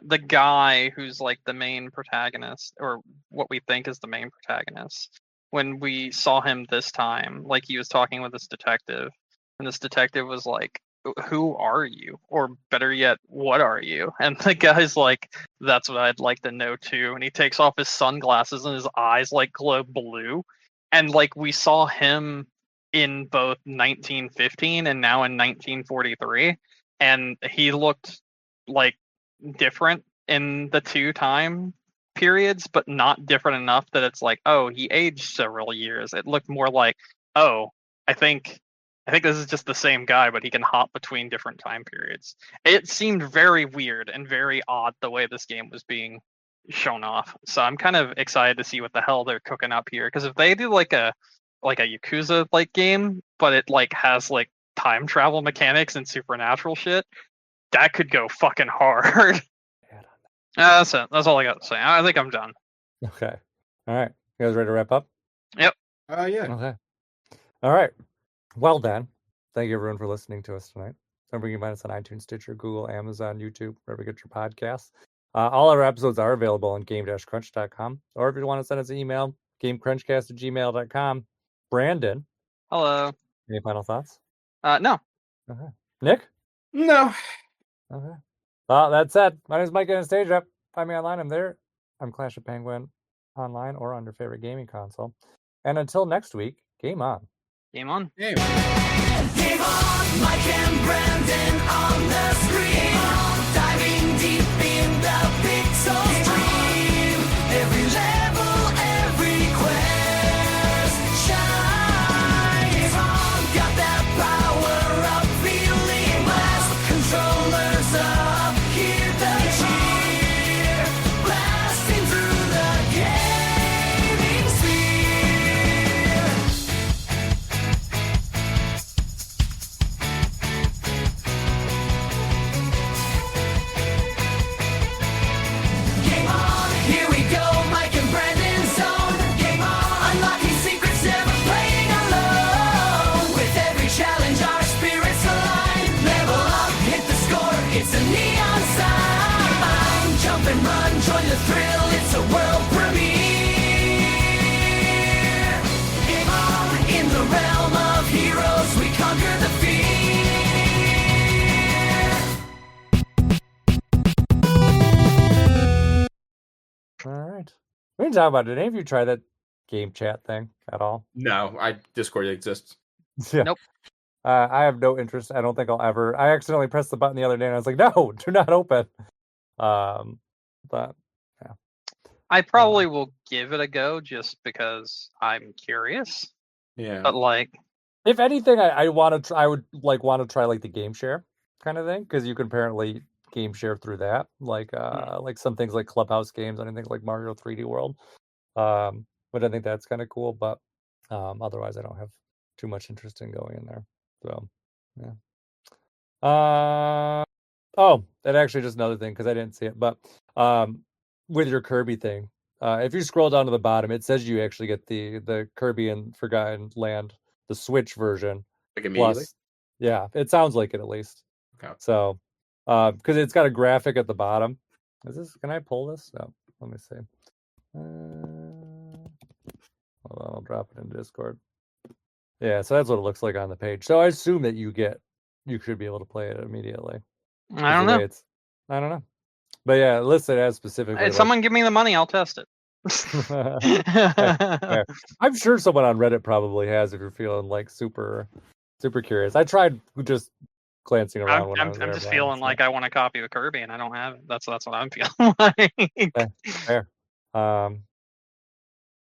B: The guy who's like the main protagonist, or what we think is the main protagonist, when we saw him this time, like he was talking with this detective, and this detective was like, "Who are you?" Or better yet, "What are you?" And the guy's like, "That's what I'd like to know too." And he takes off his sunglasses and his eyes like glow blue. And like we saw him in both 1915 and now in 1943, and he looked like different in the two time periods, but not different enough that it's like, oh, he aged several years. It looked more like, oh, I think this is just the same guy, but he can hop between different time periods. It seemed very weird and very odd the way this game was being shown off. So I'm kind of excited to see what the hell they're cooking up here. Because if they do like a Yakuza like game, but it like has like time travel mechanics and supernatural shit, that could go fucking hard. That's it. That's all I got to say. I think I'm done.
A: Okay. All right. You guys ready to wrap up?
B: Yep.
C: Yeah.
A: Okay. All right. Well then, thank you everyone for listening to us tonight. Remember, you can find us on iTunes, Stitcher, Google, Amazon, YouTube, wherever you get your podcasts. All our episodes are available on game-crunch.com. Or if you want to send us an email, gamecrunchcast@gmail.com. Brandon.
B: Hello.
A: Any final thoughts?
B: No.
A: Okay. Nick?
C: No.
A: Okay. Well, that said, my name is Mike Anastasia. Find me online. I'm there. I'm Clash of Penguin online or on your favorite gaming console. And until next week, game on.
B: Game on.
C: Game.
D: Game on, Mike and Brandon on the screen. Diving deep in the pixel stream. Every level, every quest. Shine. Game on, got that power up, feeling blessed. Controllers up, hear the cheer. Blasting through the gaming sphere. Game on, here we go, Mike and Brandon zone. Game on, unlocking secrets, never playing alone. With every challenge, our spirits align. Level up, hit the score, it's a neon sign. Jump and run, join the thrill, it's a world premiere. Game on, in the realm of heroes, we conquer the fear.
A: All right. We didn't talk about it. Did any of you try that game chat thing at all?
C: No, Discord exists.
A: Yeah.
B: Nope.
A: I have no interest. I don't think I'll ever. I accidentally pressed the button the other day and I was like, no, do not open. But yeah.
B: I probably will give it a go just because I'm curious.
C: Yeah.
B: But like,
A: If anything, I want to. I would like want to try like the game share kind of thing because you can apparently game share through that. Like some things like Clubhouse games and things like Mario 3D World. But I think that's kind of cool. But otherwise, I don't have too much interest in going in there. So yeah. Oh, and actually, just another thing because I didn't see it, but with your Kirby thing, if you scroll down to the bottom, it says you actually get the Kirby and Forgotten Land, the Switch version.
C: Like immediately.
A: Plus, yeah, it sounds like it at least.
C: Okay.
A: So, because it's got a graphic at the bottom. Is this? Can I pull this? No. Let me see. Hold on, I'll drop it into Discord. Yeah, so that's what it looks like on the page. So I assume that you should be able to play it immediately.
B: I don't know.
A: I don't know. But yeah, listed as specifically.
B: Hey,
A: like-
B: someone give me the money, I'll test it.
A: Fair. I'm sure someone on Reddit probably has if you're feeling like super curious. I tried just glancing around when I was
B: I'm
A: there,
B: just
A: but
B: feeling
A: it's
B: like I want a copy of Kirby and I don't have it. That's what I'm feeling like.
A: fair.